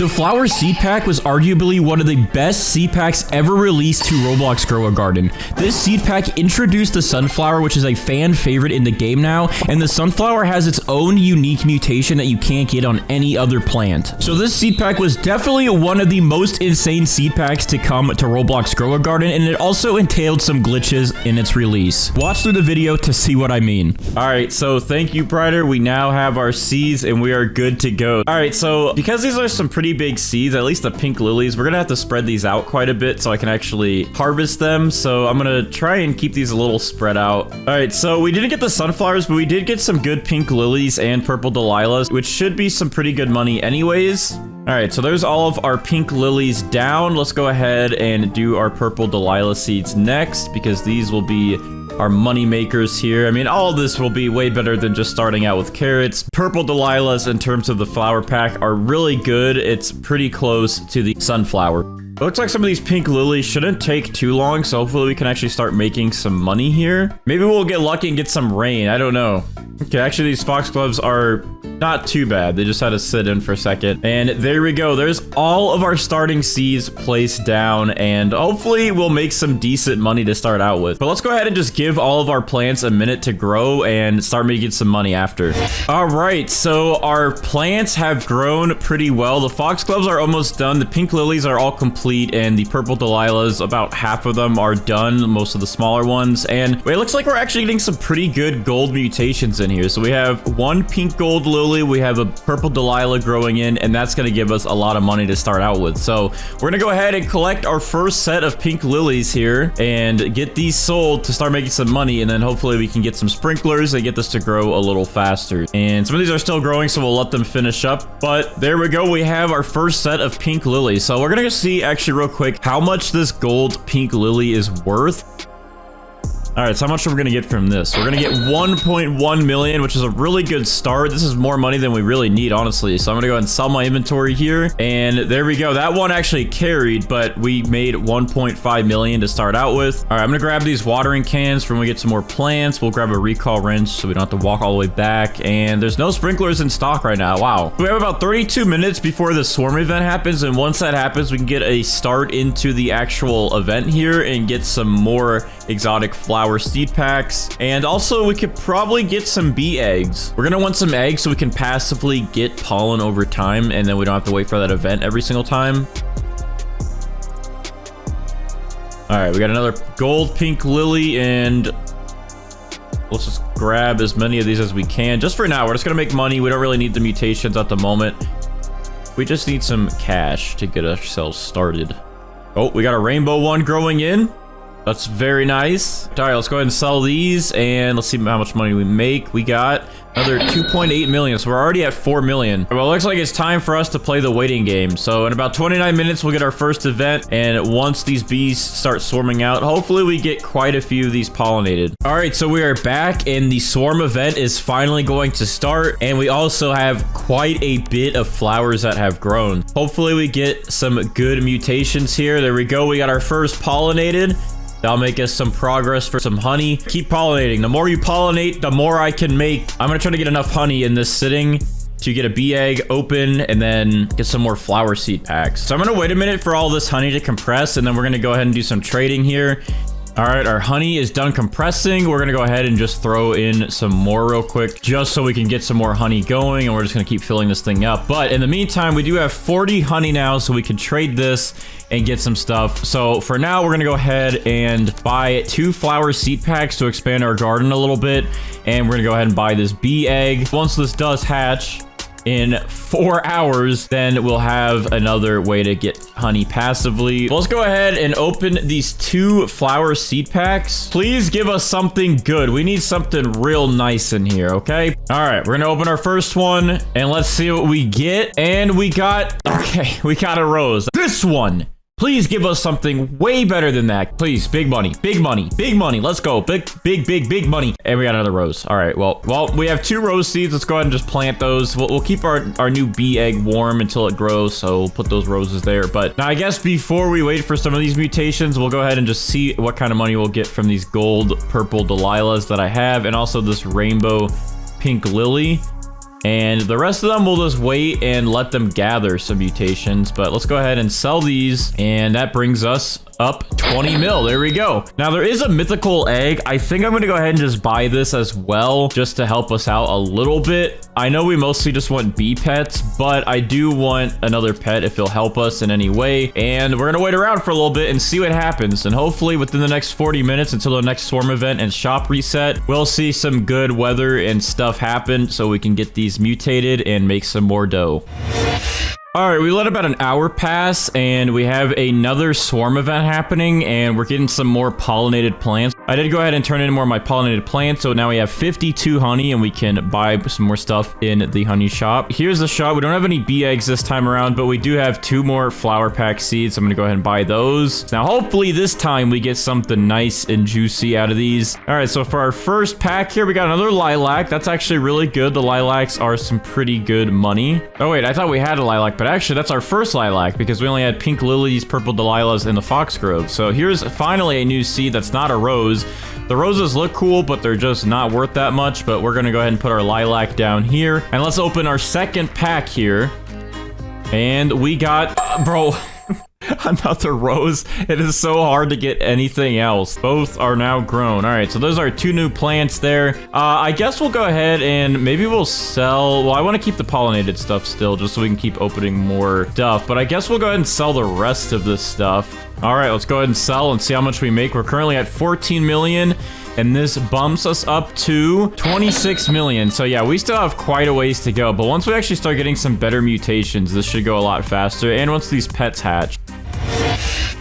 The flower seed pack was arguably one of the best seed packs ever released to Roblox Grow a Garden. This seed pack introduced the sunflower, which is a fan favorite in the game now, and the sunflower has its own unique mutation that you can't get on any other plant. So this seed pack was definitely one of the most insane seed packs to come to Roblox Grow a Garden, and it also entailed some glitches in its release. Watch through the video to see what I mean. Alright, so thank you, Brighter. We now have our seeds and we are good to go. Alright, so because these are some pretty big seeds, at least the pink lilies, we're gonna have to spread these out quite a bit so I can actually harvest them. So I'm gonna try and keep these a little spread out. All right, so we didn't get the sunflowers, but we did get some good pink lilies and purple delilahs, which should be some pretty good money anyways. All right, so there's all of our pink lilies down. Let's go ahead and do our purple delilah seeds next, because these will be our money makers here. I mean, all of this will be way better than just starting out with carrots. Purple delilahs in terms of the flower pack are really good. It's pretty close to the sunflower. It looks like some of these pink lilies shouldn't take too long, so hopefully we can actually start making some money here. Maybe we'll get lucky and get some rain. I don't know. Okay, actually these foxgloves are not too bad. They just had to sit in for a second. And there we go. There's all of our starting seeds placed down, and hopefully we'll make some decent money to start out with. But let's go ahead and just give all of our plants a minute to grow and start making some money after. All right, so our plants have grown pretty well. The foxgloves are almost done. The pink lilies are all complete, and the purple delilahs, about half of them are done, most of the smaller ones. And it looks like we're actually getting some pretty good gold mutations in here. So we have one pink gold lily, we have a purple delilah growing in, and that's going to give us a lot of money to start out with. So we're going to go ahead and collect our first set of pink lilies here and get these sold to start making some money, and then hopefully we can get some sprinklers and get this to grow a little faster. And some of these are still growing, so we'll let them finish up. But there we go, we have our first set of pink lilies. So we're going to see actually real quick how much this gold pink lily is worth. All right, so how much are we gonna get from this? We're gonna get 1.1 million, which is a really good start. This is more money than we really need, honestly. So I'm gonna go ahead and sell my inventory here, and there we go. That one actually carried, but we made 1.5 million to start out with. All right, I'm gonna grab these watering cans for when we get some more plants. We'll grab a recall wrench so we don't have to walk all the way back, and there's no sprinklers in stock right now. Wow. We have about 32 minutes before the swarm event happens, and once that happens, we can get a start into the actual event here and get some more exotic flower seed packs. And also we could probably get some bee eggs. We're gonna want some eggs so we can passively get pollen over time, and then we don't have to wait for that event every single time. All right, we got another gold pink lily, and let's just grab as many of these as we can. Just for now, we're just gonna make money. We don't really need the mutations at the moment. We just need some cash to get ourselves started. Oh, we got a rainbow one growing in. That's very nice. All right, let's go ahead and sell these, and let's see how much money we make. We got another 2.8 million, so we're already at 4 million. Well, it looks like it's time for us to play the waiting game. So in about 29 minutes, we'll get our first event, and once these bees start swarming out, hopefully we get quite a few of these pollinated. All right, so we are back, and the swarm event is finally going to start, and we also have quite a bit of flowers that have grown. Hopefully we get some good mutations here. There we go. We got our first pollinated. That'll make us some progress for some honey. Keep pollinating. The more you pollinate, the more I can make. I'm gonna try to get enough honey in this sitting to get a bee egg open and then get some more flower seed packs. So I'm gonna wait a minute for all this honey to compress, and then we're gonna go ahead and do some trading here. All right, our honey is done compressing. We're gonna go ahead and just throw in some more real quick, just so we can get some more honey going, and we're just gonna keep filling this thing up. But in the meantime, we do have 40 honey now, so we can trade this and get some stuff. So for now, we're gonna go ahead and buy 2 flower seed packs to expand our garden a little bit, and we're gonna go ahead and buy this bee egg. Once this does hatch in 4 hours, then we'll have another way to get honey passively. Let's go ahead and open these 2 flower seed packs. Please give us something good. We need something real nice in here, okay? All right, we're gonna open our first one, and let's see what we get. And we got, okay, we got a rose. This one. Please give us something way better than that. Please, big money, big money, big money. Let's go. Big money. And we got another rose. All right, well, we have 2 rose seeds. Let's go ahead and just plant those. We'll keep our new bee egg warm until it grows, so we'll put those roses there. But now I guess before we wait for some of these mutations, we'll go ahead and just see what kind of money we'll get from these gold purple delilahs that I have, and also this rainbow pink lily. And the rest of them, we'll just wait and let them gather some mutations. But let's go ahead and sell these. And that brings us up 20 mil. There we go. Now, there is a mythical egg. I think I'm going to go ahead and just buy this as well, just to help us out a little bit. I know we mostly just want bee pets, but I do want another pet if it'll help us in any way. And we're going to wait around for a little bit and see what happens. And hopefully within the next 40 minutes until the next swarm event and shop reset, we'll see some good weather and stuff happen so we can get these mutated and make some more dough. All right, we let about an hour pass and we have another swarm event happening and we're getting some more pollinated plants. I did go ahead and turn in more of my pollinated plants, so now we have 52 honey and we can buy some more stuff in the honey shop. Here's the shop. We don't have any bee eggs this time around, but we do have 2 more flower pack seeds. So I'm gonna go ahead and buy those. Now, hopefully this time we get something nice and juicy out of these. All right, so for our first pack here, we got another lilac. That's actually really good. The lilacs are some pretty good money. Oh wait, I thought we had a lilac, but actually that's our first lilac because we only had pink lilies, purple delilahs, and the foxgrove. So here's finally a new seed that's not a rose. The roses look cool, but they're just not worth that much. But we're gonna go ahead and put our lilac down here. And let's open our second pack here. And we got, bro, another rose. It is so hard to get anything else. Both are now grown. All right, so those are 2 new plants there. I guess we'll go ahead and maybe we'll sell. Well, I want to keep the pollinated stuff still just so we can keep opening more stuff. But I guess we'll go ahead and sell the rest of this stuff. All right, let's go ahead and sell and see how much we make. We're currently at 14 million. And this bumps us up to 26 million. So yeah, we still have quite a ways to go. But once we actually start getting some better mutations, this should go a lot faster. And once these pets hatch.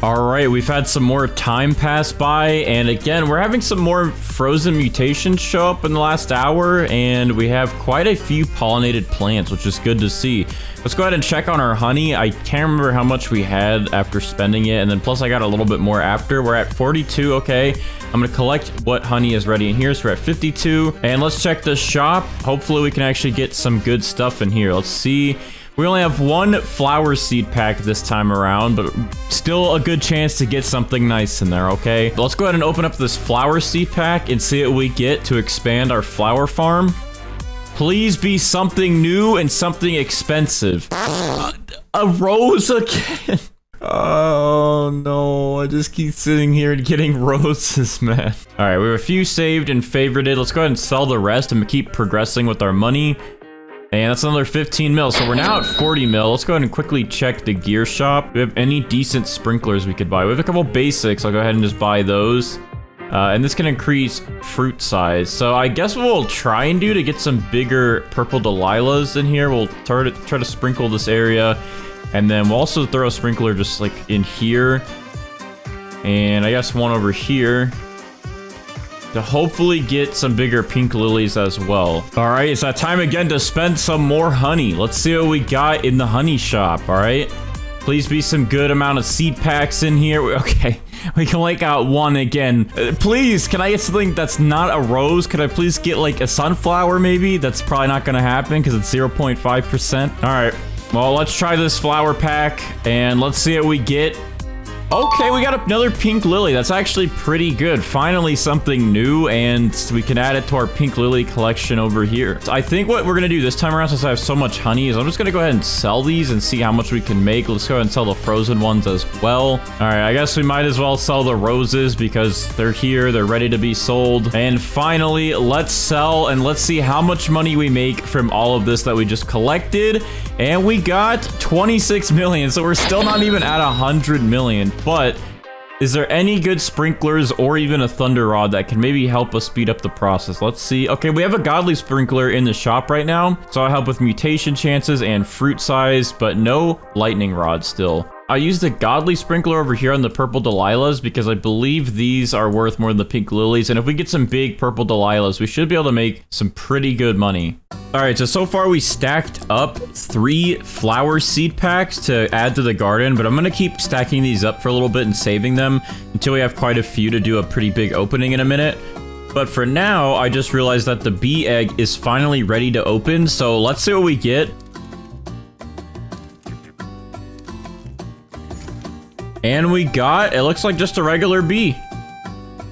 All right, we've had some more time pass by. And again, we're having some more frozen mutations show up in the last hour. And we have quite a few pollinated plants, which is good to see. Let's go ahead and check on our honey. I can't remember how much we had after spending it. And then plus I got a little bit more after. We're at 42, okay. I'm gonna collect what honey is ready in here. So we're at 52. And let's check the shop. Hopefully we can actually get some good stuff in here. Let's see. We only have 1 flower seed pack this time around, but still a good chance to get something nice in there, okay? Let's go ahead and open up this flower seed pack and see what we get to expand our flower farm. Please be something new and something expensive. A rose again. Oh no, I just keep sitting here and getting roses, man. All right, we have a few saved and favorited. Let's go ahead and sell the rest and keep progressing with our money. And that's another 15 mil. So we're now at 40 mil. Let's go ahead and quickly check the gear shop. Do we have any decent sprinklers we could buy? We have a couple basics. I'll go ahead and just buy those. And this can increase fruit size. So I guess what we'll try and do to get some bigger purple delilahs in here, we'll try to sprinkle this area. And then we'll also throw a sprinkler just like in here. And I guess one over here. To hopefully get some bigger pink lilies as well. All right, it's that time again to spend some more honey. Let's see what we got in the honey shop, all right? Please be some good amount of seed packs in here. Okay, we can like out 1 again. Please, can I get something that's not a rose? Could I please get like a sunflower maybe? That's probably not gonna happen because it's 0.5%. All right, well, let's try this flower pack and let's see what we get. Okay, we got another pink lily. That's actually pretty good. Finally, something new, and we can add it to our pink lily collection over here. So I think what we're gonna do this time around, since I have so much honey, is I'm just gonna go ahead and sell these and see how much we can make. Let's go ahead and sell the frozen ones as well. All right, I guess we might as well sell the roses because they're here, they're ready to be sold. And finally, let's sell and let's see how much money we make from all of this that we just collected. And we got 26 million, so we're still not even at 100 million. But is there any good sprinklers or even a thunder rod that can maybe help us speed up the process? Let's see. Okay, we have a godly sprinkler in the shop right now, so I'll help with mutation chances and fruit size, but no lightning rod still. I used the godly sprinkler over here on the purple delilahs because I believe these are worth more than the pink lilies. And if we get some big purple delilahs, we should be able to make some pretty good money. All right, so far we stacked up 3 flower seed packs to add to the garden, but I'm gonna keep stacking these up for a little bit and saving them until we have quite a few to do a pretty big opening in a minute. But for now, I just realized that the bee egg is finally ready to open, so let's see what we get. And we got, it looks like just a regular bee.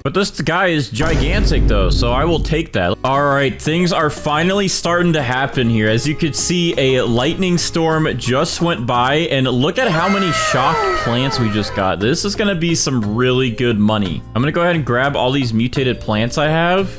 But this guy is gigantic though, so I will take that. All right, things are finally starting to happen here. As you could see, a lightning storm just went by, and look at how many shocked plants we just got. This is gonna be some really good money. I'm gonna go ahead and grab all these mutated plants I have,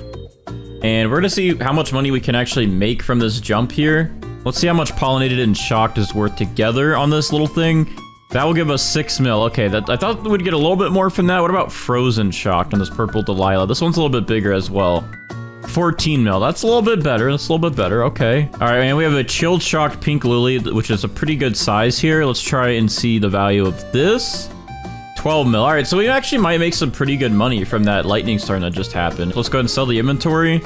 and we're gonna see how much money we can actually make from this jump here. Let's see how much pollinated and shocked is worth together on this little thing. That will give us 6 mil. Okay, I thought we'd get a little bit more from that. What about frozen shocked on this purple Delilah? This one's a little bit bigger as well. 14 mil. That's a little bit better. That's a little bit better. Okay. All right, and we have a chilled shocked pink lily, which is a pretty good size here. Let's try and see the value of this. 12 mil. All right, so we actually might make some pretty good money from that lightning storm that just happened. Let's go ahead and sell the inventory.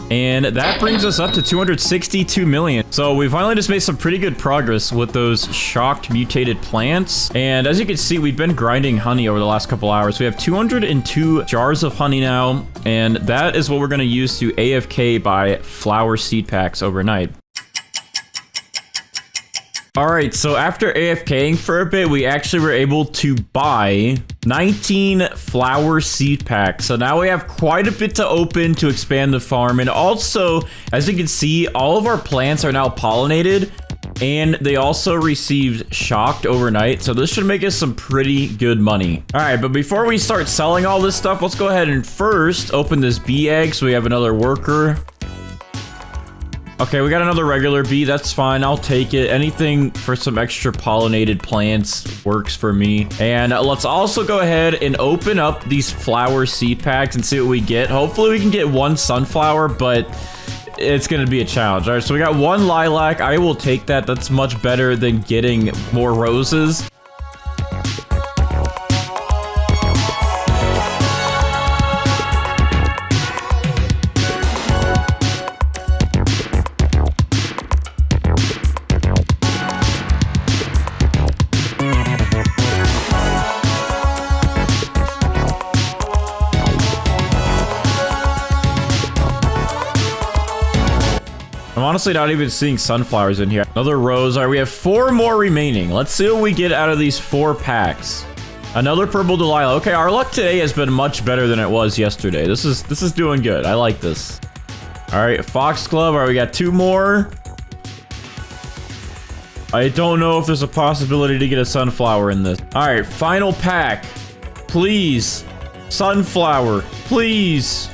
And that brings us up to 262 million. So we finally just made some pretty good progress with those shocked mutated plants. And as you can see, we've been grinding honey over the last couple hours. We have 202 jars of honey now. And that is what we're going to use to AFK buy flower seed packs overnight. All right, so after AFKing for a bit, we actually were able to buy 19 flower seed packs. So now we have quite a bit to open to expand the farm. And also, as you can see, all of our plants are now pollinated, and they also received shocked overnight. So this should make us some pretty good money. All right, but before we start selling all this stuff, let's go ahead and first open this bee egg so we have another worker. Okay, we got another regular bee. That's fine. I'll take it. Anything for some extra pollinated plants works for me. And let's also go ahead and open up these flower seed packs and see what we get. Hopefully we can get one sunflower, but it's going to be a challenge. All right, so we got one lilac. I will take that. That's much better than getting more roses. I'm honestly not even seeing sunflowers in here. Another rose. All right, we have 4 more remaining. Let's see what we get out of these 4 packs. Another purple Delilah. Okay, our luck today has been much better than it was yesterday. This is doing good. I like this. All right, foxglove. All right, we got 2 more. I don't know if there's a possibility to get a sunflower in this. All right, final pack. Please. Sunflower. Please.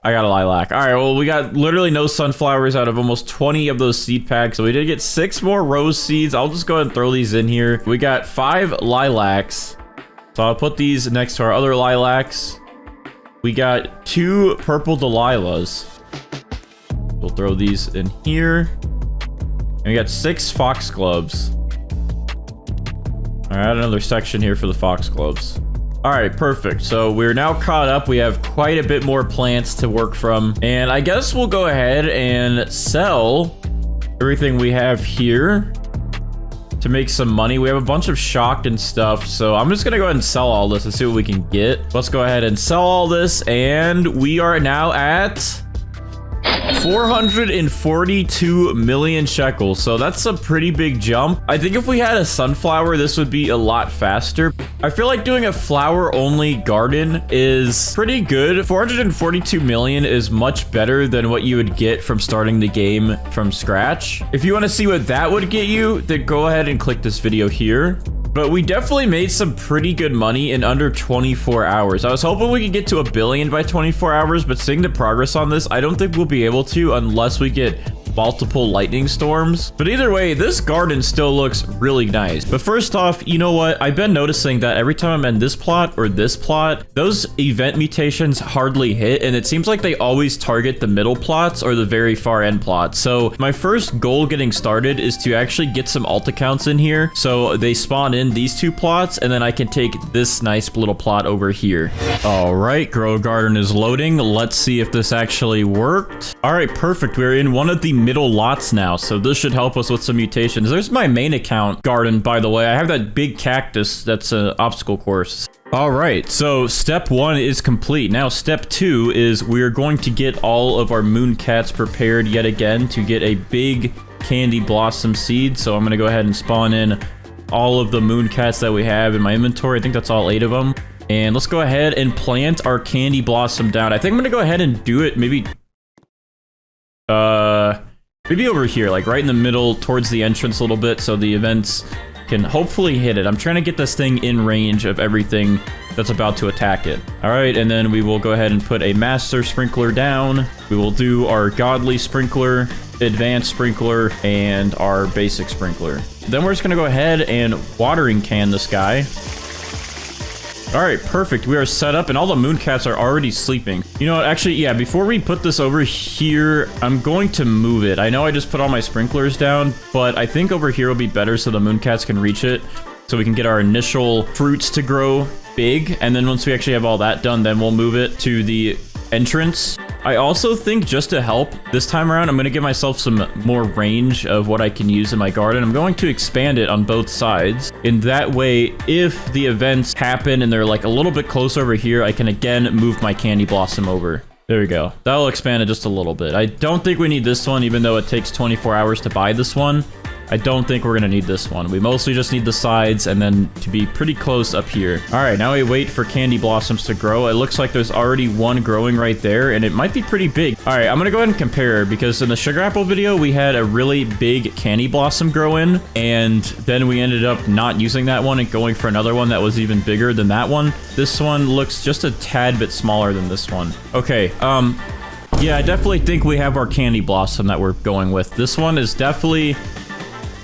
I got a lilac. All right, well, we got literally no sunflowers out of almost 20 of those seed packs. So we did get 6 more rose seeds. I'll just go ahead and throw these in here. We got 5 lilacs. So I'll put these next to our other lilacs. We got 2 purple Delilahs. We'll throw these in here. And we got 6 foxgloves. All right, another section here for the foxgloves. All right, perfect. So we're now caught up. We have quite a bit more plants to work from. And I guess we'll go ahead and sell everything we have here to make some money. We have a bunch of shocked and stuff. So I'm just going to go ahead and sell all this and see what we can get. Let's go ahead and sell all this. And we are now at 442 million shekels. So that's a pretty big jump. I think if we had a sunflower, this would be a lot faster. I feel like doing a flower only garden is pretty good. 442 million is much better than what you would get from starting the game from scratch. If you want to see what that would get you, then go ahead and click this video here. But we definitely made some pretty good money in under 24 hours. I was hoping we could get to 1 billion by 24 hours, but seeing the progress on this, I don't think we'll be able to unless we get multiple lightning storms. But either way, this garden still looks really nice. But first off, you know what? I've been noticing that every time I'm in this plot or this plot, those event mutations hardly hit, and it seems like they always target the middle plots or the very far end plots. So my first goal getting started is to actually get some alt accounts in here. So they spawn in these 2 plots, and then I can take this nice little plot over here. All right, Grow Garden is loading. Let's see if this actually worked. All right, perfect. We're in one of the middle lots now, so this should help us with some mutations. There's my main account garden, by the way. I have that big cactus that's an obstacle course. All right, so step 1 is complete. Now step 2 is we're going to get all of our moon cats prepared yet again to get a big candy blossom seed. So I'm going to go ahead and spawn in all of the moon cats that we have in my inventory. I think that's all 8 of them. And let's go ahead and plant our candy blossom down. I think I'm gonna go ahead and do it maybe over here, like right in the middle towards the entrance a little bit, so the events can hopefully hit it. I'm trying to get this thing in range of everything that's about to attack it. All right, and then we will go ahead and put a master sprinkler down. We will do our godly sprinkler, advanced sprinkler, and our basic sprinkler. Then we're just gonna go ahead and watering can this guy. All right, perfect. We are set up, and all the moon cats are already sleeping. You know what? Actually, yeah, before we put this over here, I'm going to move it. I know I just put all my sprinklers down, but I think over here will be better so the moon cats can reach it, so we can get our initial fruits to grow big. And then once we actually have all that done, then we'll move it to the entrance. I also think, just to help this time around, I'm going to give myself some more range of what I can use in my garden. I'm going to expand it on both sides. In that way, if the events happen and they're like a little bit close over here, I can again move my candy blossom over. There we go. That'll expand it just a little bit. I don't think we need this one, even though it takes 24 hours to buy this one. I don't think we're gonna need this one. We mostly just need the sides and then to be pretty close up here. All right, now we wait for candy blossoms to grow. It looks like there's already one growing right there, and it might be pretty big. All right, I'm gonna go ahead and compare, because in the sugar apple video, we had a really big candy blossom grow in, and then we ended up not using that one and going for another one that was even bigger than that one. This one looks just a tad bit smaller than this one. Okay, yeah, I definitely think we have our candy blossom that we're going with. This one is definitely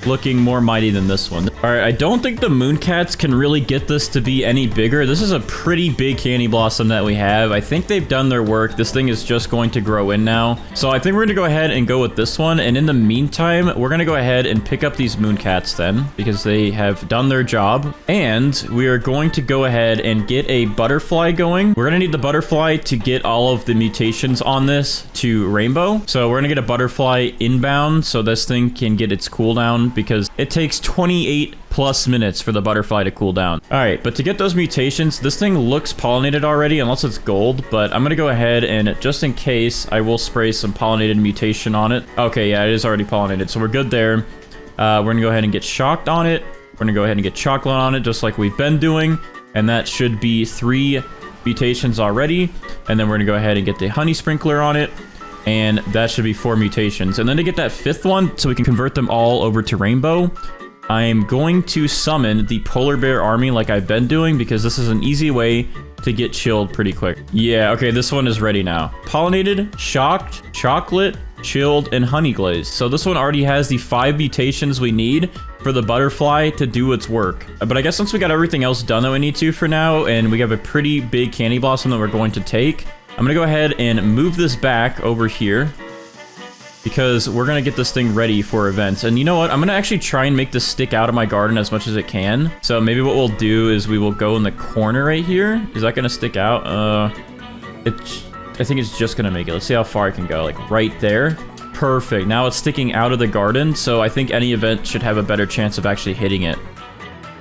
looking more mighty than this one. All right, I don't think the moon cats can really get this to be any bigger. This is a pretty big candy blossom that we have. I think they've done their work. This thing is just going to grow in now. So I think we're gonna go ahead and go with this one. And in the meantime, we're gonna go ahead and pick up these moon cats then, because they have done their job. And we are going to go ahead and get a butterfly going. We're gonna need the butterfly to get all of the mutations on this to rainbow. So we're gonna get a butterfly inbound so this thing can get its cooldown, because it takes 28 plus minutes for the butterfly to cool down. All right, but to get those mutations, this thing looks pollinated already, unless it's gold, but I'm gonna go ahead and, just in case, I will spray some pollinated mutation on it. Okay, yeah, it is already pollinated, so we're good there. We're gonna go ahead and get shocked on it. We're gonna go ahead and get chocolate on it, just like we've been doing, and that should be 3 mutations already. And then we're gonna go ahead and get the honey sprinkler on it, and that should be 4 mutations. And then to get that 5th one, so we can convert them all over to rainbow, I'm going to summon the polar bear army like I've been doing, because this is an easy way to get chilled pretty quick. Yeah, okay, this one is ready now. Pollinated, shocked, chocolate, chilled, and honey glaze. So this one already has the 5 mutations we need for the butterfly to do its work. But I guess since we got everything else done that we need to for now, and we have a pretty big candy blossom that we're going to take, I'm gonna go ahead and move this back over here, because we're gonna get this thing ready for events. And you know what? I'm gonna actually try and make this stick out of my garden as much as it can. So maybe what we'll do is we will go in the corner right here. Is that gonna stick out? I think it's just gonna make it. Let's see how far I can go. Like right there. Perfect. Now it's sticking out of the garden, so I think any event should have a better chance of actually hitting it.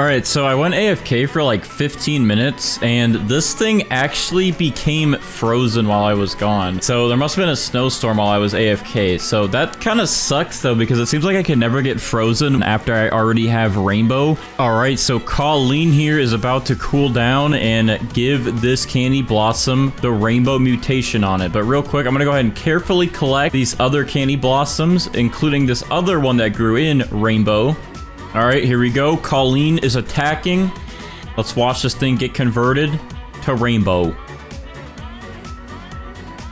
Alright, so I went AFK for like 15 minutes, and this thing actually became frozen while I was gone. So there must have been a snowstorm while I was AFK. So that kind of sucks though, because it seems like I can never get frozen after I already have rainbow. Alright, so Colleen here is about to cool down and give this candy blossom the rainbow mutation on it. But real quick, I'm gonna go ahead and carefully collect these other candy blossoms, including this other one that grew in rainbow. All right, here we go. Colleen is attacking. Let's watch this thing get converted to rainbow.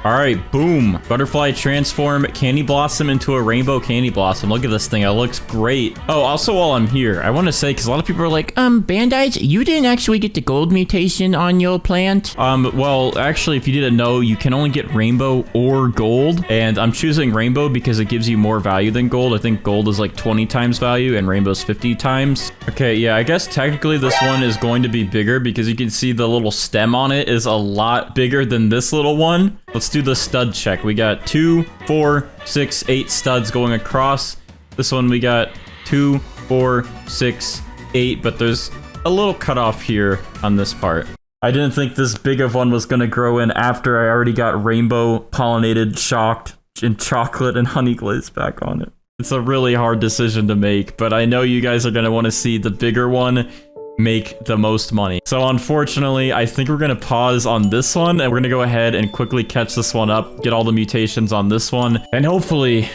All right, boom. Butterfly transform candy blossom into a rainbow candy blossom. Look at this thing. It looks great. Oh, also while I'm here, I want to say, because a lot of people are like, Bandits, you didn't actually get the gold mutation on your plant. Well, actually, if you didn't know, you can only get rainbow or gold. And I'm choosing rainbow because it gives you more value than gold. I think gold is like 20 times value and rainbow's 50 times. Okay, yeah, I guess technically this one is going to be bigger, because you can see the little stem on it is a lot bigger than this little one. Let's do the stud check. We got 2, 4, 6, 8 studs going across. This one we got 2, 4, 6, 8, but there's a little cutoff here on this part. I didn't think this big of one was gonna grow in after I already got rainbow, pollinated, shocked, and chocolate and honey glaze back on it. It's a really hard decision to make, but I know you guys are going to want to see the bigger one make the most money. So unfortunately, I think we're going to pause on this one, and we're going to go ahead and quickly catch this one up, get all the mutations on this one, and hopefully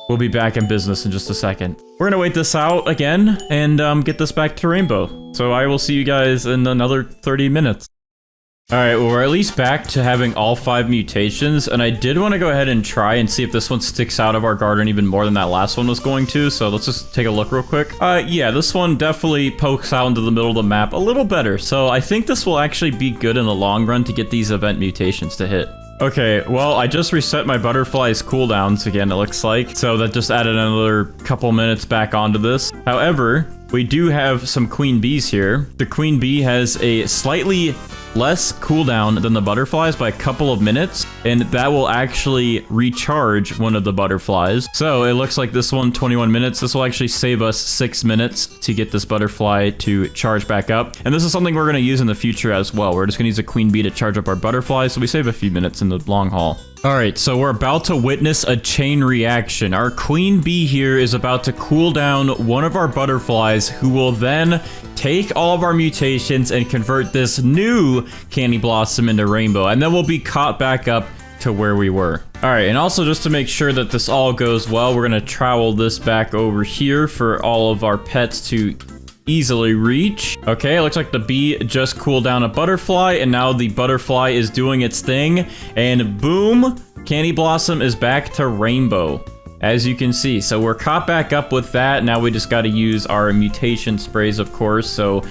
we'll be back in business in just a second. We're going to wait this out again and get this back to Rainbow. So I will see you guys in another 30 minutes. Alright, well, we're at least back to having all 5 mutations, and I did want to go ahead and try and see if this one sticks out of our garden even more than that last one was going to, so let's just take a look real quick. Yeah, this one definitely pokes out into the middle of the map a little better, so I think this will actually be good in the long run to get these event mutations to hit. Okay, well, I just reset my butterfly's cooldowns again, it looks like, so that just added another couple minutes back onto this. However, we do have some queen bees here. The queen bee has a slightly less cooldown than the butterflies by a couple of minutes, and that will actually recharge one of the butterflies. So it looks like this one, 21 minutes. This will actually save us 6 minutes to get this butterfly to charge back up. And this is something we're going to use in the future as well. We're just going to use a queen bee to charge up our butterflies, so we save a few minutes in the long haul. All right, so we're about to witness a chain reaction. Our queen bee here is about to cool down one of our butterflies, who will then take all of our mutations and convert this new candy blossom into rainbow, and then we'll be caught back up to where we were. All right, and also just to make sure that this all goes well, we're gonna trowel this back over here for all of our pets to easily reach. Okay, it looks like the bee just cooled down a butterfly, and now the butterfly is doing its thing, and boom, candy blossom is back to rainbow, as you can see. So we're caught back up with that. Now we just got to use our mutation sprays, of course. So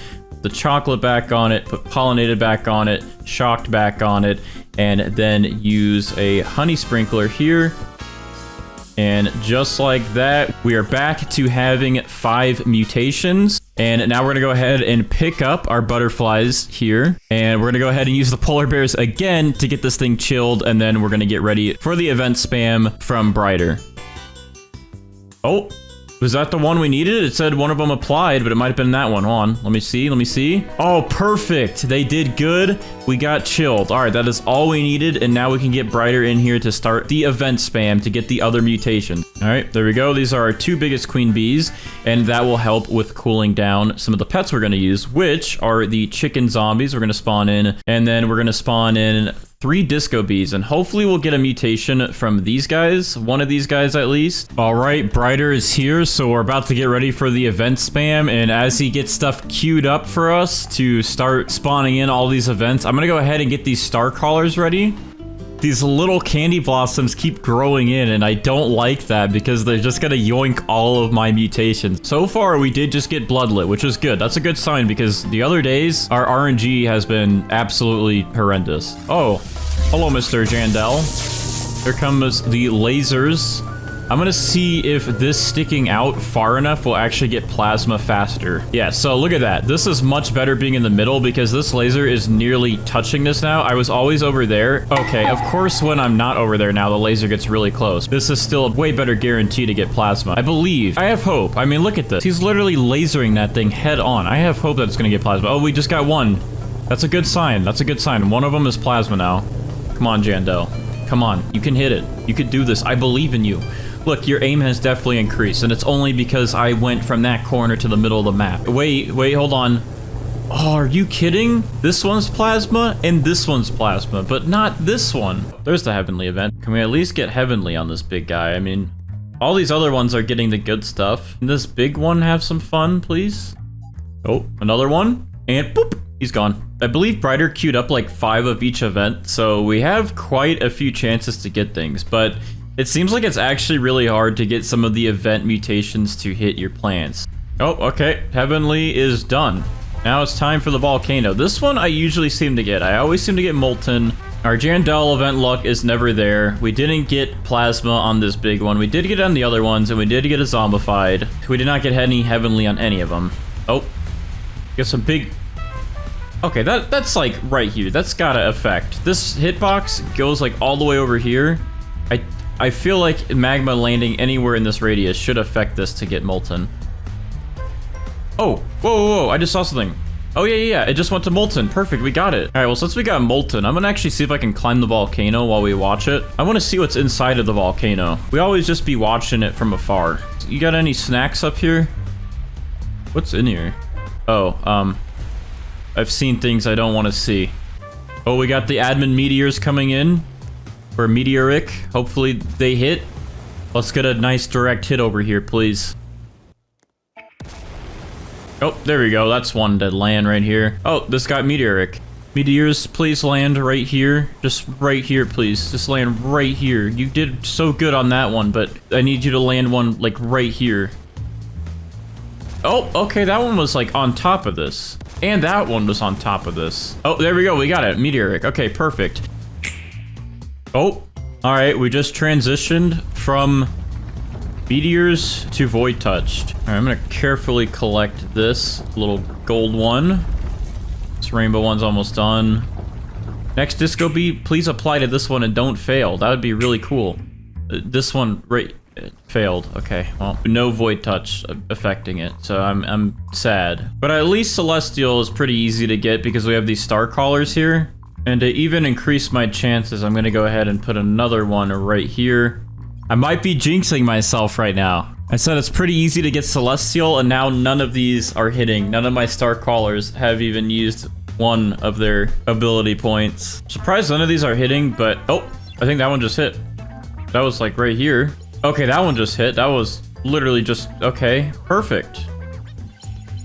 the chocolate back on it, put pollinated back on it, shocked back on it, and then use a honey sprinkler here. And just like that, we are back to having 5 mutations. And now we're gonna go ahead and pick up our butterflies here. And we're gonna go ahead and use the polar bears again to get this thing chilled. And then we're gonna get ready for the event spam from Brighter. Oh, was that the one we needed? It said one of them applied, but it might have been that one. Hold on, let me see. Oh, perfect. They did good. We got chilled. All right, that is all we needed, and now we can get Brighter in here to start the event spam to get the other mutations. All right, there we go. These are our 2 biggest queen bees, and that will help with cooling down some of the pets we're going to use, which are the chicken zombies we're going to spawn in, and then we're going to spawn in 3 disco bees, and hopefully we'll get a mutation from these guys, one of these guys at least. All right, Brighter is here, so we're about to get ready for the event spam, and as he gets stuff queued up for us to start spawning in all these events, I'm gonna go ahead and get these star crawlers ready. These little candy blossoms keep growing in, and I don't like that because they're just gonna yoink all of my mutations. So far, we did just get bloodlet, which is good. That's a good sign because the other days, our RNG has been absolutely horrendous. Oh, hello, Mr. Jandel. Here comes the lasers. I'm gonna see if this sticking out far enough will actually get plasma faster. Yeah, so look at that. This is much better being in the middle because this laser is nearly touching this now. I was always over there. Okay, of course, when I'm not over there now, the laser gets really close. This is still a way better guarantee to get plasma. I believe. I have hope. I mean, look at this. He's literally lasering that thing head on. I have hope that it's gonna get plasma. Oh, we just got one. That's a good sign. That's a good sign. One of them is plasma now. Come on, Jandel. Come on. You can hit it. You could do this. I believe in you. Look, your aim has definitely increased, and it's only because I went from that corner to the middle of the map. Wait, hold on. Oh, are you kidding? This one's plasma, and this one's plasma, but not this one. There's the heavenly event. Can we at least get heavenly on this big guy? I mean, all these other ones are getting the good stuff. Can this big one have some fun, please? Oh, another one, and boop, he's gone. I believe Brighter queued up like 5 of each event, so we have quite a few chances to get things, but it seems like it's actually really hard to get some of the event mutations to hit your plants. Oh, okay. Heavenly is done. Now it's time for the volcano. This one I usually seem to get. I always seem to get Molten. Our Jandel event luck is never there. We didn't get plasma on this big one. We did get on the other ones, and we did get a zombified. We did not get any heavenly on any of them. Oh, get some big... Okay, that's like right here. That's gotta affect. This hitbox goes like all the way over here. I feel like magma landing anywhere in this radius should affect this to get Molten. Oh, whoa, I just saw something. Oh, yeah, it just went to Molten. Perfect, we got it. All right, well, since we got Molten, I'm gonna actually see if I can climb the volcano while we watch it. I wanna see what's inside of the volcano. We always just be watching it from afar. you got any snacks up here? What's in here? Oh, I've seen things I don't want to see. Oh, we got the admin meteors coming in. Or meteoric. Hopefully they hit. Let's get a nice direct hit over here, please. Oh, there we go. That's one that land right here. Oh, this got meteoric. Meteors, please land right here. Just right here, please. Just land right here. You did so good on that one, but I need you to land one, like, right here. Oh, okay, that one was, like, on top of this. And that one was on top of this. Oh, there we go. We got it. Meteoric. Okay, perfect. Oh, alright. We just transitioned from meteors to void touched. Alright, I'm gonna carefully collect this little gold one. This rainbow one's almost done. Next disco beat, please apply to this one and don't fail. That would be really cool. This one failed. Okay, well, no void touch affecting it, so I'm sad. But at least Celestial is pretty easy to get because we have these star callers here. And to even increase my chances, I'm gonna go ahead and put another one right here. I might be jinxing myself right now. I said it's pretty easy to get Celestial, and now none of these are hitting. None of my star callers have even used one of their ability points. Surprised none of these are hitting, but oh, I think that one just hit. That was like right here. Okay, that one just hit. That was literally just okay, perfect.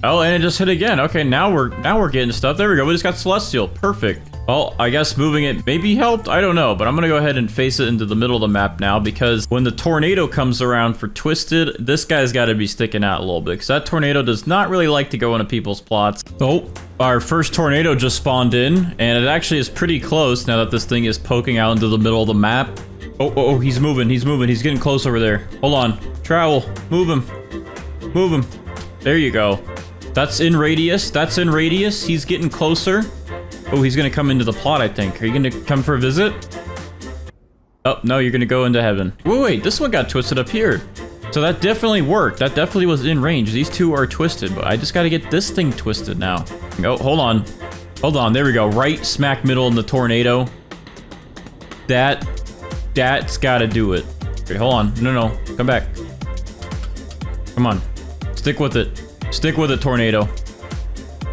Oh, and it just hit again. Okay, now we're getting stuff. There we go. We just got Celestial. Perfect. Well, I guess moving it maybe helped. I don't know, but I'm gonna go ahead and face it into the middle of the map now because when the tornado comes around for Twisted, this guy's got to be sticking out a little bit because that tornado does not really like to go into people's plots. Oh, our first tornado just spawned in, and it actually is pretty close now that this thing is poking out into the middle of the map. Oh, he's moving. He's getting close over there. Hold on. Trowel. Move him. There you go. That's in radius. He's getting closer. Oh, he's gonna come into the plot, I think. Are you gonna come for a visit? Oh, no, you're gonna go into heaven. Wait, this one got twisted up here. So that definitely worked. That definitely was in range. These two are twisted, but I just gotta get this thing twisted now. Oh, hold on. There we go. Right smack middle in the tornado. That's gotta do it. Okay, hold on. No. Come back. Come on. Stick with it, tornado.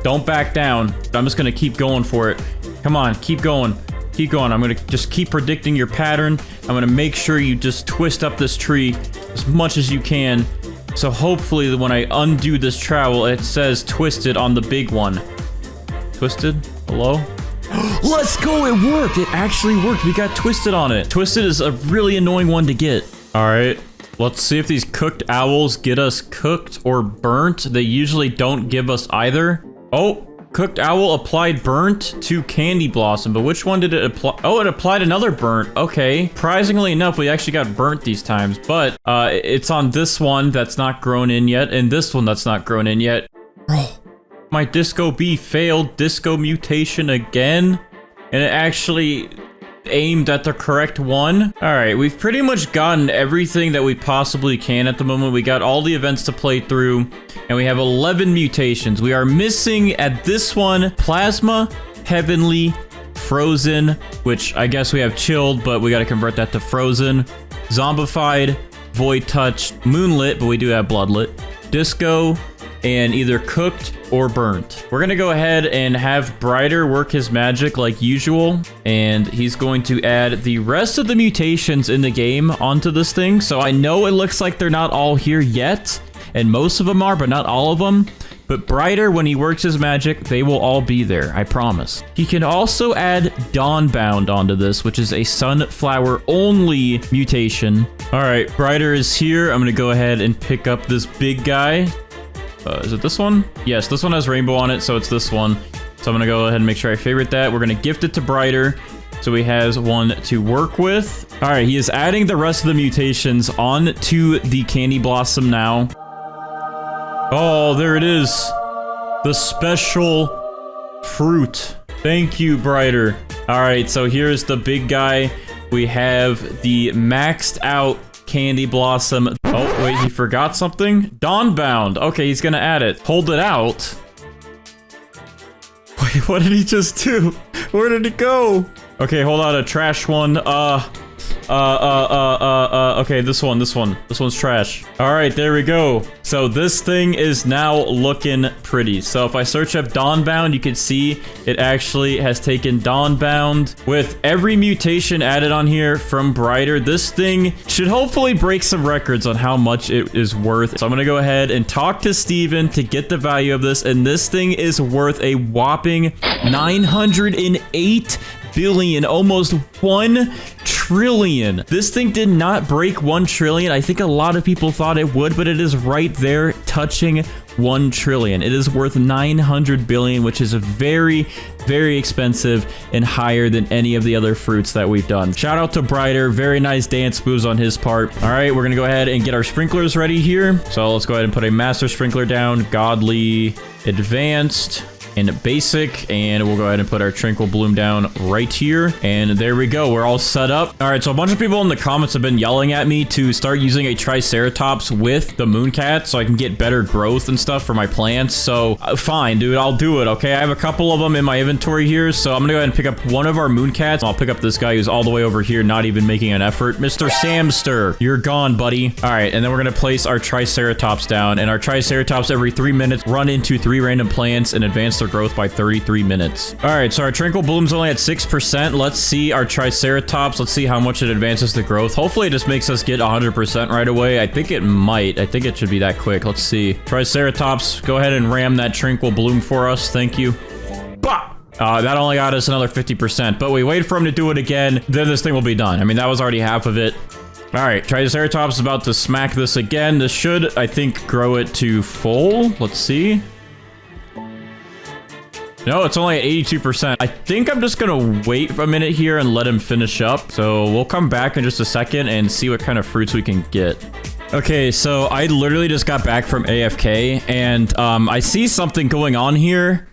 Don't back down. I'm just gonna keep going for it. Come on, keep going. I'm gonna just keep predicting your pattern. I'm gonna make sure you just twist up this tree as much as you can. So hopefully when I undo this trowel, it says twisted on the big one. Twisted? Hello? Let's go, it worked! It actually worked, we got twisted on it. Twisted is a really annoying one to get. Alright, let's see if these cooked owls get us cooked or burnt. They usually don't give us either. Oh, cooked owl applied burnt to candy blossom, but which one did it apply? Oh, it applied another burnt. Okay. Surprisingly enough, we actually got burnt these times, but it's on this one that's not grown in yet, and this one that's not grown in yet. Bro, my disco bee failed disco mutation again, and it actually aimed at the correct one. All right, we've pretty much gotten everything that we possibly can at the moment. We got all the events to play through, and we have 11 mutations. We are missing at this one plasma, heavenly, frozen, which I guess we have chilled, but we got to convert that to frozen, zombified, void touch, moonlit, but we do have bloodlit, disco, and either cooked or burnt. We're gonna go ahead and have Brighter work his magic like usual, and he's going to add the rest of the mutations in the game onto this thing. So I know it looks like they're not all here yet, and most of them are, but not all of them. But Brighter, when he works his magic, they will all be there, I promise. He can also add Dawnbound onto this, which is a sunflower only mutation. All right, Brighter is here. I'm gonna go ahead and pick up this big guy. Is it this one? Yes, this one has rainbow on it, so it's this one. So I'm gonna go ahead and make sure I favorite that. We're gonna gift it to Brighter, so he has one to work with. All right, he is adding the rest of the mutations onto the candy blossom now. Oh, there it is. The special fruit. Thank you, Brighter. All right, so here's the big guy. We have the maxed out candy blossom. Oh, wait, he forgot something? Dawnbound. Okay, he's gonna add it. Hold it out. Wait, what did he just do? Where did it go? Okay, hold on, a trash one. Okay, this one's trash. All right, there we go. So this thing is now looking pretty. So if I search up Dawnbound, you can see it actually has taken Dawnbound. With every mutation added on here from Brighter, this thing should hopefully break some records on how much it is worth. So I'm gonna go ahead and talk to Steven to get the value of this, and this thing is worth a whopping 908 billion, almost 1 trillion. This thing did not break 1 trillion. I think a lot of people thought it would, but it is right there touching 1 trillion. It is worth 900 billion, which is very, very expensive and higher than any of the other fruits that we've done. Shout out to Brighter. Very nice dance moves on his part. All right, we're gonna go ahead and get our sprinklers ready here. So let's go ahead and put a master sprinkler down, godly, advanced, and basic, and we'll go ahead and put our Tranquil Bloom down right here, and there we go. We're all set up. All right, so a bunch of people in the comments have been yelling at me to start using a Triceratops with the Mooncat so I can get better growth and stuff for my plants. So fine, dude, I'll do it. Okay, I have a couple of them in my inventory here, so I'm gonna go ahead and pick up one of our Mooncats. I'll pick up this guy who's all the way over here, not even making an effort. Mr. Samster, you're gone, buddy. All right, and then we're gonna place our Triceratops down, and our Triceratops every 3 minutes run into 3 random plants and advance their growth by 33 minutes. All right, so our Tranquil Bloom's only at 6%. Let's see our Triceratops. Let's see how much it advances the growth. Hopefully it just makes us get 100% right away. I think it might. I think it should be that quick. Let's see. Triceratops, go ahead and ram that Tranquil Bloom for us. Thank you. Bah! That only got us another 50%, but we wait for him to do it again, then this thing will be done. I mean, that was already half of it. All right, Triceratops is about to smack this again. This should, I think, grow it to full. Let's see. No, it's only at 82%. I think I'm just gonna wait for a minute here and let him finish up. So we'll come back in just a second and see what kind of fruits we can get. Okay, so I literally just got back from AFK, and I see something going on here.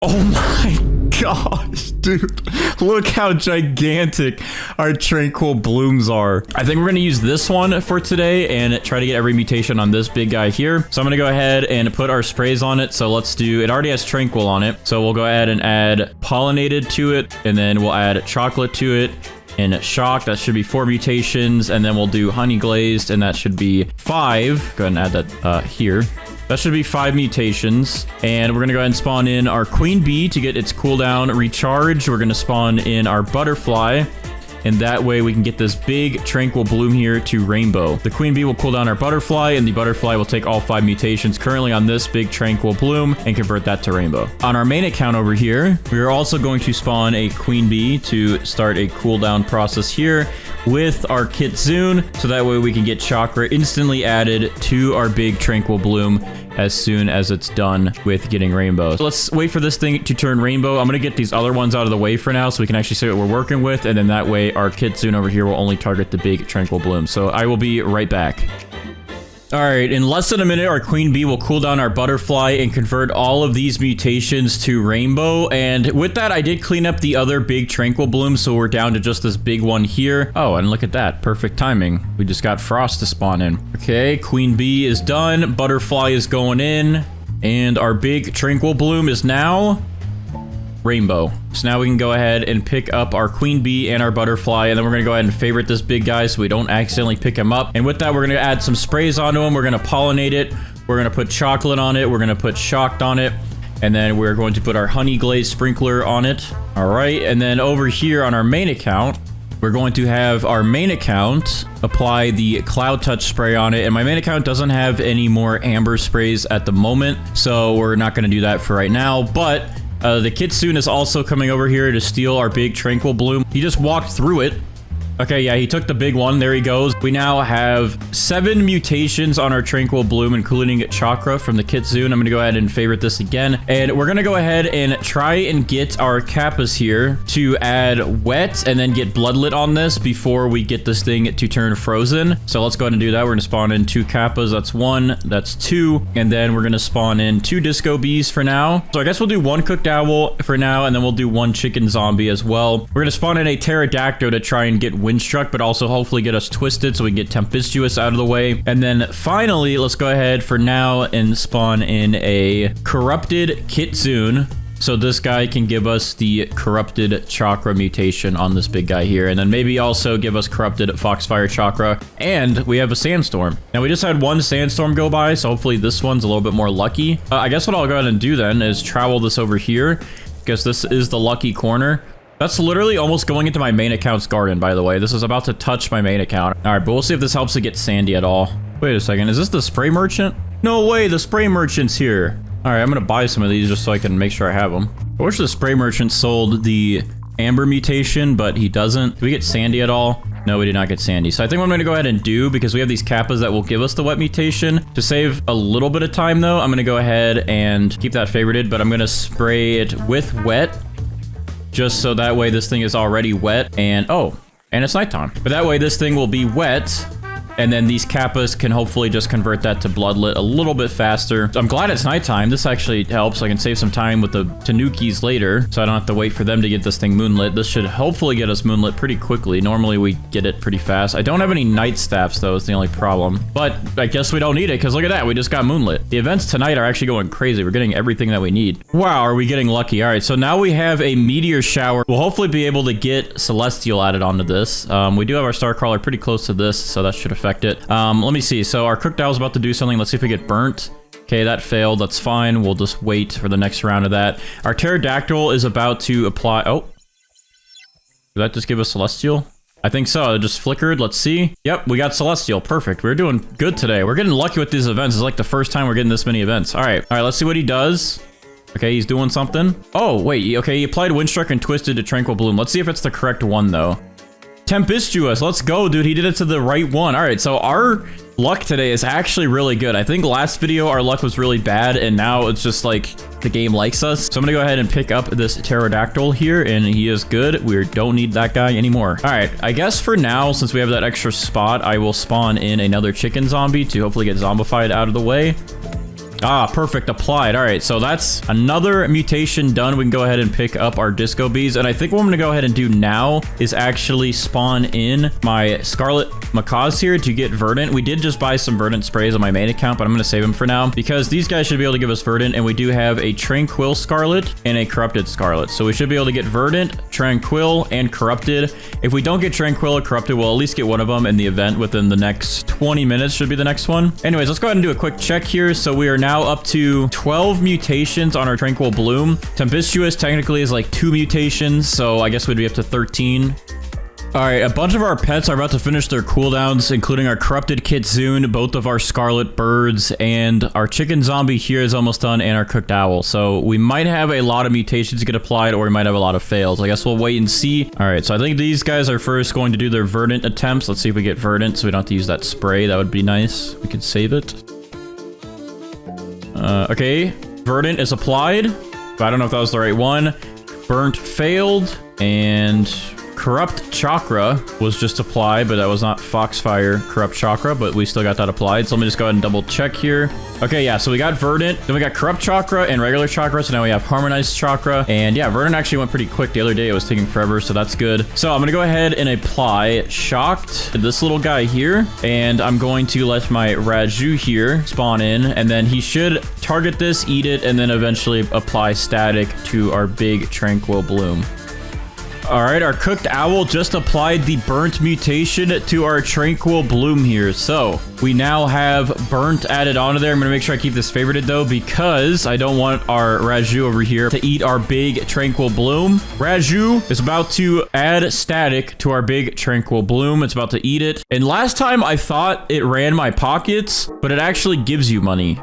Oh my gosh, dude. Look how gigantic our Tranquil Blooms are. I think we're going to use this one for today and try to get every mutation on this big guy here. So I'm going to go ahead and put our sprays on it. So let's do, it already has Tranquil on it. So we'll go ahead and add pollinated to it, and then we'll add chocolate to it. And shock, that should be 4 mutations. And then we'll do honey glazed, and that should be 5. Go ahead and add that here. That should be 5 mutations. And we're going to go ahead and spawn in our queen bee to get its cooldown recharged. We're going to spawn in our butterfly. And that way we can get this big Tranquil Bloom here to rainbow. The queen bee will cool down our butterfly, and the butterfly will take all 5 mutations currently on this big Tranquil Bloom and convert that to rainbow. On our main account over here, we are also going to spawn a queen bee to start a cooldown process here with our Kitsune, so that way we can get chakra instantly added to our big Tranquil Bloom as soon as it's done with getting rainbow. So let's wait for this thing to turn rainbow. I'm gonna get these other ones out of the way for now so we can actually see what we're working with, and then that way our Kitsune over here will only target the big Tranquil Bloom. So I will be right back. All right, in less than a minute, our queen bee will cool down our butterfly and convert all of these mutations to rainbow. And with that, I did clean up the other big Tranquil Bloom, so we're down to just this big one here. Oh, and look at that. Perfect timing. We just got Frost to spawn in. Okay, queen bee is done. Butterfly is going in. And our big Tranquil Bloom is now rainbow. So now we can go ahead and pick up our queen bee and our butterfly, and then we're gonna go ahead and favorite this big guy so we don't accidentally pick him up. And with that, we're gonna add some sprays onto him. We're gonna pollinate it. We're gonna put chocolate on it. We're gonna put shocked on it. And then we're going to put our honey glaze sprinkler on it. All right, and then over here on our main account, we're going to have our main account apply the Cloud Touch spray on it. And my main account doesn't have any more amber sprays at the moment, so we're not gonna do that for right now. But the Kitsune is also coming over here to steal our big Tranquil Bloom. He just walked through it. Okay, yeah, he took the big one. There he goes. We now have 7 mutations on our Tranquil Bloom, including Chakra from the Kitsune. I'm going to go ahead and favorite this again. And we're going to go ahead and try and get our Kappas here to add Wet and then get Bloodlet on this before we get this thing to turn frozen. So let's go ahead and do that. We're going to spawn in 2 Kappas. That's 1. That's 2. And then we're going to spawn in 2 Disco Bees for now. So I guess we'll do 1 Cooked Owl for now, and then we'll do 1 Chicken Zombie as well. We're going to spawn in a Pterodactyl to try and get Windstruck, but also hopefully get us twisted so we can get Tempestuous out of the way. And then finally, let's go ahead for now and spawn in a Corrupted Kitsune So this guy can give us the corrupted chakra mutation on this big guy here. And then maybe also give us corrupted foxfire chakra. And we have a sandstorm. Now we just had one sandstorm go by, so hopefully this one's a little bit more lucky. I guess what I'll go ahead and do then is travel this over here, because this is the lucky corner. That's literally almost going into my main account's garden, by the way. This is about to touch my main account. All right, but we'll see if this helps to get sandy at all. Wait a second, is this the spray merchant? No way, the spray merchant's here. All right, I'm gonna buy some of these just so I can make sure I have them. I wish the spray merchant sold the amber mutation, but he doesn't. Do we get sandy at all? No, we did not get sandy. So I think what I'm gonna go ahead and do, because we have these kappas that will give us the wet mutation, to save a little bit of time though, I'm gonna go ahead and keep that favorited, but I'm gonna spray it with wet, just so that way this thing is already wet, and oh, and it's nighttime. But that way this thing will be wet, and then these kappas can hopefully just convert that to bloodlit a little bit faster. So I'm glad it's nighttime. This actually helps. I can save some time with the Tanukis later, so I don't have to wait for them to get this thing moonlit. This should hopefully get us moonlit pretty quickly. Normally we get it pretty fast. I don't have any night staffs though, is the only problem. But I guess we don't need it, because look at that, we just got moonlit. The events tonight are actually going crazy. We're getting everything that we need. Wow, are we getting lucky? All right, so now we have a meteor shower. We'll hopefully be able to get celestial added onto this. We do have our star crawler pretty close to this, so that should affect it. Let me see. So our cooked owl is about to do something. Let's see if we get burnt. Okay, that failed. That's fine. We'll just wait for the next round of that. Our pterodactyl is about to apply. Oh, did that just give us celestial? I think so. It just flickered. Let's see. Yep, we got celestial. Perfect. We're doing good today. We're getting lucky with these events. It's like the first time we're getting this many events. All right. Let's see what he does. Okay, he's doing something. Oh, wait. Okay, he applied Windstruck and twisted to Tranquil Bloom. Let's see if it's the correct one, though. Tempestuous. Let's go, dude. He did it to the right one. All right, so our luck today is actually really good. I think last video our luck was really bad, and now it's just like the game likes us. So I'm gonna go ahead and pick up this pterodactyl here, and he is good. We don't need that guy anymore. All right, I guess for now, since we have that extra spot, I will spawn in another chicken zombie to hopefully get zombified out of the way. Ah, perfect. Applied. All right, so that's another mutation done. We can go ahead and pick up our disco bees. And I think what I'm going to go ahead and do now is actually spawn in my scarlet macaws here to get verdant. We did just buy some verdant sprays on my main account, but I'm going to save them for now because these guys should be able to give us verdant. And we do have a tranquil scarlet and a corrupted scarlet. So we should be able to get verdant, tranquil, and corrupted. If we don't get tranquil or corrupted, we'll at least get one of them in the event within the next 20 minutes should be the next one. Anyways, let's go ahead and do a quick check here. So we are now up to 12 mutations on our Tranquil Bloom. Tempestuous technically is like 2 mutations, so I guess we'd be up to 13. All right, a bunch of our pets are about to finish their cooldowns, including our corrupted kitsune, both of our scarlet birds, and our chicken zombie here is almost done, and our cooked owl. So we might have a lot of mutations get applied, or we might have a lot of fails. I guess we'll wait and see. All right, so I think these guys are first going to do their verdant attempts. Let's see if we get verdant, so we don't have to use that spray. That would be nice. We could save it. Okay, verdant is applied, but I don't know if that was the right one. Burnt failed, and corrupt chakra was just applied, but that was not foxfire corrupt chakra, but we still got that applied. So let me just go ahead and double check here. Okay, yeah, so we got verdant, then we got corrupt chakra and regular chakra, so now we have harmonized chakra. And yeah, verdant actually went pretty quick the other day. It was taking forever, so that's good. So I'm gonna go ahead and apply shocked to this little guy here, and I'm going to let my Raju here spawn in, and then he should target this, eat it, and then eventually apply static to our big Tranquil Bloom. All right, our cooked owl just applied the burnt mutation to our Tranquil Bloom here. So we now have burnt added onto there. I'm going to make sure I keep this favorited though, because I don't want our Raju over here to eat our big Tranquil Bloom. Raju is about to add static to our big Tranquil Bloom. It's about to eat it. And last time I thought it ran my pockets, but it actually gives you money.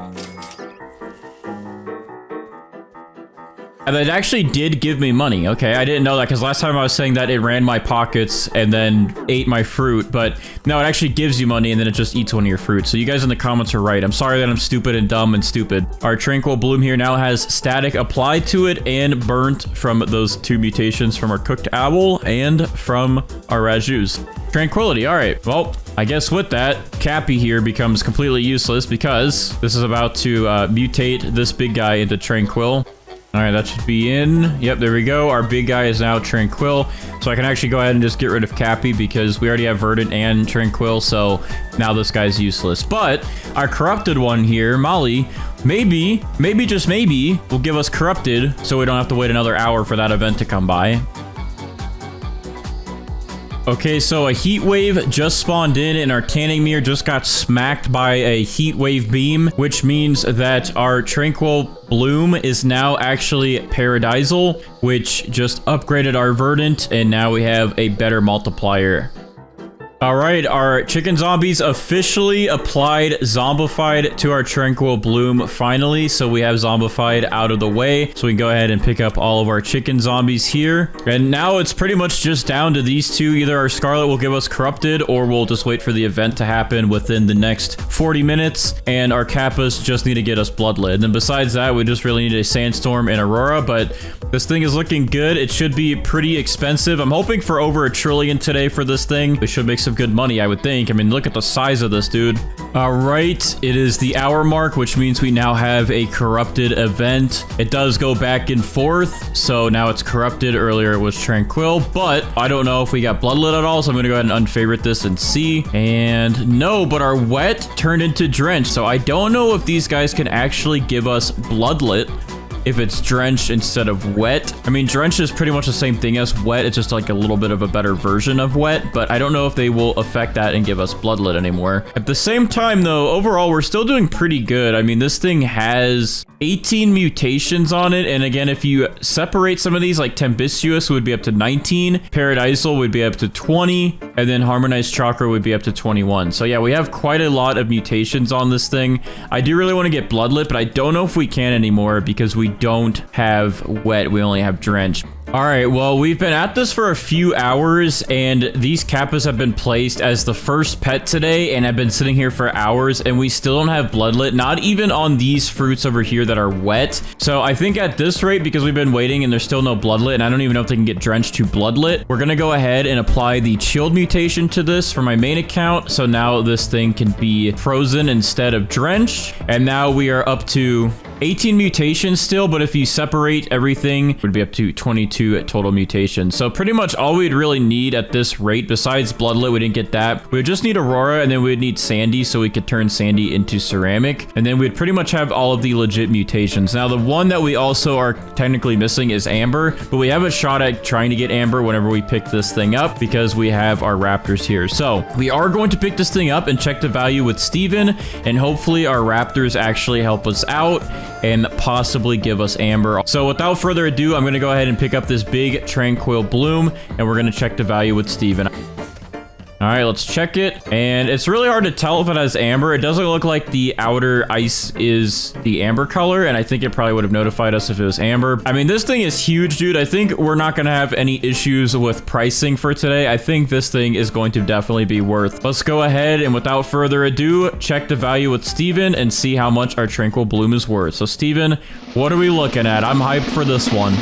And it actually did give me money. Okay, I didn't know that because last time I was saying that it ran my pockets and then ate my fruit. But no, it actually gives you money and then it just eats one of your fruits. So you guys in the comments are right. I'm sorry that I'm stupid and dumb and stupid. Our Tranquil Bloom here now has static applied to it and burnt from those 2 mutations from our cooked owl and from our Rajus. Tranquility. All right. Well, I guess with that, Cappy here becomes completely useless because this is about to mutate this big guy into Tranquil. All right, that should be in. Yep, there we go. Our big guy is now Tranquil. So I can actually go ahead and just get rid of Cappy because we already have Verdant and Tranquil. So now this guy's useless. But our corrupted one here, Molly, maybe, just maybe, will give us corrupted so we don't have to wait another hour for that event to come by. Okay, so a heat wave just spawned in and our tanning mirror just got smacked by a heat wave beam, which means that our Tranquil bloom is now actually paradisal, which just upgraded our verdant, and now we have a better multiplier. All right, our chicken zombies officially applied zombified to our Tranquil bloom finally. So we have zombified out of the way. So we can go ahead and pick up all of our chicken zombies here. And now it's pretty much just down to these two. Either our Scarlet will give us corrupted or we'll just wait for the event to happen within the next 40 minutes. And our Kappas just need to get us bloodlet. And then besides that, we just really need a sandstorm and Aurora. But this thing is looking good. It should be pretty expensive. I'm hoping for over $1 trillion today for this thing. We should make some good money, I would think. I mean, look at the size of this, dude. All right, it is the hour mark, which means we now have a corrupted event. It does go back and forth, so now it's corrupted. Earlier it was Tranquil, but I don't know if we got bloodlet at all, so I'm gonna go ahead and unfavorite this and see. And no, but our wet turned into drench, so I don't know if these guys can actually give us bloodlet if it's drenched instead of wet. I mean, drenched is pretty much the same thing as wet. It's just like a little bit of a better version of wet, but I don't know if they will affect that and give us bloodlet anymore. At the same time, though, overall, we're still doing pretty good. I mean, this thing has 18 mutations on it. And again, if you separate some of these, like tempestuous would be up to 19, paradisal would be up to 20, and then harmonized chakra would be up to 21. So yeah, we have quite a lot of mutations on this thing. I do really want to get bloodlet, but I don't know if we can anymore because we don't have wet. We only have drenched. All right, well, we've been at this for a few hours, and these Kappas have been placed as the first pet today, and have been sitting here for hours, and we still don't have bloodlet, not even on these fruits over here that are wet. So I think at this rate, because we've been waiting and there's still no bloodlet, and I don't even know if they can get drenched to bloodlet, we're gonna go ahead and apply the chilled mutation to this for my main account. So now this thing can be frozen instead of drenched, and now we are up to 18 mutations still, but if you separate everything, it would be up to 22 total mutations. So pretty much all we'd really need at this rate, besides bloodlet, we didn't get that. We would just need Aurora, and then we'd need Sandy, so we could turn Sandy into ceramic. And then we'd pretty much have all of the legit mutations. Now, the one that we also are technically missing is Amber, but we have a shot at trying to get Amber whenever we pick this thing up because we have our Raptors here. So we are going to pick this thing up and check the value with Steven, and hopefully our Raptors actually help us out and possibly give us Amber. So without further ado, I'm going to go ahead and pick up this big Tranquil bloom, and we're going to check the value with Steven. All right, let's check it. And it's really hard to tell if it has amber. It doesn't look like the outer ice is the amber color, and I think it probably would have notified us if it was amber. I mean, this thing is huge, dude. I think we're not going to have any issues with pricing for today. I think this thing is going to definitely be worth. Let's go ahead and without further ado, check the value with Steven and see how much our Tranquil bloom is worth. So Steven, what are we looking at? I'm hyped for this one.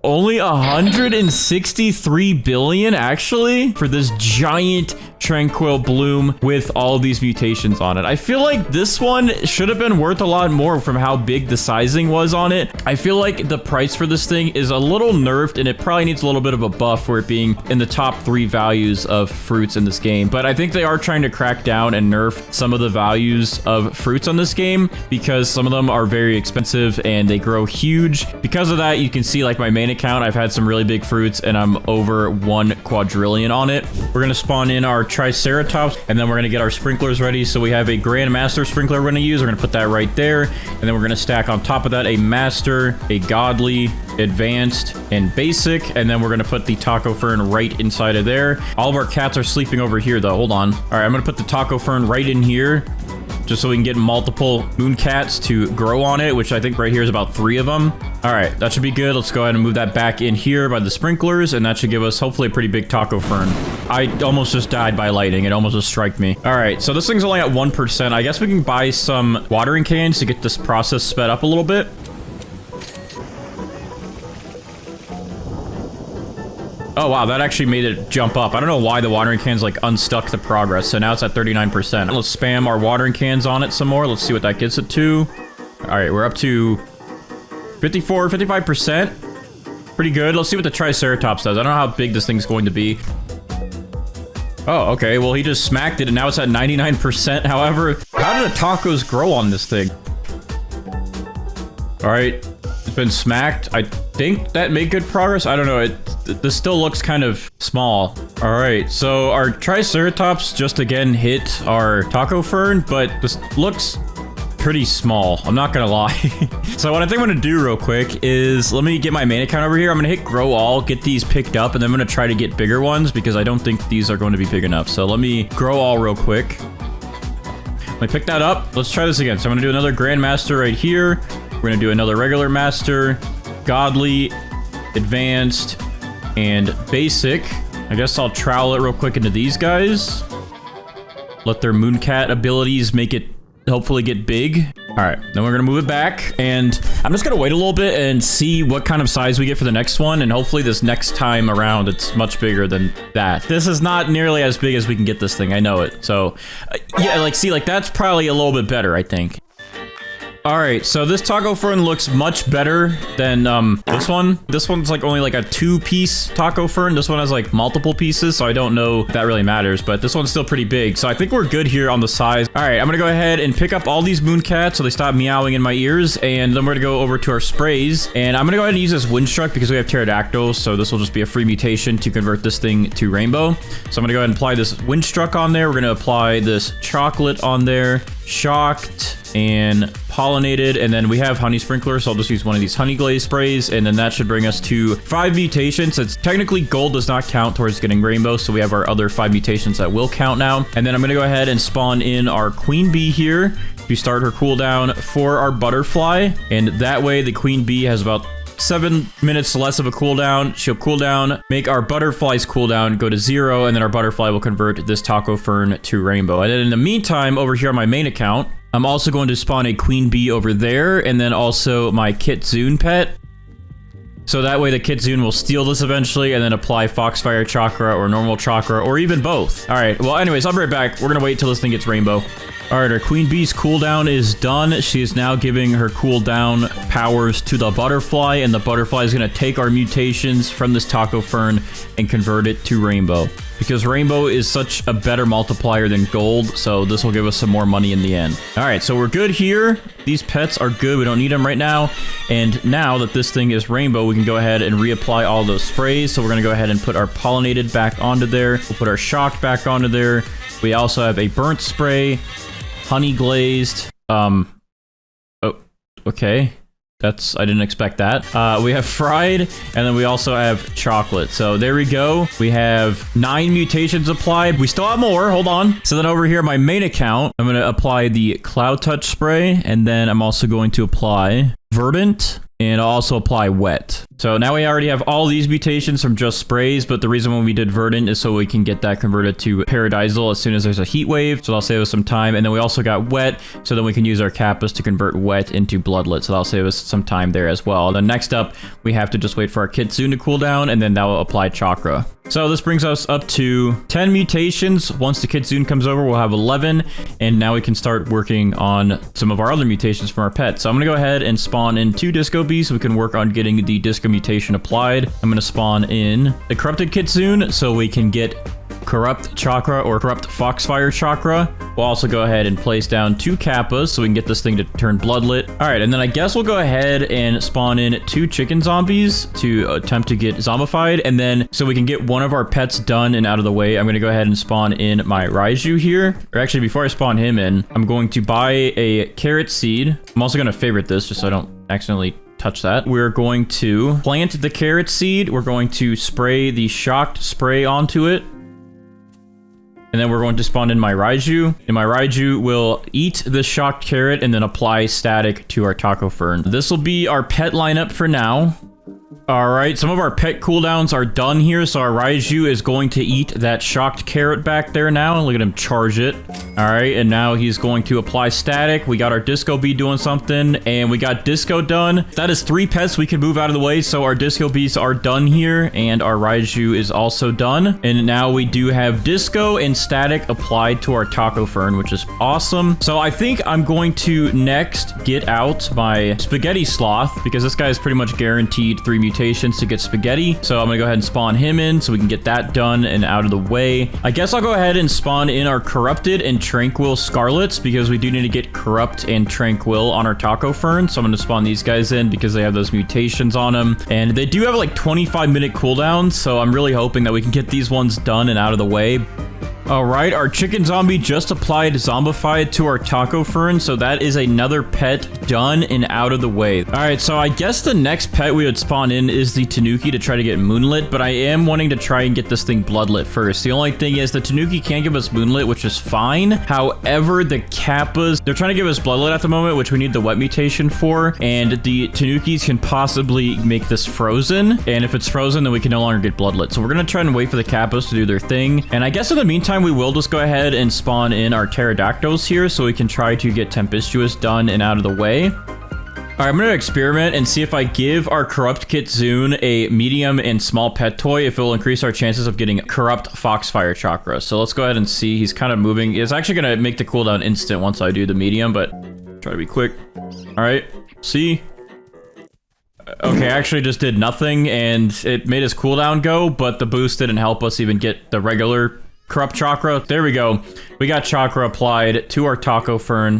Only 163 billion, actually, for this giant Tranquil bloom with all of these mutations on it. I feel like this one should have been worth a lot more from how big the sizing was on it. I feel like the price for this thing is a little nerfed, and it probably needs a little bit of a buff for it being in the top 3 values of fruits in this game. But I think they are trying to crack down and nerf some of the values of fruits on this game because some of them are very expensive and they grow huge. Because of that, you can see like my main account, I've had some really big fruits and I'm over 1 quadrillion on it. We're gonna spawn in our Triceratops, and then we're gonna get our sprinklers ready. So we have a Grandmaster sprinkler we're gonna use. We're gonna put that right there, and then we're gonna stack on top of that a Master, a Godly, Advanced, and Basic, and then we're gonna put the Taco Fern right inside of there. All of our cats are sleeping over here though. Hold on. All right, I'm gonna put the Taco Fern right in here, just so we can get multiple moon cats to grow on it, which I think right here is about 3 of them. All right, that should be good. Let's go ahead and move that back in here by the sprinklers, and that should give us hopefully a pretty big Taco Fern. I almost just died by lightning. It almost just striked me. All right, so this thing's only at 1%. I guess we can buy some watering cans to get this process sped up a little bit. Oh, wow, that actually made it jump up. I don't know why the watering cans, like, unstuck the progress. So now it's at 39%. Let's spam our watering cans on it some more. Let's see what that gets it to. All right, we're up to 54, 55%. Pretty good. Let's see what the Triceratops does. I don't know how big this thing's going to be. Oh, okay. Well, he just smacked it, and now it's at 99%. However, how did the tacos grow on this thing? All right. It's been smacked. I think that made good progress. I don't know. This still looks kind of small. All right. So our Triceratops just again hit our taco fern, but this looks pretty small. I'm not gonna lie. So what I think I'm gonna do real quick is let me get my main account over here. I'm gonna hit grow all, get these picked up, and then I'm gonna try to get bigger ones because I don't think these are going to be big enough. So let me grow all real quick. Let me pick that up. Let's try this again. So I'm gonna do another Grandmaster right here. We're gonna do another regular master, godly, advanced, and basic. I guess I'll trowel it real quick into these guys. Let their Mooncat abilities make it hopefully get big. All right, then we're gonna move it back, and I'm just gonna wait a little bit and see what kind of size we get for the next one, and hopefully this next time around it's much bigger than that. This is not nearly as big as we can get this thing, I know it. So yeah, like see, like that's probably a little bit better, I think. All right, so this taco fern looks much better than this one. This one's like only like a 2-piece taco fern. This one has like multiple pieces, so I don't know if that really matters, but this one's still pretty big. So I think we're good here on the size. All right, I'm gonna go ahead and pick up all these Mooncats so they stop meowing in my ears, and then we're gonna go over to our sprays, and I'm gonna go ahead and use this Windstruck because we have Pterodactyls, so this will just be a free mutation to convert this thing to rainbow. So I'm gonna go ahead and apply this Windstruck on there. We're gonna apply this chocolate on there, shocked, and pollinated, and then we have honey sprinkler, so I'll just use one of these honey glaze sprays, and then that should bring us to 5 mutations. It's technically gold does not count towards getting rainbow, so we have our other 5 mutations that will count now. And then I'm gonna go ahead and spawn in our queen bee here to start her cooldown for our butterfly, and that way the queen bee has about 7 minutes less of a cooldown. She'll cool down, make our butterfly's cooldown go to 0, and then our butterfly will convert this taco fern to rainbow. And then in the meantime, over here on my main account, I'm also going to spawn a queen bee over there, and then also my Kitsune pet. So that way the Kitsune will steal this eventually, and then apply Foxfire Chakra or normal chakra, or even both. All right, well anyways, I'll be right back. We're gonna wait till this thing gets rainbow. All right, our queen bee's cooldown is done. She is now giving her cooldown powers to the butterfly, and the butterfly is gonna take our mutations from this taco fern and convert it to rainbow. Because rainbow is such a better multiplier than gold, so this will give us some more money in the end. All right, so we're good here. These pets are good. We don't need them right now. And now that this thing is rainbow, we can go ahead and reapply all those sprays. So we're gonna go ahead and put our pollinated back onto there. We'll put our shocked back onto there. We also have a burnt spray, honey glazed. Oh, okay. I didn't expect that. We have fried, and then we also have chocolate. So there we go. We have 9 mutations applied. We still have more. Hold on. So then over here, my main account, I'm going to apply the Cloud Touch spray, and then I'm also going to apply Verdant, and I'll also apply Wet. So now we already have all these mutations from just sprays, but the reason why we did Verdant is so we can get that converted to Paradisal as soon as there's a heat wave, so that'll save us some time. And then we also got Wet, so then we can use our Kappas to convert Wet into Bloodlet, so that'll save us some time there as well. Then next up, we have to just wait for our Kitsune to cool down, and then that will apply Chakra. So this brings us up to 10 mutations. Once the Kitsune comes over, we'll have 11, and now we can start working on some of our other mutations from our pets. So I'm gonna go ahead and spawn in 2 Disco Bees so we can work on getting the Disco mutation applied. I'm gonna spawn in the Corrupted Kitsune so we can get Corrupt Chakra or Corrupt Foxfire Chakra. We'll also go ahead and place down 2 Kappas so we can get this thing to turn Bloodlit. All right, and then I guess we'll go ahead and spawn in 2 Chicken Zombies to attempt to get zombified. And then so we can get one of our pets done and out of the way, I'm gonna go ahead and spawn in my Raiju here. Or actually, before I spawn him in, I'm going to buy a carrot seed. I'm also gonna favorite this just so I don't accidentally touch that. We're going to plant the carrot seed. We're going to spray the shocked spray onto it. And then we're going to spawn in my Raiju. And my Raiju will eat the shocked carrot and then apply static to our taco fern. This will be our pet lineup for now. All right, some of our pet cooldowns are done here, so our Raiju is going to eat that shocked carrot back there now. Look at him charge it. All right, and now he's going to apply static. We got our Disco Bee doing something, and we got Disco done. That is 3 pets we can move out of the way, so our Disco Bees are done here, and our Raiju is also done. And now we do have Disco and static applied to our taco fern, which is awesome. So I think I'm going to next get out my Spaghetti Sloth, because this guy is pretty much guaranteed 3 mutations mutations to get spaghetti. So I'm gonna go ahead and spawn him in so we can get that done and out of the way. I guess I'll go ahead and spawn in our corrupted and tranquil scarlets because we do need to get corrupt and tranquil on our taco fern. So I'm gonna spawn these guys in because they have those mutations on them. And they do have like 25-minute cooldowns. So I'm really hoping that we can get these ones done and out of the way. All right, our chicken zombie just applied zombified to our taco fern, so that is another pet done and out of the way. All right, so I guess the next pet we would spawn in is the tanuki to try to get moonlit, but I am wanting to try and get this thing bloodlit first. The only thing is the tanuki can't give us moonlit, which is fine. However, the kappas, they're trying to give us bloodlit at the moment, which we need the wet mutation for, and the tanukis can possibly make this frozen, and if it's frozen, then we can no longer get bloodlit. So we're gonna try and wait for the kappas to do their thing, and I guess in the meantime, we will just go ahead and spawn in our pterodactyls here so we can try to get tempestuous done and out of the way. All right, I'm going to experiment and see if I give our corrupt kitsune a medium and small pet toy, if it will increase our chances of getting corrupt foxfire chakra. So let's go ahead and see. He's kind of moving. It's actually going to make the cooldown instant once I do the medium, but try to be quick. All right, see? Okay, I actually just did nothing and it made his cooldown go, but the boost didn't help us even get the regular corrupt chakra. There we go. We got chakra applied to our taco fern.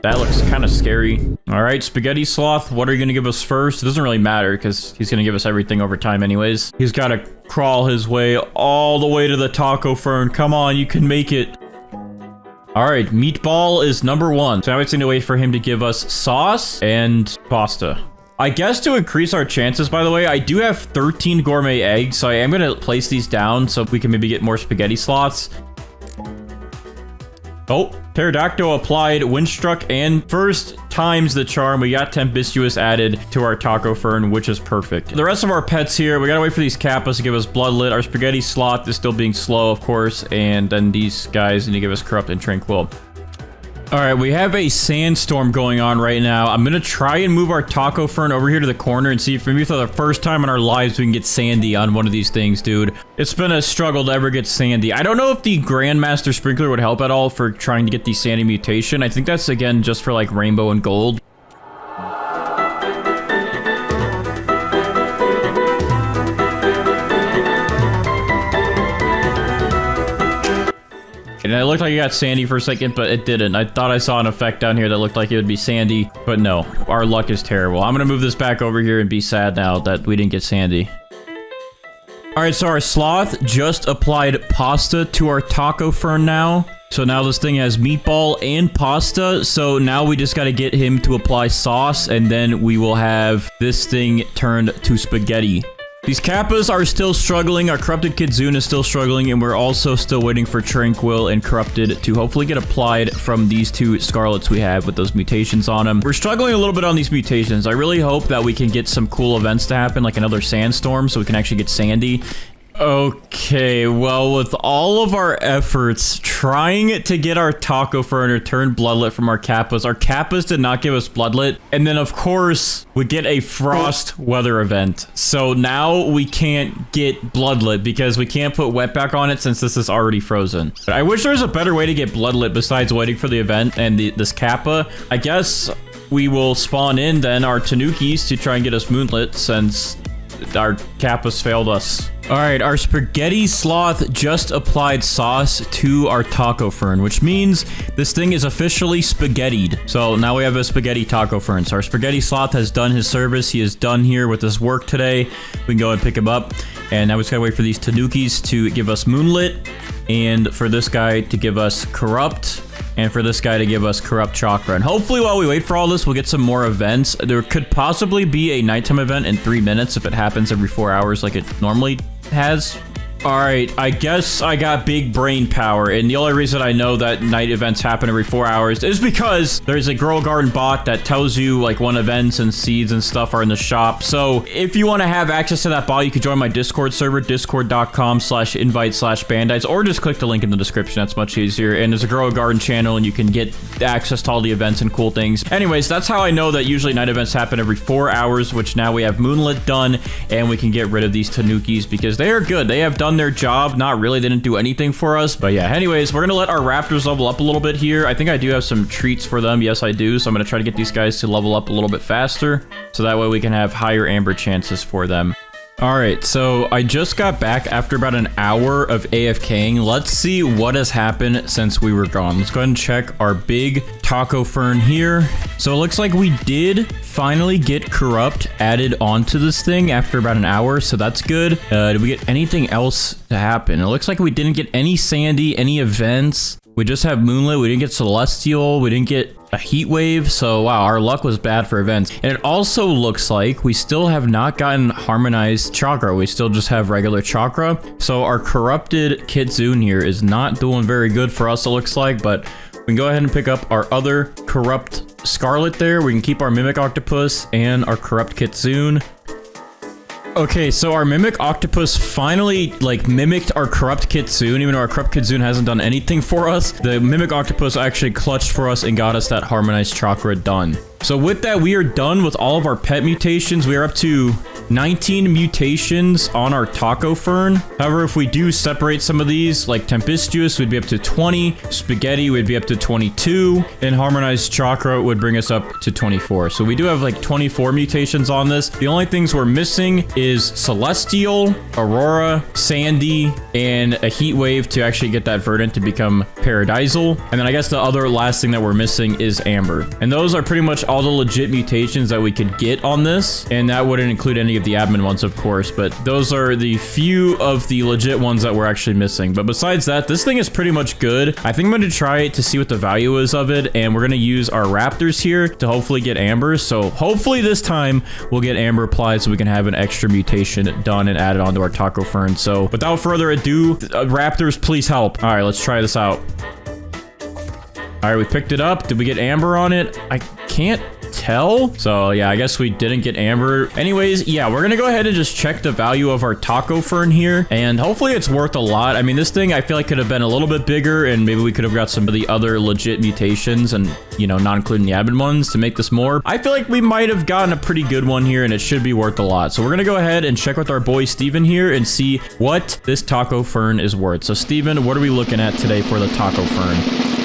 That looks kind of scary. All right, spaghetti sloth, what are you going to give us first? It doesn't really matter because he's going to give us everything over time anyways. He's got to crawl his way all the way to the taco fern. Come on, you can make it. All right, meatball is number 1. So now we just need to wait for him to give us sauce and pasta. I guess to increase our chances, by the way, I do have 13 gourmet eggs, so I am going to place these down so we can maybe get more spaghetti slots. Oh, pterodactyl applied, windstruck, and first times the charm, we got tempestuous added to our taco fern, which is perfect. The rest of our pets here, we gotta wait for these kappas to give us bloodlit. Our spaghetti sloth is still being slow, of course, and then these guys need to give us corrupt and tranquil. All right, we have a sandstorm going on right now. I'm going to try and move our taco fern over here to the corner and see if maybe for the first time in our lives we can get sandy on one of these things, dude. It's been a struggle to ever get sandy. I don't know if the Grandmaster Sprinkler would help at all for trying to get the sandy mutation. I think that's, again, just for, like, rainbow and gold. And it looked like it got sandy for a second, but it didn't. I thought I saw an effect down here that looked like it would be sandy, but no. Our luck is terrible. I'm gonna move this back over here and be sad now that we didn't get sandy. All right, so our sloth just applied pasta to our taco fern now. So now this thing has meatball and pasta. So now we just got to get him to apply sauce, and then we will have this thing turned to spaghetti. These kappas are still struggling, our corrupted kitsune is still struggling, and we're also still waiting for tranquil and corrupted to hopefully get applied from these 2 scarlets we have with those mutations on them. We're struggling a little bit on these mutations. I really hope that we can get some cool events to happen, like another sandstorm, so we can actually get sandy. Okay, well, with all of our efforts trying to get our taco fern to turn bloodlit from our kappas did not give us bloodlit. And then, of course, we get a frost weather event. So now we can't get bloodlit because we can't put wet back on it since this is already frozen. But I wish there was a better way to get bloodlit besides waiting for the event and this kappa. I guess we will spawn in then our tanukis to try and get us moonlit since our kappas failed us. All right, our spaghetti sloth just applied sauce to our taco fern, which means this thing is officially spaghettied. So now we have a spaghetti taco fern. So our spaghetti sloth has done his service. He is done here with his work today. We can go and pick him up. And now we just gotta wait for these tanukis to give us moonlit, and for this guy to give us corrupt, and for this guy to give us corrupt chakra. And hopefully while we wait for all this, we'll get some more events. There could possibly be a nighttime event in 3 minutes if it happens every 4 hours like it normally has. All right, I guess I got big brain power, and the only reason I know that night events happen every 4 hours is because there's a Grow Garden bot that tells you like when events and seeds and stuff are in the shop. So if you want to have access to that bot, you can join my Discord server, discord.com/invite/bandites, or just click the link in the description. That's much easier. And there's a Grow Garden channel, and you can get access to all the events and cool things. Anyways, that's how I know that usually night events happen every 4 hours, which now we have moonlit done, and we can get rid of these tanukis because they are good. They have done done their job. Not really, they didn't do anything for us. But yeah, anyways, we're gonna let our raptors level up a little bit here. I think I do have some treats for them. Yes, I do. So I'm gonna try to get these guys to level up a little bit faster. So that way we can have higher amber chances for them. All right, so I just got back after about an hour of AFKing. Let's see what has happened since we were gone. Let's go ahead and check our big taco fern here. So it looks like we did finally get corrupt added onto this thing after about an hour, so that's good. Did we get anything else to happen? It looks like we didn't get any sandy, any events. We just have moonlit. We didn't get celestial. We didn't get a heat wave. So wow, our luck was bad for events. And it also looks like we still have not gotten harmonized chakra. We still just have regular chakra. So our corrupted kitsune here is not doing very good for us, it looks like, but we can go ahead and pick up our other corrupt scarlet there. We can keep our mimic octopus and our corrupt kitsune. Okay, so our mimic octopus finally like mimicked our corrupt kitsune, even though our corrupt kitsune hasn't done anything for us. The mimic octopus actually clutched for us and got us that harmonized chakra done. So with that, we are done with all of our pet mutations. We are up to 19 mutations on our taco fern. However, if we do separate some of these, like tempestuous, we'd be up to 20. Spaghetti would be up to 22. And harmonized chakra would bring us up to 24. So we do have like 24 mutations on this. The only things we're missing is celestial, aurora, sandy, and a heat wave to actually get that verdant to become paradisal. And then I guess the other last thing that we're missing is amber. And those are pretty much all the legit mutations that we could get on this. And that wouldn't include any of the admin ones, of course, but those are the few of the legit ones that we're actually missing. But besides that, this thing is pretty much good. I think I'm going to try it to see what the value is of it, and we're going to use our raptors here to hopefully get amber. So hopefully this time we'll get amber applied so we can have an extra mutation done and added onto our taco fern. So without further ado, raptors, please help. All right, let's try this out. All right, we picked it up. Did we get amber on it? I can't tell. So yeah, I guess we didn't get amber. Anyways, yeah, we're gonna go ahead and just check the value of our taco fern here, and hopefully it's worth a lot. I mean, this thing I feel like could have been a little bit bigger, and maybe we could have got some of the other legit mutations and, you know, not including the admin ones to make this more. I feel like we might have gotten a pretty good one here, and it should be worth a lot. So we're gonna go ahead and check with our boy Steven here and see what this taco fern is worth. So Steven, what are we looking at today for the taco fern?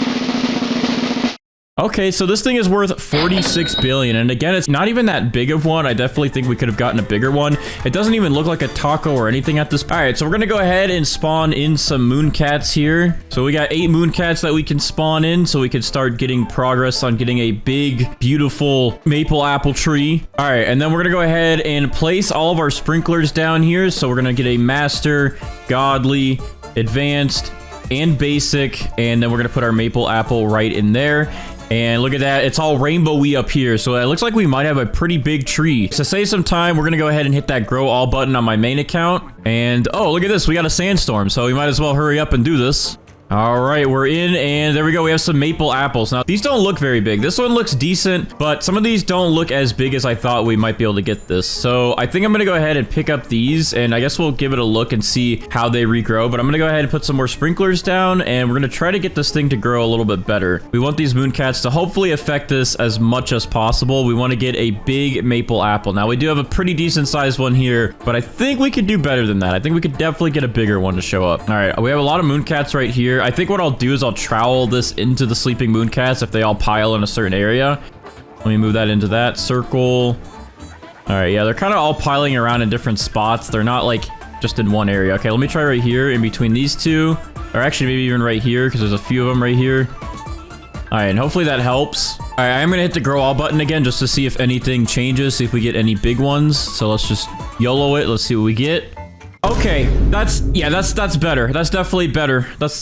Okay, so this thing is worth 46 billion, and again, it's not even that big of one. I definitely think we could have gotten a bigger one. It doesn't even look like a taco or anything at this. All right, so we're gonna go ahead and spawn in some mooncats here. So we got 8 mooncats that we can spawn in, so we can start getting progress on getting a big, beautiful maple apple tree. All right, and then we're gonna go ahead and place all of our sprinklers down here. So we're gonna get a master, godly, advanced, and basic, and then we're gonna put our maple apple right in there. And look at that, it's all rainbow-y up here, so it looks like we might have a pretty big tree. To save some time, we're gonna go ahead and hit that grow all button on my main account. And oh, look at this, we got a sandstorm, so we might as well hurry up and do this. All right, we're in, and there we go. We have some maple apples. Now, these don't look very big. This one looks decent, but some of these don't look as big as I thought we might be able to get this. So I think I'm going to go ahead and pick up these, and I guess we'll give it a look and see how they regrow. But I'm going to go ahead and put some more sprinklers down, and we're going to try to get this thing to grow a little bit better. We want these mooncats to hopefully affect this as much as possible. We want to get a big maple apple. Now, we do have a pretty decent sized one here, but I think we could do better than that. I think we could definitely get a bigger one to show up. All right, we have a lot of mooncats right here. I think what I'll do is I'll trowel this into the sleeping mooncats if they all pile in a certain area. Let me move that into that circle. All right, yeah, they're kind of all piling around in different spots. They're not like just in one area. Okay, let me try right here in between these two, or actually maybe even right here because there's a few of them right here. All right, and hopefully that helps. All right, I'm gonna hit the grow all button again just to see if anything changes, see if we get any big ones. So let's just YOLO it. Let's see what we get. Okay, that's better. That's definitely better. That's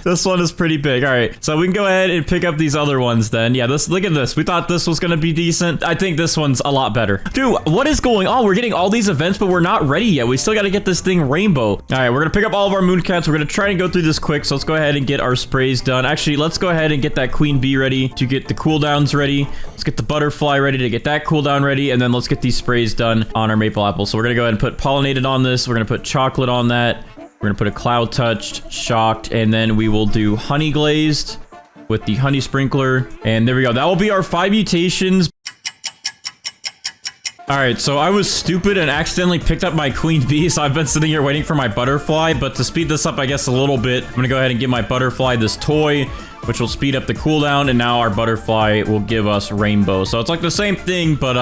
this one is pretty big. All right, so we can go ahead and pick up these other ones then. Yeah, look at this. We thought this was gonna be decent. I think this one's a lot better. Dude, what is going on? We're getting all these events, but we're not ready yet. We still gotta get this thing rainbow. All right, we're gonna pick up all of our mooncats. We're gonna try and go through this quick, so let's go ahead and get our sprays done. Actually, let's go ahead and get that queen bee ready to get the cooldowns ready. Let's get the butterfly ready to get that cooldown ready, and then let's get these sprays done on our maple apple. So we're gonna go ahead and put pollinated on this. We're gonna put chocolate on that. We're gonna put a cloud touched, shocked, and then we will do honey glazed with the honey sprinkler. And there we go. That will be our 5 mutations. All right, so I was stupid and accidentally picked up my queen bee, so I've been sitting here waiting for my butterfly, but to speed this up, I guess, a little bit, I'm gonna go ahead and give my butterfly this toy, which will speed up the cooldown, and now our butterfly will give us rainbow. So it's like the same thing, but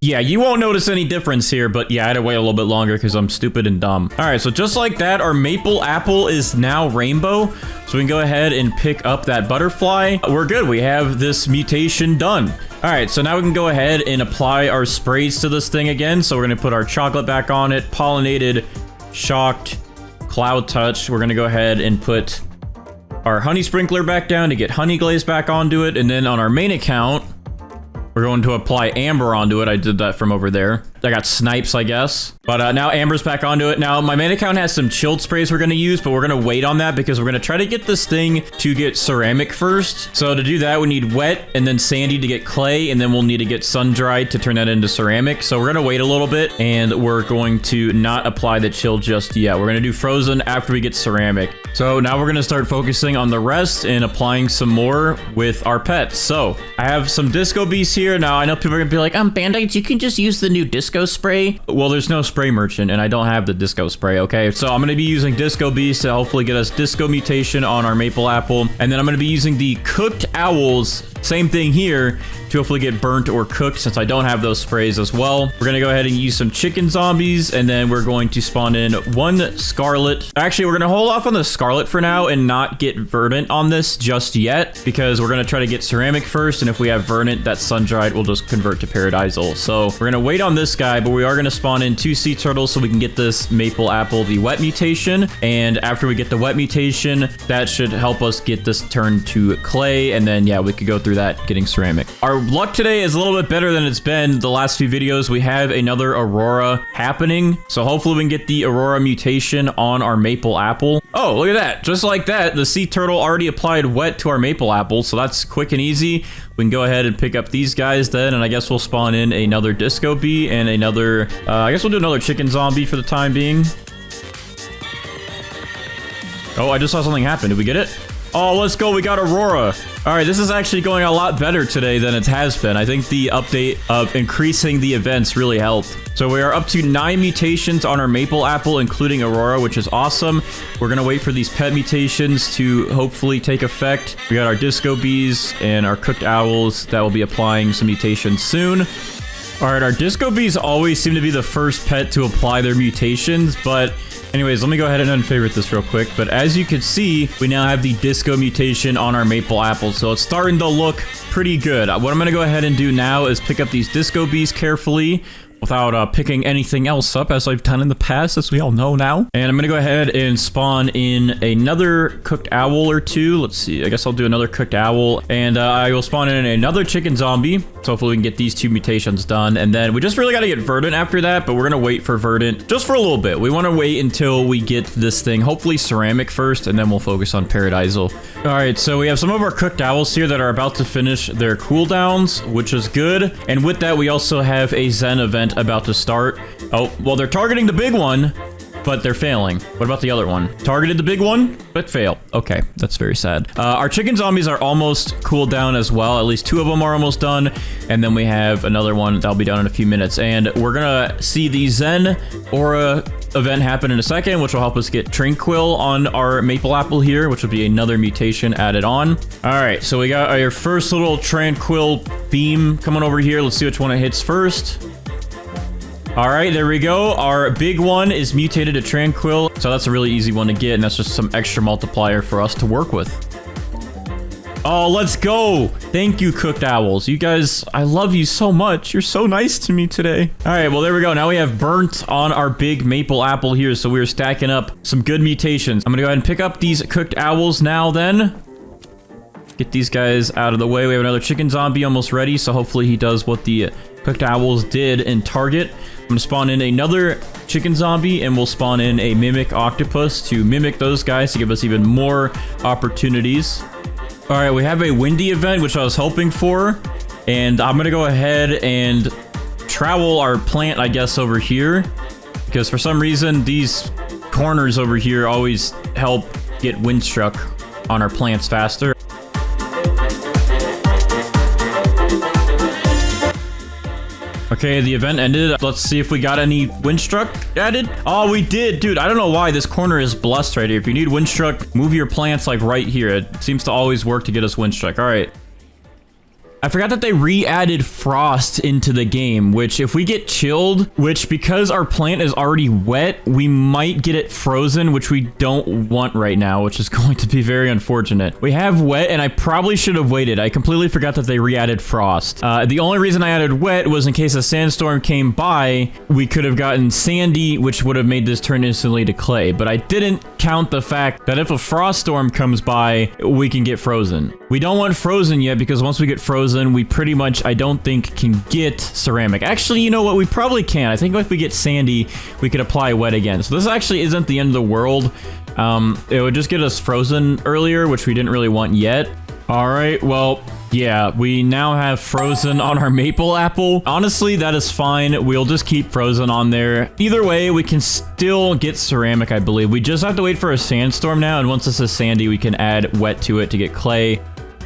yeah, you won't notice any difference here, but yeah, I had to wait a little bit longer because I'm stupid and dumb. All right, so just like that, our maple apple is now rainbow, so we can go ahead and pick up that butterfly. We're good, we have this mutation done. All right, so now we can go ahead and apply our sprays to this thing again. So we're gonna put our chocolate back on it, pollinated, shocked, cloud touch. We're gonna go ahead and put our honey sprinkler back down to get honey glaze back onto it. And then on our main account, we're going to apply amber onto it. I did that from over there. I got snipes, I guess. But now amber's back onto it. Now, my main account has some chilled sprays we're going to use, but we're going to wait on that because we're going to try to get this thing to get ceramic first. So to do that, we need wet and then sandy to get clay, and then we'll need to get sun-dried to turn that into ceramic. So we're going to wait a little bit, and we're going to not apply the chill just yet. We're going to do frozen after we get ceramic. So now we're going to start focusing on the rest and applying some more with our pets. So I have some disco bees here. Now, I know people are going to be like, Band-Aids, you can just use the new disco spray. Well, there's no spray merchant, and I don't have the disco spray, okay? So I'm going to be using disco bees to hopefully get us disco mutation on our maple apple. And then I'm going to be using the cooked owls, same thing here, to hopefully get burnt or cooked since I don't have those sprays as well. We're going to go ahead and use some chicken zombies, and then we're going to spawn in one scarlet. Actually, we're going to hold off on the scarlet for now and not get verdant on this just yet because we're going to try to get ceramic first, and if we have verdant that's sun-dried, we'll just convert to paradisal. So we're going to wait on this guy, but we are going to spawn in 2 sea turtles so we can get this maple apple the wet mutation, and after we get the wet mutation, that should help us get this turned to clay, and then yeah, we could go through that getting ceramic. Our luck today is a little bit better than it's been the last few videos. We have another aurora happening, so hopefully we can get the aurora mutation on our maple apple. Oh, look at that. Just like that, the sea turtle already applied wet to our maple apple, so that's quick and easy. We can go ahead and pick up these guys then, and I guess we'll spawn in another disco bee and another, I guess we'll do another chicken zombie for the time being. Oh, I just saw something happen. Did we get it? Oh, let's go. We got Aurora. All right, this is actually going a lot better today than it has been. I think the update of increasing the events really helped. So we are up to 9 mutations on our maple apple, including Aurora, which is awesome. We're going to wait for these pet mutations to hopefully take effect. We got our disco bees and our cooked owls that will be applying some mutations soon. All right, our disco bees always seem to be the first pet to apply their mutations, but anyways, let me go ahead and unfavorite this real quick. But as you can see, we now have the disco mutation on our maple apple, so it's starting to look pretty good. What I'm going to go ahead and do now is pick up these disco bees carefully without picking anything else up, as I've done in the past, as we all know now. And I'm going to go ahead and spawn in another cooked owl or 2. Let's see. I guess I'll do another cooked owl. And I will spawn in another chicken zombie. So hopefully we can get these 2 mutations done. And then we just really got to get verdant after that, but we're going to wait for verdant just for a little bit. We want to wait until we get this thing, hopefully ceramic first, and then we'll focus on paradisal. All right, so we have some of our cooked owls here that are about to finish their cooldowns, which is good. And with that, we also have a Zen event about to start. Oh, well, they're targeting the big one, but they're failing. What about the other one? Targeted the big one, but fail. Okay, that's very sad. Our chicken zombies are almost cooled down as well. At least 2 of them are almost done. And then we have another one that'll be done in a few minutes. And we're gonna see the Zen Aura event happen in a second, which will help us get Tranquil on our maple apple here, which will be another mutation added on. All right, so we got our first little Tranquil beam coming over here. Let's see which one it hits first. All right, there we go. Our big one is mutated to Tranquil, so that's a really easy one to get, and that's just some extra multiplier for us to work with. Oh, let's go. Thank you, cooked owls. You guys, I love you so much. You're so nice to me today. All right, well, there we go. Now we have burnt on our big maple apple here, so we're stacking up some good mutations. I'm gonna go ahead and pick up these cooked owls now then. Get these guys out of the way. We have another chicken zombie almost ready, so hopefully he does what the cooked owls did in target. I'm gonna spawn in another chicken zombie, and we'll spawn in a mimic octopus to mimic those guys to give us even more opportunities. All right, we have a windy event, which I was hoping for, and I'm gonna go ahead and trowel our plant, I guess, over here, because for some reason these corners over here always help get wind struck on our plants faster. Okay, the event ended. Let's see if we got any windstruck added. Oh, we did. Dude, I don't know why this corner is blessed right here. If you need windstruck, move your plants like right here. It seems to always work to get us windstruck. All right. I forgot that they re-added frost into the game, which if we get chilled, which because our plant is already wet, we might get it frozen, which we don't want right now, which is going to be very unfortunate. We have wet, and I probably should have waited. I completely forgot that they re-added frost. The only reason I added wet was in case a sandstorm came by, we could have gotten sandy, which would have made this turn instantly to clay. But I didn't count the fact that if a frost storm comes by, we can get frozen. We don't want frozen yet because once we get frozen, we pretty much, I don't think, can get ceramic. Actually, you know what? We probably can. I think if we get sandy, we could apply wet again. So this actually isn't the end of the world. It would just get us frozen earlier, which we didn't really want yet. All right, well, yeah, we now have frozen on our maple apple. Honestly, that is fine. We'll just keep frozen on there. Either way, we can still get ceramic, I believe. We just have to wait for a sandstorm now, and once this is sandy, we can add wet to it to get clay.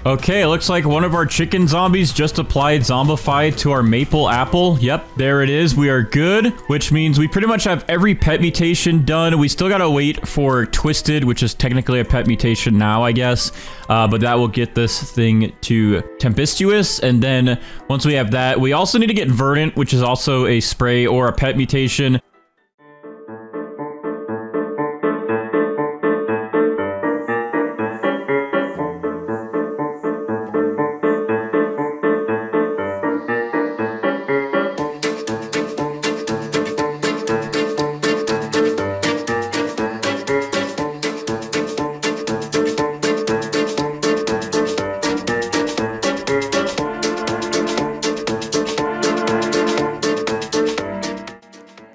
Okay, it looks like one of our chicken zombies just applied zombified to our maple apple. Yep, there it is. We are good, which means we pretty much have every pet mutation done. We still gotta wait for twisted, which is technically a pet mutation now, I guess. But that will get this thing to tempestuous. And then once we have that, we also need to get verdant, which is also a spray or a pet mutation.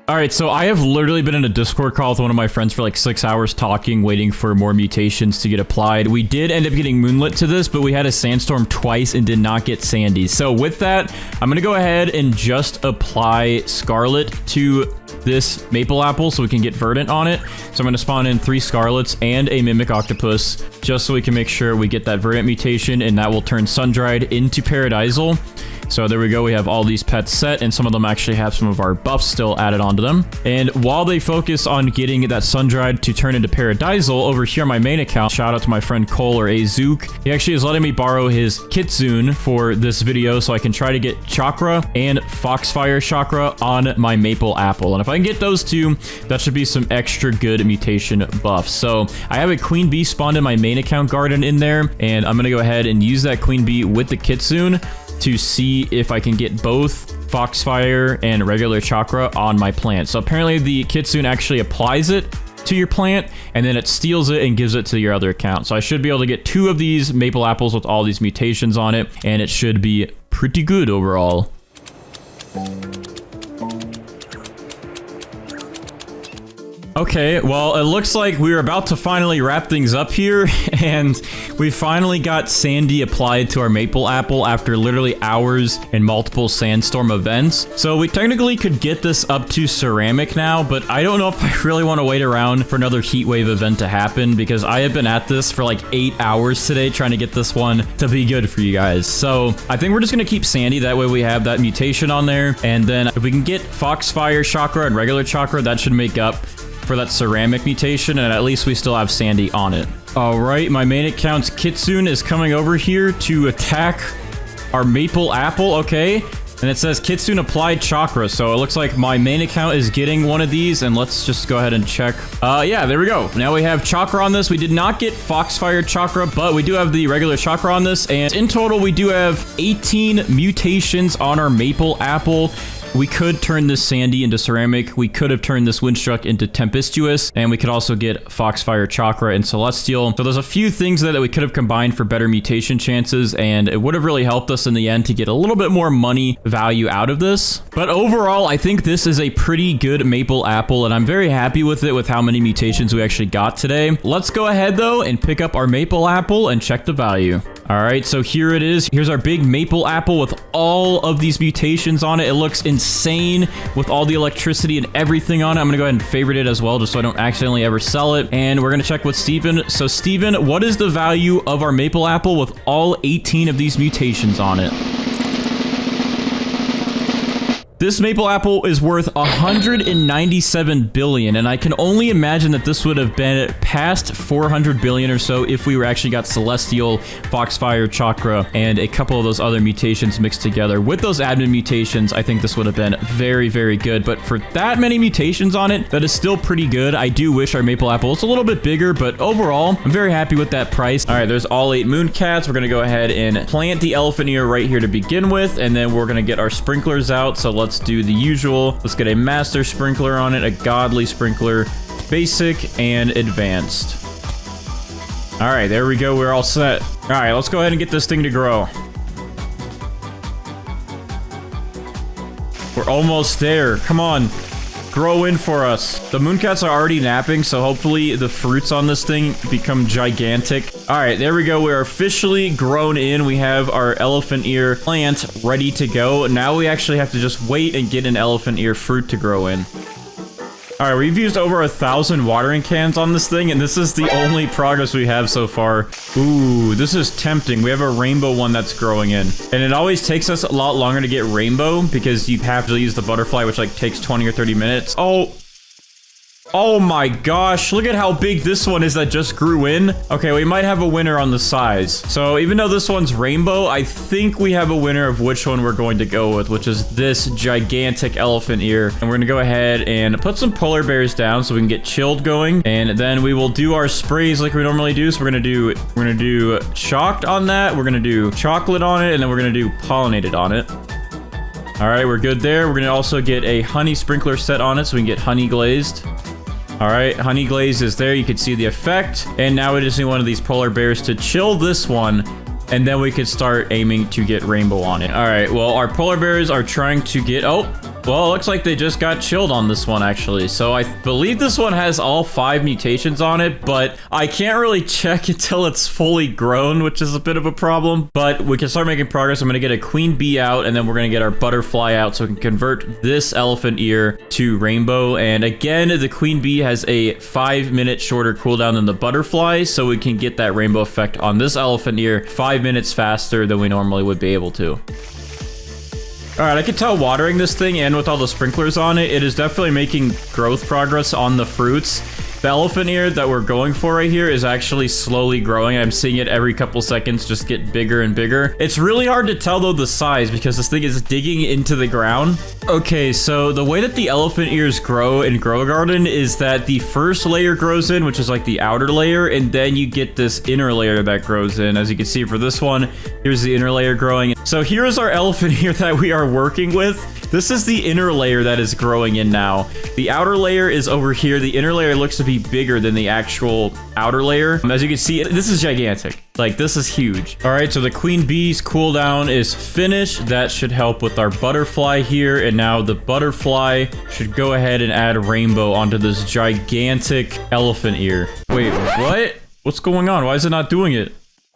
Alright, so I have literally been in a Discord call with one of my friends for like 6 hours talking, waiting for more mutations to get applied. We did end up getting moonlit to this, but we had a sandstorm twice and did not get sandy. So with that, I'm going to go ahead and just apply scarlet to this maple apple so we can get verdant on it. So I'm going to spawn in 3 scarlets and a mimic octopus just so we can make sure we get that verdant mutation, and that will turn sun-dried into paradisal. So there we go. We have all these pets set, and some of them actually have some of our buffs still added onto them. And while they focus on getting that sun-dried to turn into paradisal, over here on my main account, shout out to my friend Cole or Azook. He actually is letting me borrow his kitsune for this video so I can try to get chakra and foxfire chakra on my maple apple. And if I can get those two, that should be some extra good mutation buffs. So I have a queen bee spawned in my main account garden in there, and I'm going to go ahead and use that queen bee with the kitsune to see if I can get both foxfire and regular chakra on my plant. So apparently the kitsune actually applies it to your plant, and then it steals it and gives it to your other account. So I should be able to get 2 of these maple apples with all these mutations on it, and it should be pretty good overall. Okay, well, it looks like we were about to finally wrap things up here, and we finally got sandy applied to our maple apple after literally hours and multiple sandstorm events. So we technically could get this up to ceramic now, but I don't know if I really want to wait around for another heat wave event to happen, because I have been at this for like 8 hours today trying to get this one to be good for you guys. So I think we're just going to keep sandy. That way we have that mutation on there, and then if we can get foxfire chakra and regular chakra, that should make up for that ceramic mutation, and at least we still have sandy on it. All right, my main account's kitsune is coming over here to attack our maple apple. Okay, and it says kitsune applied chakra, so it looks like my main account is getting one of these, and let's just go ahead and check. Yeah, there we go. Now we have chakra on this. We did not get foxfire chakra, but we do have the regular chakra on this, and in total we do have 18 mutations on our maple apple. We could turn this sandy into ceramic. We could have turned this windstruck into tempestuous, and we could also get foxfire chakra and celestial. So there's a few things that we could have combined for better mutation chances, and it would have really helped us in the end to get a little bit more money value out of this. But overall, I think this is a pretty good maple apple, and I'm very happy with it with how many mutations we actually got today. Let's go ahead though and pick up our maple apple and check the value. All right, so here it is. Here's our big maple apple with all of these mutations on it. It looks insane with all the electricity and everything on it. I'm gonna go ahead and favorite it as well, just so I don't accidentally ever sell it. And we're gonna check with Steven. So Steven, what is the value of our maple apple with all 18 of these mutations on it? This maple apple is worth 197 billion, and I can only imagine that this would have been past 400 billion or so if we were actually got Celestial, Foxfire, Chakra, and a couple of those other mutations mixed together. With those admin mutations, I think this would have been very, very good, but for that many mutations on it, that is still pretty good. I do wish our maple apple was a little bit bigger, but overall, I'm very happy with that price. All right, there's all 8 moon cats. We're gonna go ahead and plant the elephant ear right here to begin with, and then we're gonna get our sprinklers out. So let's do the usual. Let's get a master sprinkler on it, a godly sprinkler, basic, and advanced. All right, there we go. We're all set. All right, let's go ahead and get this thing to grow. We're almost there. Come on. Grow in for us. The mooncats are already napping, so hopefully the fruits on this thing become gigantic. All right, there we go. We're officially grown in. We have our elephant ear plant ready to go. Now we actually have to just wait and get an elephant ear fruit to grow in. All right, we've used over 1,000 watering cans on this thing, and this is the only progress we have so far. Ooh, this is tempting. We have a rainbow one that's growing in. And it always takes us a lot longer to get rainbow because you have to use the butterfly, which like takes 20 or 30 minutes. Oh my gosh, look at how big this one is that just grew in. Okay, we might have a winner on the size. So even though this one's rainbow, I think we have a winner of which one we're going to go with, which is this gigantic elephant ear. And we're gonna go ahead and put some polar bears down so we can get chilled going. And then we will do our sprays like we normally do. So we're gonna do chalked on that. We're gonna do chocolate on it, and then we're gonna do pollinated on it. All right, we're good there. We're gonna also get a honey sprinkler set on it so we can get honey glazed. All right, honey glaze is there. You can see the effect. And now we just need one of these polar bears to chill this one, and then we could start aiming to get rainbow on it. All right, well, our polar bears are trying to get... Oh, well, it looks like they just got chilled on this one, actually. So I believe this one has all 5 mutations on it, but I can't really check until it's fully grown, which is a bit of a problem. But we can start making progress. I'm going to get a queen bee out, and then we're going to get our butterfly out so we can convert this elephant ear to rainbow. And again, the queen bee has a 5-minute shorter cooldown than the butterfly, so we can get that rainbow effect on this elephant ear 5 minutes faster than we normally would be able to. All right, I can tell watering this thing and with all the sprinklers on it, it is definitely making growth progress on the fruits. The elephant ear that we're going for right here is actually slowly growing. I'm seeing it every couple seconds just get bigger and bigger. It's really hard to tell, though, the size because this thing is digging into the ground. Okay, so the way that the elephant ears grow in Grow a Garden is that the first layer grows in, which is like the outer layer, and then you get this inner layer that grows in. As you can see for this one, here's the inner layer growing. So here's our elephant ear that we are working with. This is the inner layer that is growing in now. The outer layer is over here. The inner layer looks to be bigger than the actual outer layer. As you can see, this is gigantic. Like, this is huge. All right, so the queen bee's cooldown is finished. That should help with our butterfly here. And now the butterfly should go ahead and add rainbow onto this gigantic elephant ear. Wait, what? What's going on? Why is it not doing it?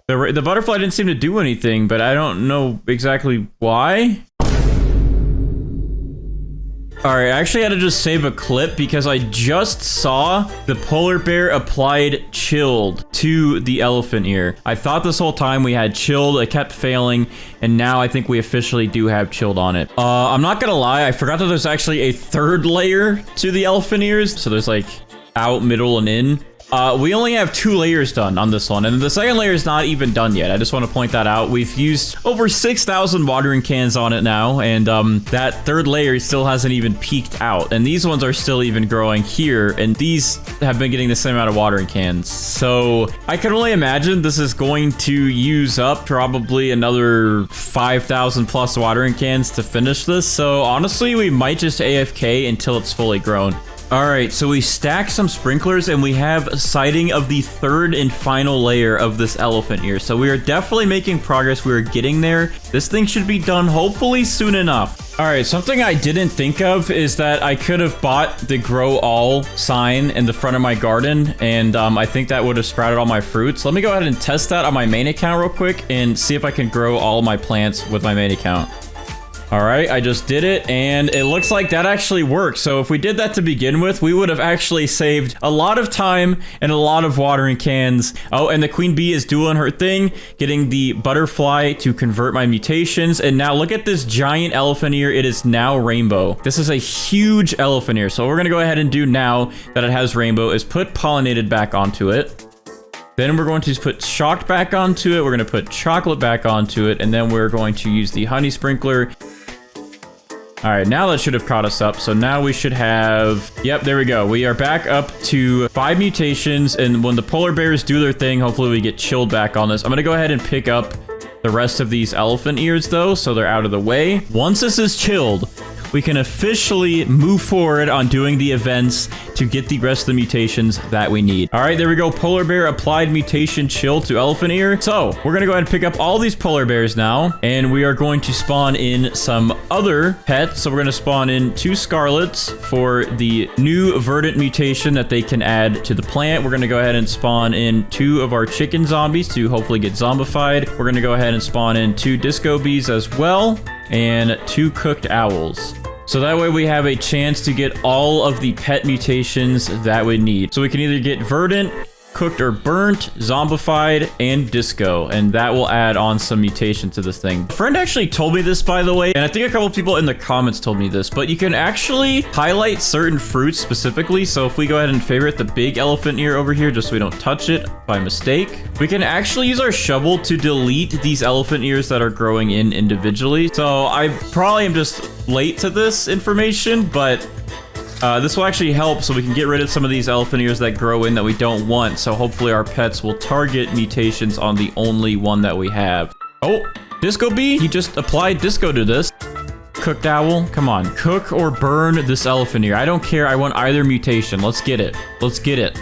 The butterfly didn't seem to do anything, but I don't know exactly why. All right, I actually had to just save a clip because I just saw the polar bear applied chilled to the elephant ear. I thought this whole time we had chilled, it kept failing, and now I think we officially do have chilled on it. I'm not gonna lie, I forgot that there's actually a 3rd layer to the elephant ears. So there's like out, middle, and in. We only have 2 layers done on this one, and the 2nd layer is not even done yet. I just want to point that out. We've used over 6,000 watering cans on it now, and that 3rd layer still hasn't even peaked out. And these ones are still even growing here, and these have been getting the same amount of watering cans. So I can only imagine this is going to use up probably another 5,000 plus watering cans to finish this. So honestly, we might just AFK until it's fully grown. All right, so we stacked some sprinklers and we have a sighting of the 3rd and final layer of this elephant ear. So we are definitely making progress. We are getting there. This thing should be done hopefully soon enough. All right, something I didn't think of is that I could have bought the grow all sign in the front of my garden, and I think that would have sprouted all my fruits. Let me go ahead and test that on my main account real quick and see if I can grow all my plants with my main account. All right, I just did it, and it looks like that actually worked. So if we did that to begin with, we would have actually saved a lot of time and a lot of watering cans. Oh, and the queen bee is doing her thing, getting the butterfly to convert my mutations. And now look at this giant elephant ear. It is now rainbow. This is a huge elephant ear. So what we're gonna go ahead and do now that it has rainbow is put pollinated back onto it. Then we're going to put shocked back onto it. We're going to put chocolate back onto it. And then we're going to use the honey sprinkler. All right, now that should have caught us up. So now we should have... Yep, there we go. We are back up to 5 mutations. And when the polar bears do their thing, hopefully we get chilled back on this. I'm going to go ahead and pick up the rest of these elephant ears, though, so they're out of the way. Once this is chilled, we can officially move forward on doing the events to get the rest of the mutations that we need. All right, there we go. Polar bear applied mutation chill to elephant ear. So we're going to go ahead and pick up all these polar bears now, and we are going to spawn in some other pets. So we're going to spawn in 2 scarlets for the new verdant mutation that they can add to the plant. We're going to go ahead and spawn in 2 of our chicken zombies to hopefully get zombified. We're going to go ahead and spawn in 2 disco bees as well, and 2 cooked owls. So that way we have a chance to get all of the pet mutations that we need. So we can either get verdant, cooked or burnt, zombified, and disco, and that will add on some mutation to this thing. A friend actually told me this, by the way, and I think a couple people in the comments told me this, but you can actually highlight certain fruits specifically. So if we go ahead and favorite the big elephant ear over here, just so we don't touch it by mistake, we can actually use our shovel to delete these elephant ears that are growing in individually. So I probably am just late to this information, but this will actually help so we can get rid of some of these elephant ears that grow in that we don't want. So hopefully our pets will target mutations on the only one that we have. Oh, disco bee. He just applied disco to this. Cooked owl. Come on. Cook or burn this elephant ear. I don't care. I want either mutation. Let's get it. Let's get it.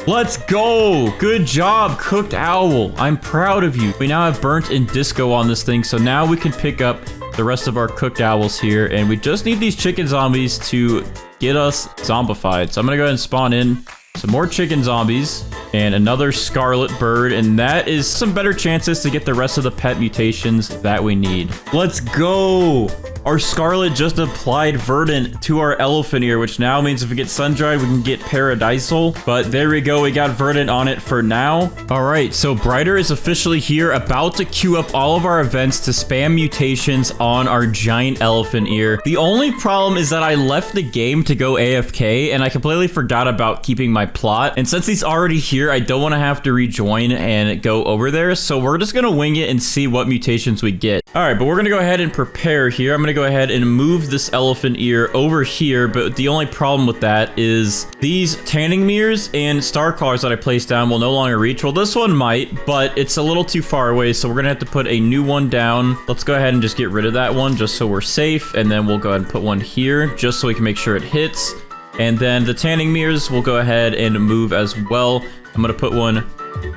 Let's go. Good job, cooked owl. I'm proud of you. We now have burnt and disco on this thing. So now we can pick up the rest of our cooked owls here, and we just need these chicken zombies to get us zombified. So I'm gonna go ahead and spawn in some more chicken zombies and another scarlet bird, and that is some better chances to get the rest of the pet mutations that we need. Let's go. Our scarlet just applied verdant to our elephant ear, which now means if we get sun-dried, we can get paradisal. But there we go. We got verdant on it for now. All right, so Brighter is officially here, about to queue up all of our events to spam mutations on our giant elephant ear. The only problem is that I left the game to go AFK, and I completely forgot about keeping my plot. And since he's already here, I don't want to have to rejoin and go over there. So we're just going to wing it and see what mutations we get. All right, but we're going to go ahead and prepare here. I'm going to go ahead and move this elephant ear over here, but the only problem with that is these tanning mirrors and star collars that I placed down will no longer reach. Well, this one might, but it's a little too far away, so we're gonna have to put a new one down. Let's go ahead and just get rid of that one just so we're safe, and then we'll go ahead and put one here just so we can make sure it hits. And then the tanning mirrors will go ahead and move as well. I'm gonna put one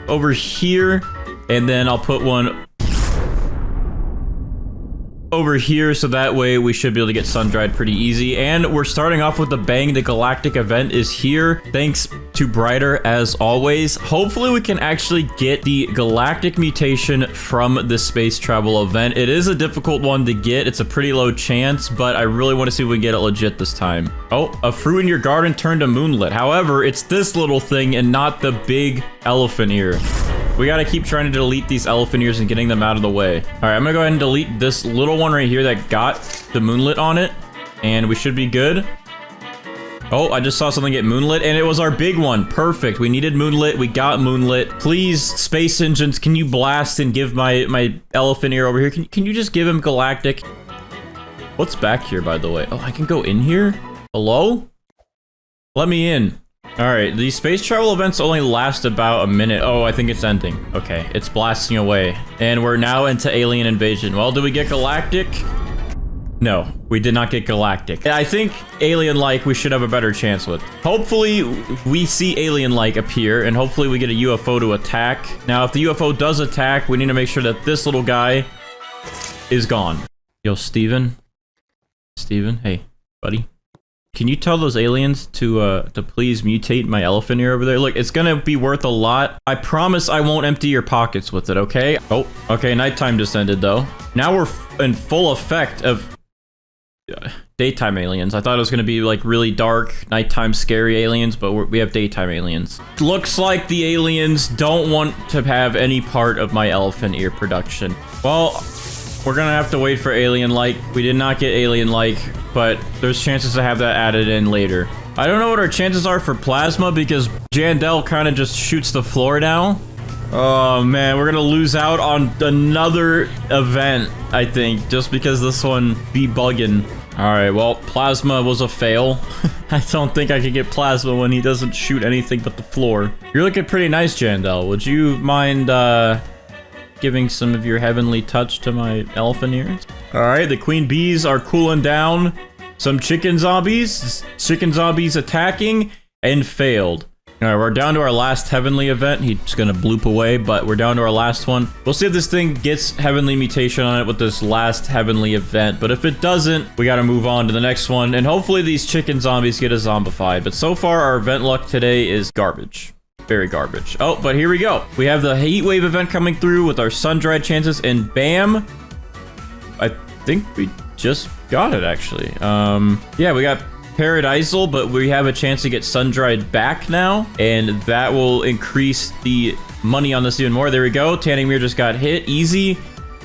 over here, and then I'll put one over here, so that way we should be able to get sun-dried pretty easy. And we're starting off with the bang. The galactic event is here, thanks to Brighter as always. Hopefully we can actually get the galactic mutation from the space travel event. It is a difficult one to get. It's a pretty low chance, but I really want to see if we can get it legit this time. Oh, a fruit in your garden turned to moonlit. However, it's this little thing and not the big elephant ear. We gotta keep trying to delete these elephant ears and getting them out of the way. All right, I'm gonna go ahead and delete this little one right here that got the moonlit on it, and we should be good. Oh, I just saw something get moonlit, and it was our big one. Perfect. We needed moonlit. We got moonlit. Please, space engines, can you blast and give my elephant ear over here? Can you just give him galactic? What's back here, by the way? Oh, I can go in here? Hello? Let me in. All right, these space travel events only last about a minute. Oh, I think it's ending. Okay, it's blasting away. And we're now into alien invasion. Well, did we get galactic? No, we did not get galactic. I think alien-like we should have a better chance with. Hopefully, we see alien-like appear, and hopefully we get a UFO to attack. Now, if the UFO does attack, we need to make sure that this little guy is gone. Yo, Steven? Steven, hey, buddy. Can you tell those aliens to please mutate my elephant ear over there? Look, it's gonna be worth a lot. I promise I won't empty your pockets with it, okay? Oh, okay, nighttime just ended, though. Now we're in full effect of daytime aliens. I thought it was gonna be, like, really dark, nighttime scary aliens, but we have daytime aliens. Looks like the aliens don't want to have any part of my elephant ear production. Well, we're gonna have to wait for alien-like. We did not get alien-like, but there's chances to have that added in later. I don't know what our chances are for plasma because Jandel kind of just shoots the floor now. Oh man, we're gonna lose out on another event, I think, just because this one be bugging. Alright, well, plasma was a fail. I don't think I could get plasma when he doesn't shoot anything but the floor. You're looking pretty nice, Jandel. Would you mind, giving some of your heavenly touch to my elephant ears? Alright, the queen bees are cooling down. Some chicken zombies. Chicken zombies attacking and failed. Alright, we're down to our last heavenly event. He's gonna bloop away, but we're down to our last one. We'll see if this thing gets heavenly mutation on it with this last heavenly event, but if it doesn't, we gotta move on to the next one, and hopefully these chicken zombies get a zombified. But so far, our event luck today is garbage. Very garbage. Oh, but here we go. We have the heat wave event coming through with our sun-dried chances, and bam! I think we just got it, actually. Yeah, we got Paradisal, but we have a chance to get sun-dried back now, and that will increase the money on this even more. There we go. Tanning Mirror just got hit. Easy.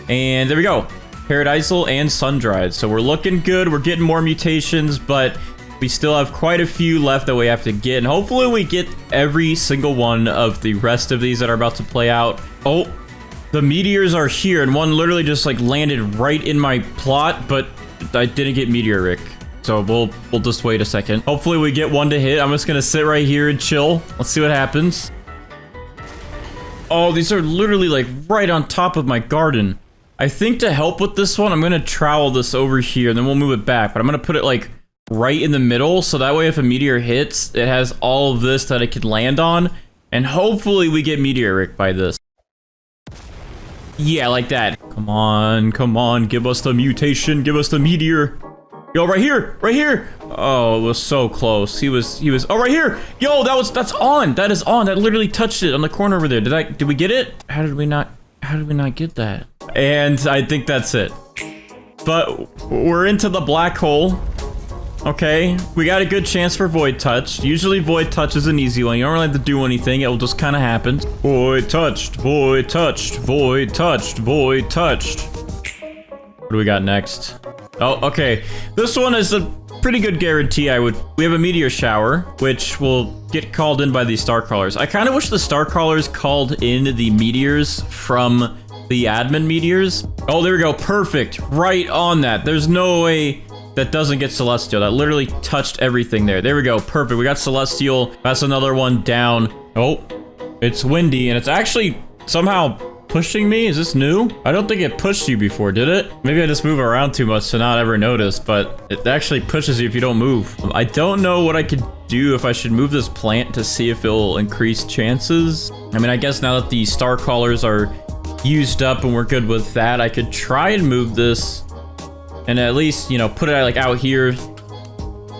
And there we go. Paradisal and sun-dried. So we're looking good. We're getting more mutations, but we still have quite a few left that we have to get, and hopefully we get every single one of the rest of these that are about to play out. Oh, the meteors are here, and one literally just like landed right in my plot, but I didn't get meteoric. So we'll just wait a second. Hopefully we get one to hit. I'm just gonna sit right here and chill. Let's see what happens. Oh, these are literally like right on top of my garden. I think to help with this one, I'm gonna trowel this over here, and then we'll move it back, but I'm gonna put it like right in the middle, so that way if a meteor hits, it has all of this that it can land on, and hopefully we get meteoric by this. Yeah, like that. Come on, give us the mutation, give us the meteor. Yo, right here, right here. Oh, it was so close. He was, oh, right here. Yo, that's on, that is on. That literally touched it on the corner over there. Did we get it? How did we not get that? And I think that's it. But we're into the black hole. Okay, we got a good chance for Void Touch. Usually Void Touch is an easy one. You don't really have to do anything. It will just kind of happen. Void touched, Void touched, Void touched, Void touched. What do we got next? Oh, okay. This one is a pretty good guarantee. We have a meteor shower, which will get called in by these star crawlers. I kind of wish the star crawlers called in the meteors from the admin meteors. Oh, there we go. Perfect. Right on that. There's no way that doesn't get Celestial. That literally touched everything there. There we go. Perfect. We got Celestial. That's another one down. Oh, it's windy, and it's actually somehow pushing me. Is this new? I don't think it pushed you before, did it? Maybe I just move around too much to not ever notice, but it actually pushes you if you don't move. I don't know what I could do, if I should move this plant to see if it'll increase chances. I mean, I guess now that the star crawlers are used up and we're good with that, I could try and move this and at least, you know, put it like out here.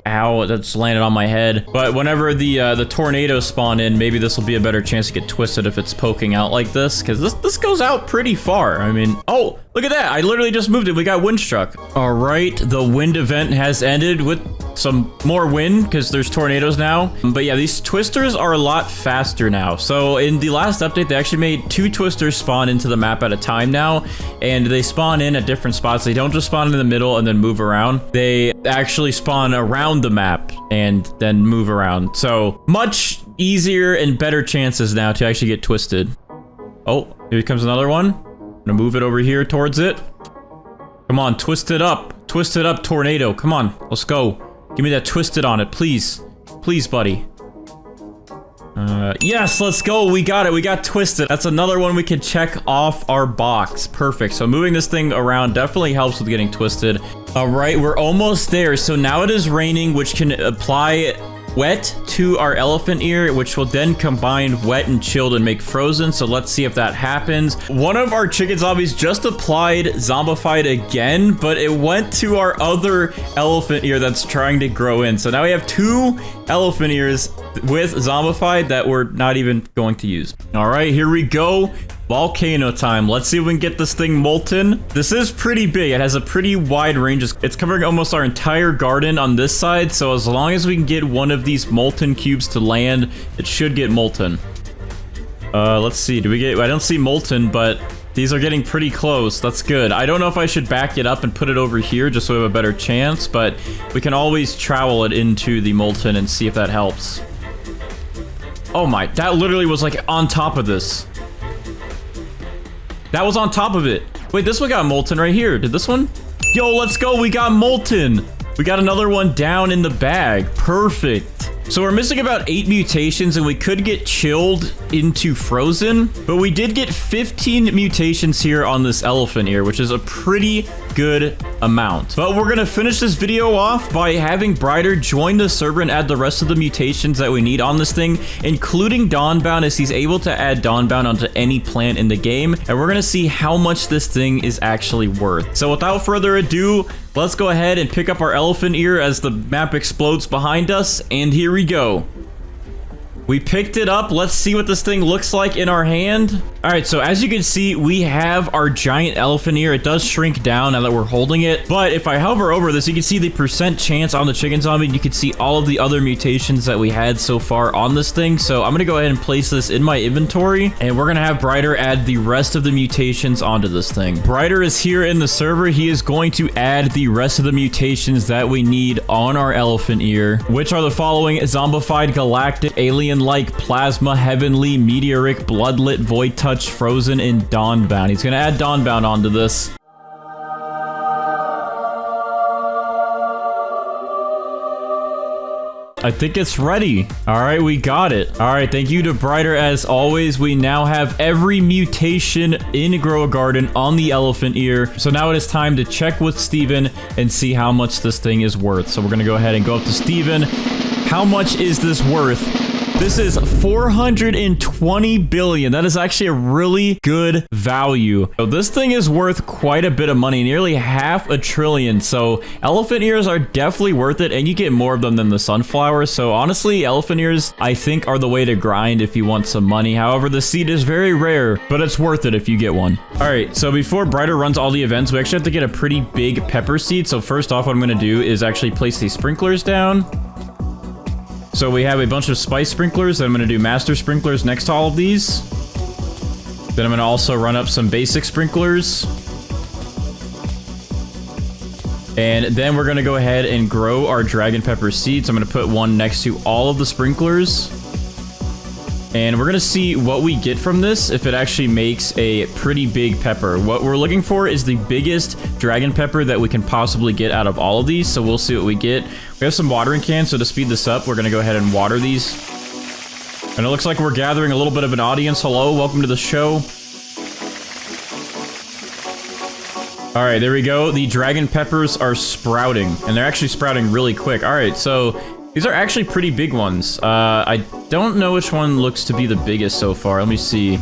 Ow, that's landed on my head. But whenever the tornadoes spawn in, maybe this will be a better chance to get twisted if it's poking out like this, because this goes out pretty far. I mean, oh, look at that. I literally just moved it. We got wind struck. All right, the wind event has ended with some more wind because there's tornadoes now. But yeah, these twisters are a lot faster now. So in the last update, they actually made 2 twisters spawn into the map at a time now, and they spawn in at different spots. They don't just spawn in the middle and then move around. They actually spawn around the map and then move around. So much easier and better chances now to actually get twisted. Oh, here comes another one. I'm gonna move it over here towards it. Come on, twist it up, tornado. Come on, let's go. Give me that twisted on it, please. Please, buddy. Yes, let's go. We got it. We got twisted. That's another one we can check off our box. Perfect. So moving this thing around definitely helps with getting twisted. All right, we're almost there. So now it is raining, which can apply wet to our elephant ear, which will then combine wet and chilled and make frozen. So let's see if that happens. One of our chicken zombies just applied zombified again, but it went to our other elephant ear that's trying to grow in. So now we have 2 elephant ears with zombified that we're not even going to use. All right, here we go. Volcano time. Let's see if we can get this thing molten. This is pretty big. It has a pretty wide range. It's covering almost our entire garden on this side. So as long as we can get one of these molten cubes to land, it should get molten. Let's see. Do we get... I don't see molten, but these are getting pretty close. That's good. I don't know if I should back it up and put it over here just so we have a better chance, but we can always trowel it into the molten and see if that helps. Oh my, that literally was like on top of this. That was on top of it. Wait, this one got molten right here. Did this one? Yo, let's go. We got molten. We got another one down in the bag. Perfect. So we're missing about 8 mutations and we could get chilled into frozen, but we did get 15 mutations here on this elephant ear, which is a pretty good amount. But we're gonna finish this video off by having Brighter join the server and add the rest of the mutations that we need on this thing, including Dawnbound, as he's able to add Dawnbound onto any plant in the game. And we're gonna see how much this thing is actually worth. So without further ado, let's go ahead and pick up our elephant ear as the map explodes behind us. And here we go. We picked it up. Let's see what this thing looks like in our hand. All right, so as you can see, we have our giant elephant ear. It does shrink down now that we're holding it. But if I hover over this, you can see the percent chance on the chicken zombie. You can see all of the other mutations that we had so far on this thing. So I'm gonna go ahead and place this in my inventory, and we're gonna have Brighter add the rest of the mutations onto this thing. Brighter is here in the server. He is going to add the rest of the mutations that we need on our elephant ear, which are the following: zombified, galactic, alien-like, plasma, heavenly, meteoric, bloodlit, void touch, frozen, and Dawnbound. He's gonna add Dawnbound onto this. I think it's ready. All right, we got it. All right, thank you to Brighter as always. We now have every mutation in Grow a Garden on the elephant ear. So now it is time to check with Steven and see how much this thing is worth. So we're gonna go ahead and go up to Steven. How much is this worth? This is 420 billion. That is actually a really good value. So this thing is worth quite a bit of money, nearly $500 billion. So elephant ears are definitely worth it, and you get more of them than the sunflower. So honestly, elephant ears, I think, are the way to grind if you want some money. However, the seed is very rare, but it's worth it if you get one. All right, so before Brighter runs all the events, we actually have to get a pretty big pepper seed. So first off, what I'm gonna do is actually place these sprinklers down. So we have a bunch of spice sprinklers. Then I'm going to do master sprinklers next to all of these. Then I'm going to also run up some basic sprinklers. And then we're going to go ahead and grow our dragon pepper seeds. I'm going to put one next to all of the sprinklers. And we're going to see what we get from this, if it actually makes a pretty big pepper. What we're looking for is the biggest dragon pepper that we can possibly get out of all of these. So we'll see what we get. We have some watering cans, so to speed this up, we're going to go ahead and water these. And it looks like we're gathering a little bit of an audience. Hello, welcome to the show. All right, there we go. The dragon peppers are sprouting, and they're actually sprouting really quick. All right, so these are actually pretty big ones. I don't know which one looks to be the biggest so far. Let me see.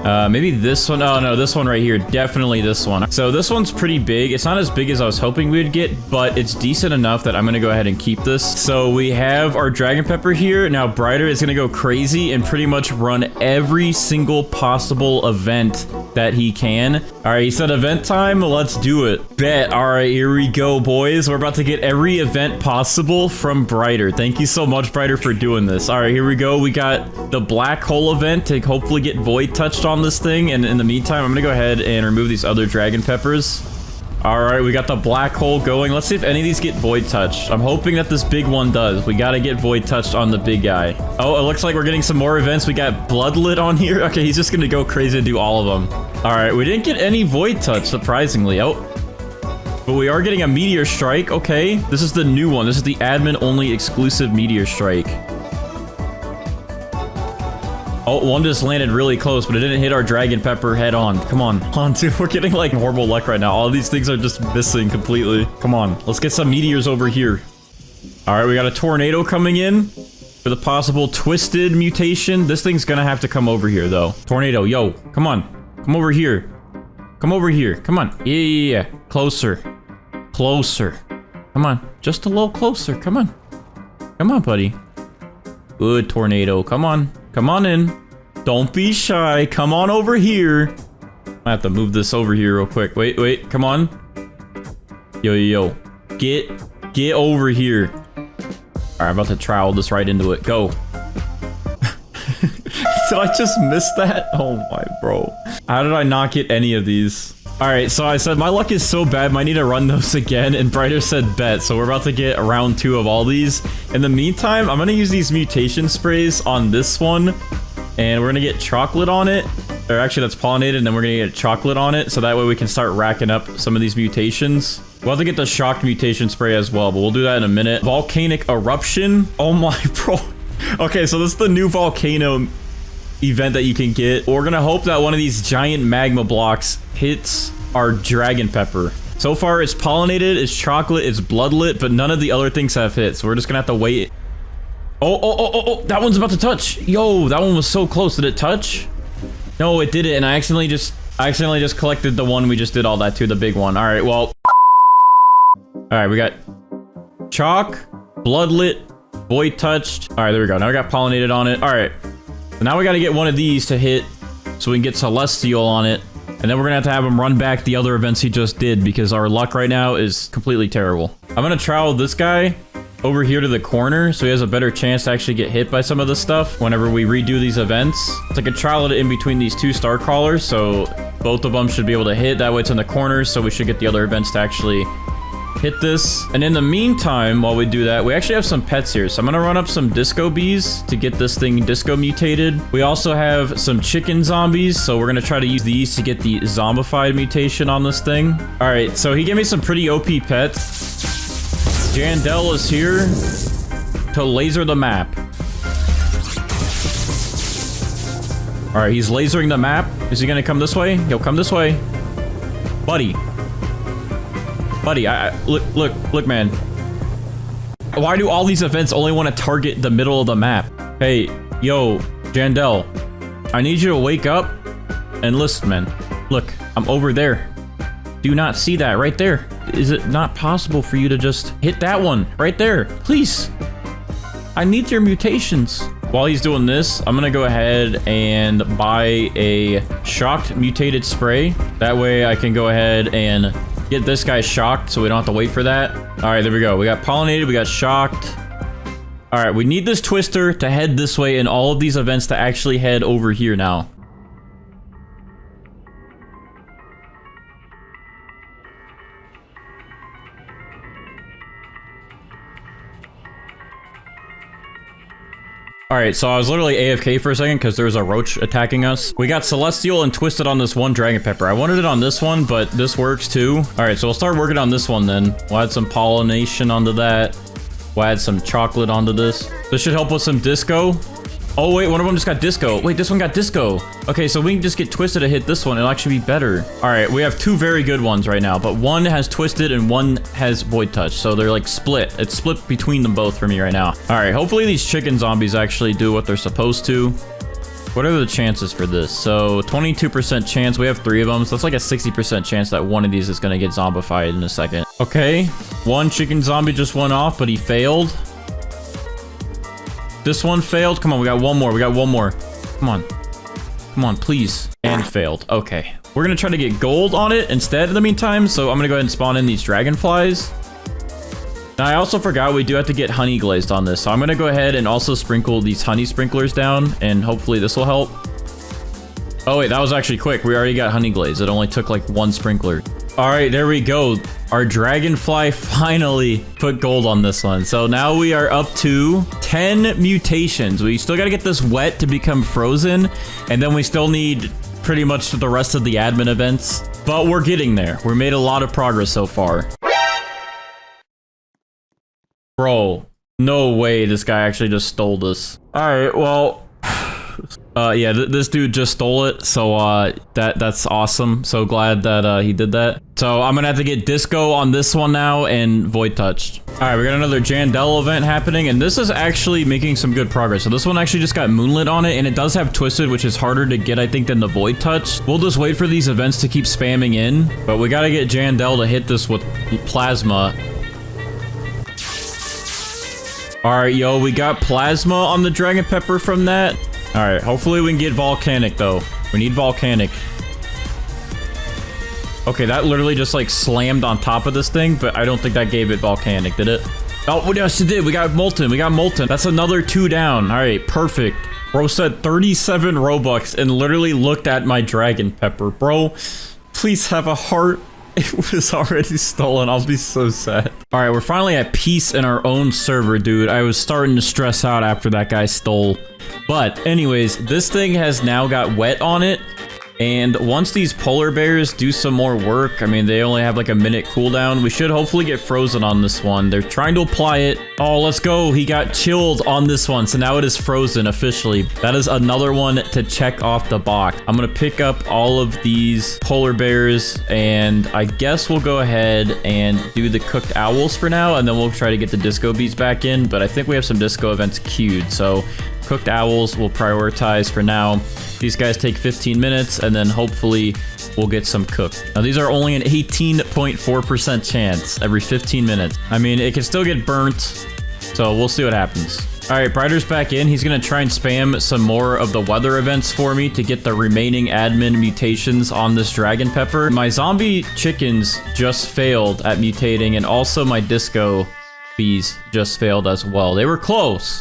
Maybe this one. Oh, no, this one right here. Definitely this one. So this one's pretty big. It's not as big as I was hoping we would get, but it's decent enough that I'm going to go ahead and keep this. So we have our dragon pepper here. Now, Brighter is going to go crazy and pretty much run every single possible event that he can. All right, he said event time. Let's do it. Bet. All right, here we go, boys. We're about to get every event possible from Brighter. Thank you so much, Brighter, for doing this. All right, here we go. We got the black hole event to hopefully get void touched on this thing, and in the meantime, I'm gonna go ahead and remove these other dragon peppers. All right, we got the black hole going. Let's see if any of these get void touched. I'm hoping that this big one does. We gotta get void touched on the big guy. Oh, it looks like we're getting some more events. We got bloodlit on here. Okay, he's just gonna go crazy and do all of them. All right, we didn't get any void touch, surprisingly. Oh, but we are getting a meteor strike. Okay, this is the new one. This is the admin only exclusive meteor strike. Oh, one just landed really close, but it didn't hit our dragon pepper head on. Come on, dude. We're getting like horrible luck right now. All these things are just missing completely. Come on, let's get some meteors over here. All right, we got a tornado coming in for the possible twisted mutation. This thing's gonna have to come over here, though. Tornado, yo, come on. Come over here. Come over here. Come on. Yeah. Closer. Closer. Come on. Just a little closer. Come on. Come on, buddy. Good tornado. Come on. Come on in. Don't be shy. Come on over here. I have to move this over here real quick. Wait. Come on. Yo. Get over here. All right, I'm about to trowel this right into it. Go. Did I just miss that? Oh my, bro. How did I not get any of these? All right, so I said my luck is so bad, might need to run those again, and Brighter said bet. So we're about to get round 2 of all these. In the meantime, I'm gonna use these mutation sprays on this one, and we're gonna get chocolate on it. Or actually, that's pollinated, and then we're gonna get chocolate on it, so that way we can start racking up some of these mutations. We'll have to get the shocked mutation spray as well, but we'll do that in a minute. Volcanic eruption. Oh my, bro. Okay, so this is the new volcano event that you can get. We're gonna hope that one of these giant magma blocks hits our dragon pepper. So far, it's pollinated, it's chocolate, it's bloodlet, but none of the other things have hit, so we're just gonna have to wait. Oh, that one's about to touch. Yo, that one was so close. Did it touch? No, it didn't, and I accidentally just collected the one we just did all that to, the big one. All right, well. All right, we got chalk, bloodlet, void touched. All right, there we go. Now we got pollinated on it. All right. So now we got to get one of these to hit so we can get celestial on it. And then we're going to have him run back the other events he just did because our luck right now is completely terrible. I'm going to trowel this guy over here to the corner so he has a better chance to actually get hit by some of this stuff whenever we redo these events. It's like a trowel it in between these 2 star crawlers, so both of them should be able to hit. That way it's in the corners, so we should get the other events to actually hit this. And in the meantime, while we do that, we actually have some pets here. So I'm gonna run up some disco bees to get this thing disco mutated. We also have some chicken zombies, so we're gonna try to use these to get the zombified mutation on this thing. All right, so he gave me some pretty OP pets. Jandel is here to laser the map. All right, he's lasering the map. Is he gonna come this way? He'll come this way. Buddy, look, man. Why do all these events only want to target the middle of the map? Hey, yo, Jandel, I need you to wake up and listen, man. Look, I'm over there. Do you not see that right there? Is it not possible for you to just hit that one right there? Please. I need your mutations. While he's doing this, I'm gonna go ahead and buy a shocked mutated spray. That way I can go ahead and get this guy shocked so we don't have to wait for that. All right, there we go. We got pollinated, we got shocked. All right, we need this twister to head this way and all of these events to actually head over here now. All right, so I was literally AFK for a second because there was a roach attacking us. We got Celestial and Twisted on this one Dragon Pepper. I wanted it on this one, but this works too. All right, so we'll start working on this one then. We'll add some pollination onto that. We'll add some chocolate onto this. This should help with some disco. Oh, wait, one of them just got disco. Wait, this one got disco. Okay, so we can just get Twisted to hit this one. It'll actually be better. All right, we have 2 very good ones right now, but one has Twisted and one has Void Touch. So they're like split. It's split between them both for me right now. All right, hopefully these chicken zombies actually do what they're supposed to. What are the chances for this? So 22% chance. We have 3 of them. So that's like a 60% chance that one of these is going to get zombified in a second. Okay, one chicken zombie just went off, but he failed. This one failed. Come on, we got one more. We got one more. Come on. Come on, please. And failed. Okay. We're going to try to get gold on it instead in the meantime. So I'm going to go ahead and spawn in these dragonflies. Now, I also forgot we do have to get honey glazed on this. So I'm going to go ahead and also sprinkle these honey sprinklers down. And hopefully this will help. Oh, wait, that was actually quick. We already got honey glaze. It only took like 1 sprinkler. All right, there we go. Our dragonfly finally put gold on this one. So now we are up to 10 mutations. We still got to get this wet to become frozen. And then we still need pretty much the rest of the admin events. But we're getting there. We made a lot of progress so far. Bro, no way this guy actually just stole this. All right, well... yeah, this dude just stole it, so that's awesome. So glad that he did that. So I'm gonna have to get Disco on this one now and Void Touched. All right, we got another Jandel event happening, and this is actually making some good progress. So this one actually just got Moonlit on it, and it does have Twisted, which is harder to get, I think, than the Void Touch. We'll just wait for these events to keep spamming in, but we gotta get Jandel to hit this with Plasma. All right, yo, we got Plasma on the Dragon Pepper from that. All right, hopefully we can get Volcanic, though. We need Volcanic. Okay, that literally just, like, slammed on top of this thing, but I don't think that gave it Volcanic, did it? Oh, yes, it did. We got Molten. We got Molten. That's another 2 down. All right, perfect. Bro said 37 Robux and literally looked at my Dragon Pepper. Bro, please have a heart. It was already stolen. I'll be so sad. All right, we're finally at peace in our own server, dude. I was starting to stress out after that guy stole. But anyways, this thing has now got wet on it. And once these polar bears do some more work, I mean, they only have like a minute cooldown. We should hopefully get frozen on this one. They're trying to apply it. Oh, let's go. He got chilled on this one. So now it is frozen officially. That is another one to check off the box. I'm going to pick up all of these polar bears, and I guess we'll go ahead and do the cooked owls for now. And then we'll try to get the disco beats back in. But I think we have some disco events queued. So cooked owls we'll prioritize for now. These guys take 15 minutes, and then hopefully we'll get some cooked. Now, these are only an 18.4% chance every 15 minutes. I mean, it can still get burnt, so we'll see what happens. All right, Brighter's back in. He's going to try and spam some more of the weather events for me to get the remaining admin mutations on this Dragon Pepper. My zombie chickens just failed at mutating, and also my disco bees just failed as well. They were close.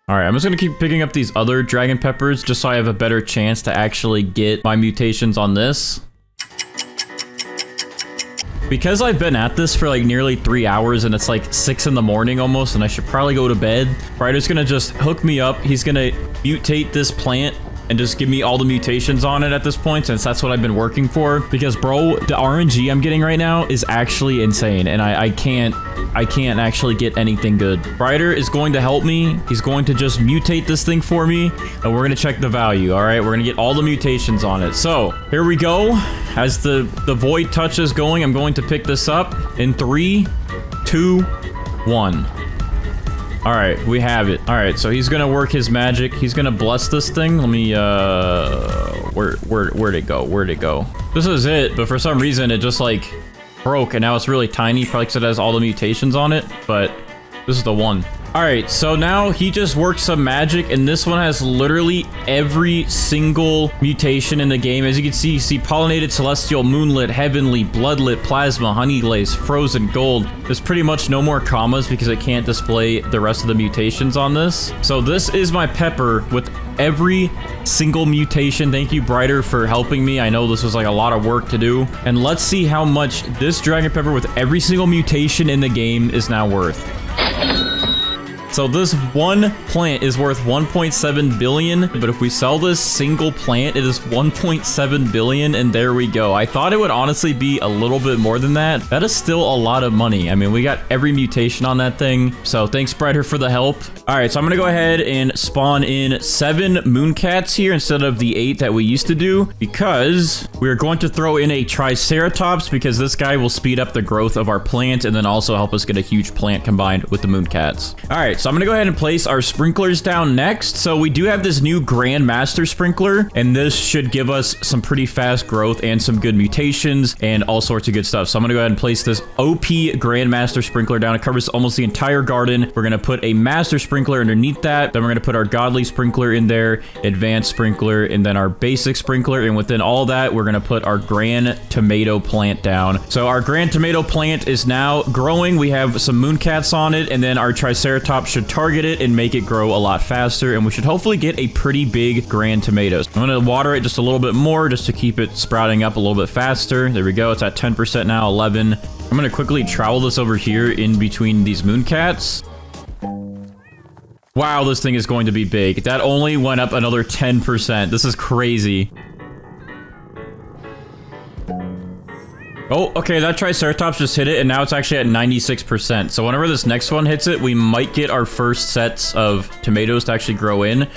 All right, I'm just going to keep picking up these other Dragon Peppers just so I have a better chance to actually get my mutations on this. Because I've been at this for like nearly 3 hours and it's like 6 in the morning almost, and I should probably go to bed. Ryder's going to just hook me up. He's going to mutate this plant and just give me all the mutations on it at this point, since that's what I've been working for. Because, bro, the RNG I'm getting right now is actually insane, and I can't actually get anything good. Brighter is going to help me. He's going to just mutate this thing for me, and we're going to check the value, all right? We're going to get all the mutations on it. So, here we go. As the Void Touch is going, I'm going to pick this up in 3, 2, 1. All right, we have it. All right, so he's gonna work his magic. He's gonna bless this thing. Let me, where'd it go? Where'd it go? This is it, but for some reason it just like broke, and now it's really tiny, probably because it has all the mutations on it, but this is the one. All right, so now he just works some magic, and this one has literally every single mutation in the game. As you can see, Pollinated, Celestial, Moonlit, Heavenly, Bloodlit, Plasma, Honey Glaze, Frozen, Gold. There's pretty much no more commas because it can't display the rest of the mutations on this. So this is my pepper with every single mutation. Thank you, Brighter, for helping me. I know this was like a lot of work to do. And let's see how much this Dragon Pepper with every single mutation in the game is now worth. So this one plant is worth 1.7 billion, but if we sell this single plant, it is 1.7 billion, and there we go. I thought it would honestly be a little bit more than that. That is still a lot of money. I mean, we got every mutation on that thing, so thanks, Brighter, for the help. All right, so I'm gonna go ahead and spawn in 7 Mooncats here instead of the 8 that we used to do, because we're going to throw in a Triceratops, because this guy will speed up the growth of our plant and then also help us get a huge plant combined with the Mooncats. All right, so I'm gonna go ahead and place our sprinklers down next. So we do have this new Grand Master Sprinkler, and this should give us some pretty fast growth and some good mutations and all sorts of good stuff. So I'm gonna go ahead and place this OP Grand Master Sprinkler down. It covers almost the entire garden. We're gonna put a Master Sprinkler underneath that. Then we're gonna put our Godly Sprinkler in there, Advanced Sprinkler, and then our Basic Sprinkler. And within all that, we're gonna put our Grand Tomato Plant down. So our Grand Tomato Plant is now growing. We have some Mooncats on it, and then our Triceratops should target it and make it grow a lot faster, and we should hopefully get a pretty big Grand Tomatoes. I'm gonna water it just a little bit more just to keep it sprouting up a little bit faster. There we go. It's at 10% now, 11. I'm gonna quickly trowel this over here in between these Mooncats. Wow, this thing is going to be big. That only went up another 10%. This is crazy. Oh, okay, that Triceratops just hit it, and now it's actually at 96%. So whenever this next one hits it, we might get our first sets of tomatoes to actually grow in.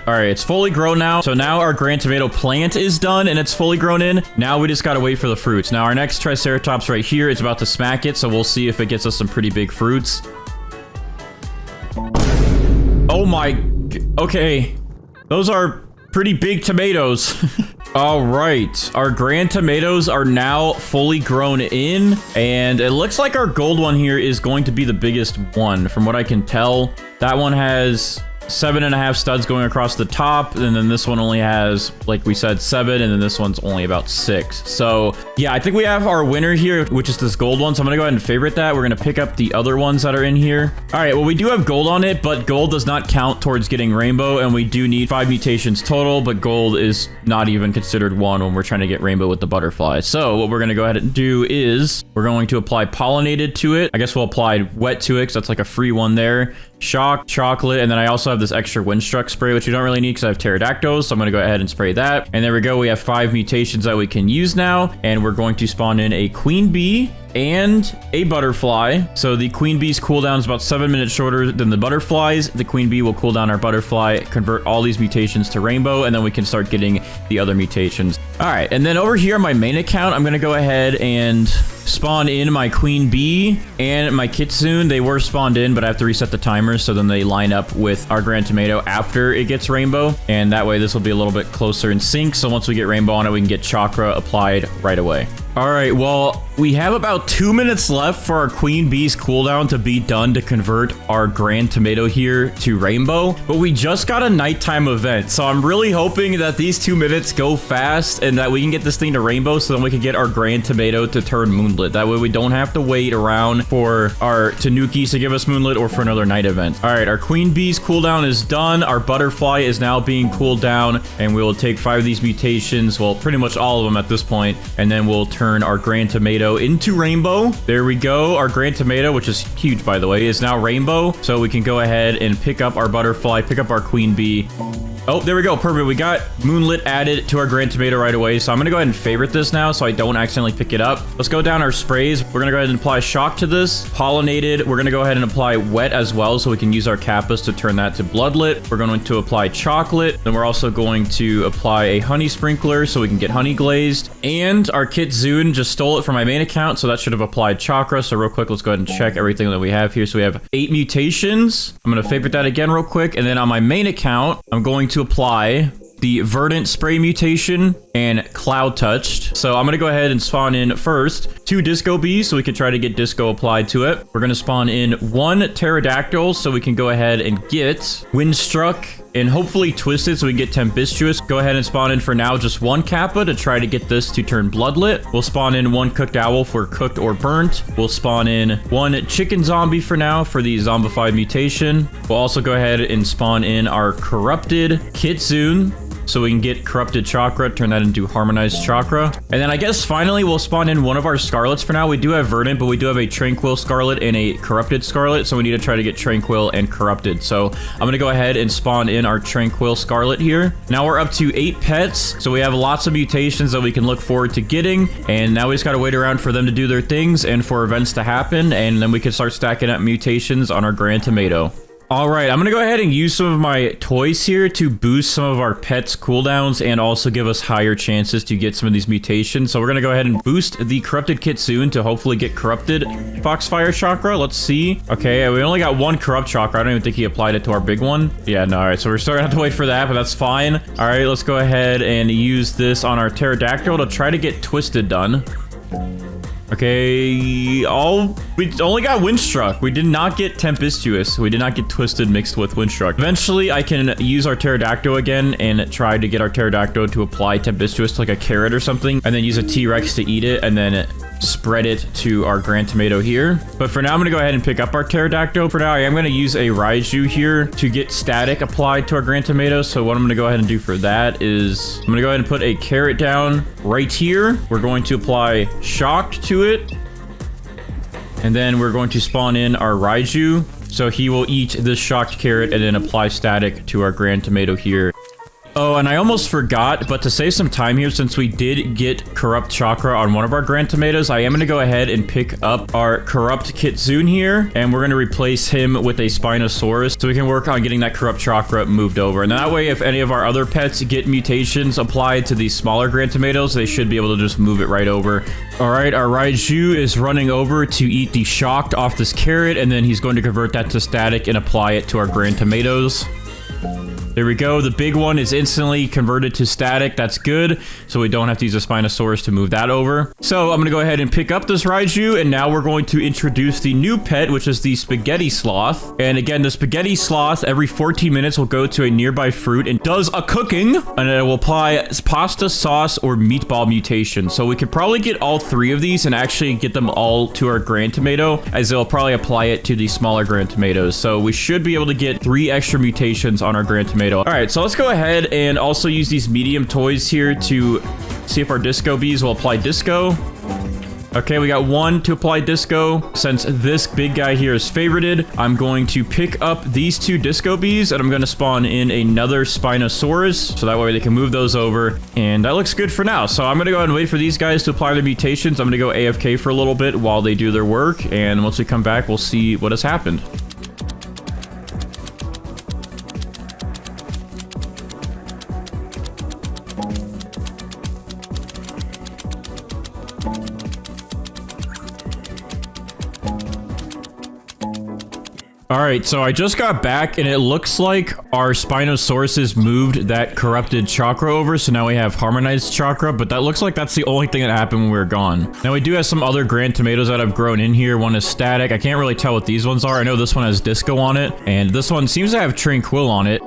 All right, it's fully grown now. So now our grand tomato plant is done and it's fully grown in. Now we just got to wait for the fruits. Now our next triceratops right here is about to smack it. So we'll see if it gets us some pretty big fruits. Oh my, okay. Those are pretty big tomatoes. All right, our grand tomatoes are now fully grown in, and it looks like our gold one here is going to be the biggest one. From what I can tell, that one has 7.5 studs going across the top, and then this one only has, like we said, 7, and then this one's only about 6. So yeah, I think we have our winner here, which is this gold one. So I'm gonna go ahead and favorite that. We're gonna pick up the other ones that are in here. All right, well, we do have gold on it, but gold does not count towards getting rainbow, and we do need 5 mutations total, but gold is not even considered 1 when we're trying to get rainbow with the butterfly. So what we're gonna go ahead and do is we're going to apply pollinated to it. I guess we'll apply wet to it because that's like a free one there. Shock, chocolate, and then I also have this extra windstruck spray, which you don't really need because I have pterodactyls, so I'm going to go ahead and spray that. And there we go. We have 5 mutations that we can use now, and we're going to spawn in a queen bee and a butterfly. So the queen bee's cooldown is about 7 minutes shorter than the butterflies. The queen bee will cool down our butterfly, convert all these mutations to rainbow, and then we can start getting the other mutations. All right, and then over here on my main account, I'm going to go ahead and spawn in my queen bee and my kitsune. They were spawned in, but I have to reset the timers so then they line up with our grand tomato after it gets rainbow, and that way this will be a little bit closer in sync. So once we get rainbow on it, we can get chakra applied right away. All right, well, we have about 2 minutes left for our queen bee's cooldown to be done to convert our grand tomato here to rainbow, but we just got a nighttime event, so I'm really hoping that these 2 minutes go fast and that we can get this thing to rainbow so then we can get our grand tomato to turn moonlit. That way we don't have to wait around for our tanukis to give us moonlit or for another night event. All right, our queen bee's cooldown is done. Our butterfly is now being cooled down, and we will take 5 of these mutations, well, pretty much all of them at this point, and then we'll turn our grand tomato into rainbow. There we go. Our grand tomato, which is huge by the way, is now rainbow. So we can go ahead and pick up our butterfly, pick up our queen bee. Oh, there we go. Perfect. We got moonlit added to our grand tomato right away. So I'm going to go ahead and favorite this now so I don't accidentally pick it up. Let's go down our sprays. We're going to go ahead and apply shock to this. Pollinated. We're going to go ahead and apply wet as well so we can use our kappas to turn that to bloodlit. We're going to apply chocolate. Then we're also going to apply a honey sprinkler so we can get honey glazed. And our kitsune just stole it from my main account, so that should have applied chakra. So real quick, let's go ahead and check everything that we have here. So we have 8 mutations. I'm going to favorite that again real quick. And then on my main account, I'm going to apply the verdant spray mutation and cloud touched. So I'm going to go ahead and spawn in first 2 disco bees so we can try to get disco applied to it. We're going to spawn in 1 pterodactyl so we can go ahead and get windstruck and hopefully twisted so we can get tempestuous. Go ahead and spawn in for now just 1 kappa to try to get this to turn bloodlit. We'll spawn in 1 cooked owl for cooked or burnt. We'll spawn in 1 chicken zombie for now for the zombified mutation. We'll also go ahead and spawn in our corrupted kitsune so we can get corrupted chakra, turn that into harmonized chakra. And then I guess finally we'll spawn in 1 of our scarlets for now. We do have verdant, but we do have a tranquil scarlet and a corrupted scarlet, so we need to try to get tranquil and corrupted. So I'm gonna go ahead and spawn in our tranquil scarlet here. Now we're up to 8 pets, so we have lots of mutations that we can look forward to getting, and now we just gotta wait around for them to do their things and for events to happen, and then we can start stacking up mutations on our grand tomato. All right, I'm going to go ahead and use some of my toys here to boost some of our pets' cooldowns and also give us higher chances to get some of these mutations. So we're going to go ahead and boost the corrupted kitsune to hopefully get corrupted foxfire chakra. Let's see. Okay, we only got 1 corrupt chakra. I don't even think he applied it to our big one. Yeah, no, all right, so we're still going to have to wait for that, but that's fine. All right, let's go ahead and use this on our pterodactyl to try to get twisted done. Okay, we only got windstruck. We did not get tempestuous. We did not get twisted mixed with windstruck. Eventually, I can use our pterodactyl again and try to get our pterodactyl to apply tempestuous to like a carrot or something, and then use a T-Rex to eat it, and then spread it to our grand tomato here. But for now, I'm gonna go ahead and pick up our pterodactyl. For now, I am gonna use a raiju here to get static applied to our grand tomato. So what I'm gonna go ahead and do for that is I'm gonna go ahead and put a carrot down right here. We're going to apply shock to it, and then we're going to spawn in our raiju. So he will eat this shocked carrot and then apply static to our grand tomato here. Oh, and I almost forgot, but to save some time here, since we did get Corrupt Chakra on one of our Grand Tomatoes, I am going to go ahead and pick up our Corrupt Kitsune here, and we're going to replace him with a Spinosaurus, so we can work on getting that Corrupt Chakra moved over. And that way, if any of our other pets get mutations applied to these smaller Grand Tomatoes, they should be able to just move it right over. All right, our Raiju is running over to eat the Shocked off this carrot, and then he's going to convert that to Static and apply it to our Grand Tomatoes. There we go. The big one is instantly converted to Static. That's good. So we don't have to use a Spinosaurus to move that over. So I'm going to go ahead and pick up this Raiju. And now we're going to introduce the new pet, which is the Spaghetti Sloth. And again, the Spaghetti Sloth every 14 minutes will go to a nearby fruit and does a cooking. And it will apply pasta sauce or meatball mutation. So we could probably get all three of these and actually get them all to our Grand Tomato, as they'll probably apply it to the smaller Grand Tomatoes. So we should be able to get 3 extra mutations on our Grand Tomato. All right, so let's go ahead and also use these medium toys here to see if our Disco Bees will apply Disco. Okay, we got 1 to apply Disco. Since this big guy here is favorited, I'm going to pick up these 2 Disco Bees, and I'm going to spawn in another Spinosaurus, so that way they can move those over. And that looks good for now. So I'm going to go ahead and wait for these guys to apply their mutations. I'm going to go AFK for a little bit while they do their work, and once we come back, we'll see what has happened. All right, so I just got back, and it looks like our Spinosauruses moved that corrupted chakra over, so now we have harmonized chakra, but that looks like that's the only thing that happened when we were gone. Now, we do have some other Grand Tomatoes that have grown in here. One is Static. I can't really tell what these ones are. I know this one has Disco on it, and this one seems to have Tranquil on it.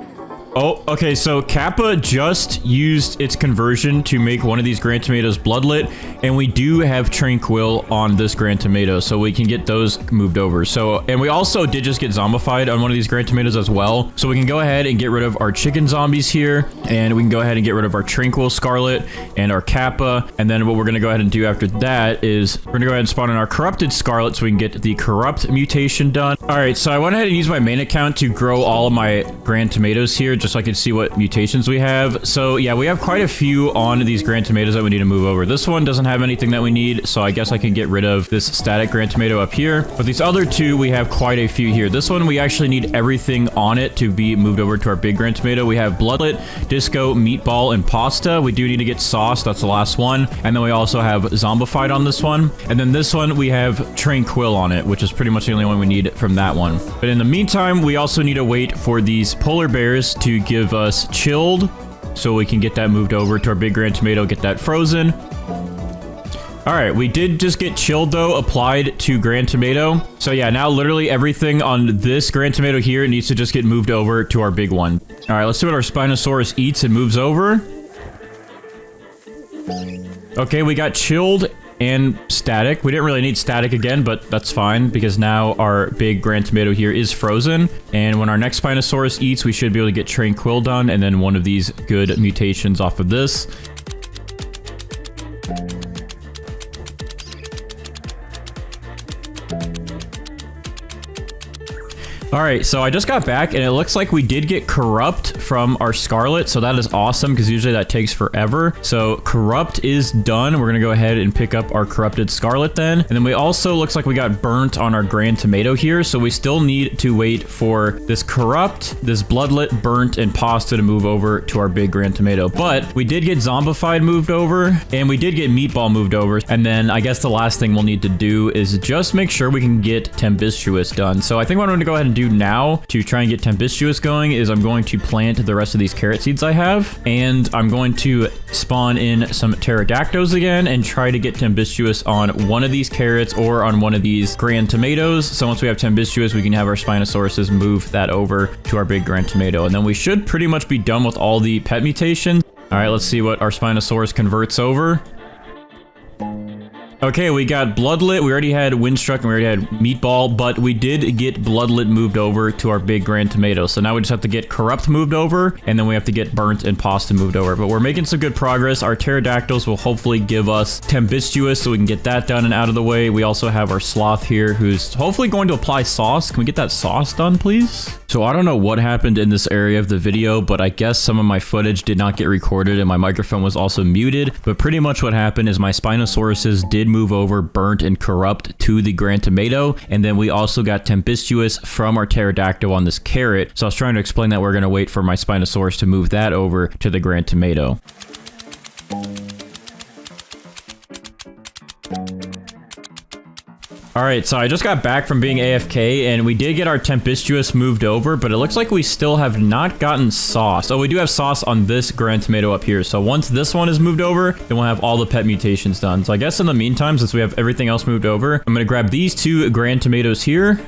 Oh, okay, so Kappa just used its conversion to make one of these Grand Tomatoes bloodlit, and we do have Tranquil on this Grand Tomato, so we can get those moved over. So, and we also did just get zombified on one of these Grand Tomatoes as well, so we can go ahead and get rid of our chicken zombies here, and we can go ahead and get rid of our Tranquil Scarlet and our Kappa, and then what we're going to go ahead and do after that is we're going to go ahead and spawn in our Corrupted Scarlet so we can get the Corrupt mutation done. All right, so I went ahead and used my main account to grow all of my Grand Tomatoes here, just so I can see what mutations we have. So yeah, we have quite a few on these Grand Tomatoes that we need to move over. This one doesn't have anything that we need, so I guess I can get rid of this Static Grand Tomato up here. But these other 2, we have quite a few here. This one, we actually need everything on it to be moved over to our big Grand Tomato. We have Bloodlet, Disco, Meatball, and Pasta. We do need to get Sauce. That's the last one. And then we also have Zombified on this one. And then this one, we have Tranquil on it, which is pretty much the only one we need from that one. But in the meantime, we also need to wait for these polar bears to give us Chilled, so we can get that moved over to our big Grand Tomato, get that frozen. All right, we did just get Chilled though applied to Grand Tomato. So yeah, now literally everything on this Grand Tomato here needs to just get moved over to our big one. All right, let's see what our Spinosaurus eats and moves over. Okay, we got Chilled and Static. We didn't really need Static again, but that's fine because now our big Grand Tomato here is frozen. And when our next Spinosaurus eats, we should be able to get Tranquil done and then one of these good mutations off of this. All right, so I just got back and it looks like we did get Corrupt from our Scarlet, so that is awesome because usually that takes forever. So Corrupt is done. We're gonna go ahead and pick up our Corrupted Scarlet then. And then we also looks like we got burnt on our Grand Tomato here, so we still need to wait for this Corrupt, this Bloodlet, Burnt, and Pasta to move over to our big Grand Tomato. But we did get Zombified moved over, and we did get Meatball moved over. And then I guess the last thing we'll need to do is just make sure we can get Tempestuous done. So I think what I'm gonna go ahead and do now to try and get Tempestuous going is I'm going to plant the rest of these carrot seeds I have, and I'm going to spawn in some pterodactyls again and try to get Tempestuous on one of these carrots or on one of these Grand Tomatoes. So once we have Tempestuous, we can have our Spinosauruses move that over to our big Grand Tomato, and then we should pretty much be done with all the pet mutations. All right, let's see what our Spinosaurus converts over. Okay, we got Bloodlet, we already had Windstruck, and we already had Meatball, but we did get Bloodlet moved over to our big Grand Tomato. So now we just have to get Corrupt moved over, and then we have to get Burnt and Pasta moved over. But we're making some good progress. Our Pterodactyls will hopefully give us Tempestuous, so we can get that done and out of the way. We also have our Sloth here, who's hopefully going to apply Sauce. Can we get that Sauce done, please? So I don't know what happened in this area of the video, but I guess some of my footage did not get recorded and my microphone was also muted. But pretty much what happened is my Spinosauruses did move over, burnt and corrupt to the Grand Tomato. And then we also got tempestuous from our pterodactyl on this carrot. So I was trying to explain that we're going to wait for my Spinosaurus to move that over to the Grand Tomato. Alright, so I just got back from being AFK, and we did get our tempestuous moved over, but it looks like we still have not gotten sauce. Oh, we do have sauce on this Grand Tomato up here. So once this one is moved over, then we'll have all the pet mutations done. So I guess in the meantime, since we have everything else moved over, I'm going to grab these 2 Grand Tomatoes here.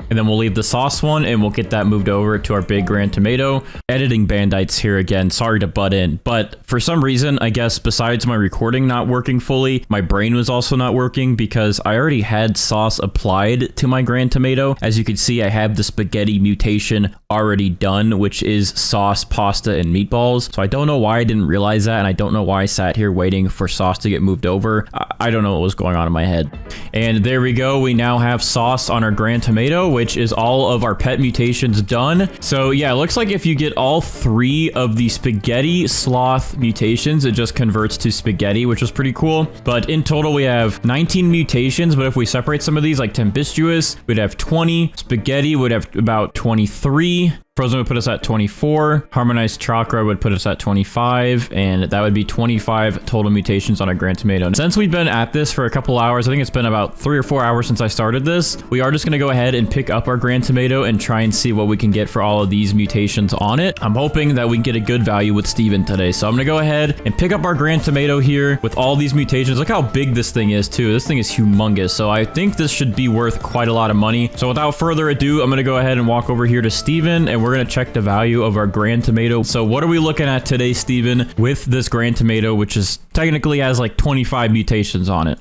And then we'll leave the sauce one and we'll get that moved over to our big Grand Tomato. Editing Bandites here again. Sorry to butt in. But for some reason, I guess besides my recording not working fully, my brain was also not working because I already had sauce applied to my Grand Tomato. As you can see, I have the spaghetti mutation already done, which is sauce, pasta, and meatballs. So I don't know why I didn't realize that. And I don't know why I sat here waiting for sauce to get moved over. I don't know what was going on in my head. And there we go. We now have sauce on our Grand Tomato, which is all of our pet mutations done. So yeah, it looks like if you get all 3 of the spaghetti sloth mutations, it just converts to spaghetti, which is pretty cool. But in total, we have 19 mutations. But if we separate some of these, like tempestuous, we'd have 20. Spaghetti would have about 23. Frozen would put us at 24. Harmonized chakra would put us at 25. And that would be 25 total mutations on a Grand Tomato. Since we've been at this for a couple hours, I think it's been about 3 or 4 hours since I started this, we are just going to go ahead and pick up our Grand Tomato and try and see what we can get for all of these mutations on it. I'm hoping that we can get a good value with Steven today. So I'm going to go ahead and pick up our Grand Tomato here with all these mutations. Look how big this thing is too. This thing is humongous. So I think this should be worth quite a lot of money. So without further ado, I'm going to go ahead and walk over here to Steven and we're going to check the value of our Grand Tomato. So what are we looking at today, Steven, with this Grand Tomato, which is technically has like 25 mutations on it?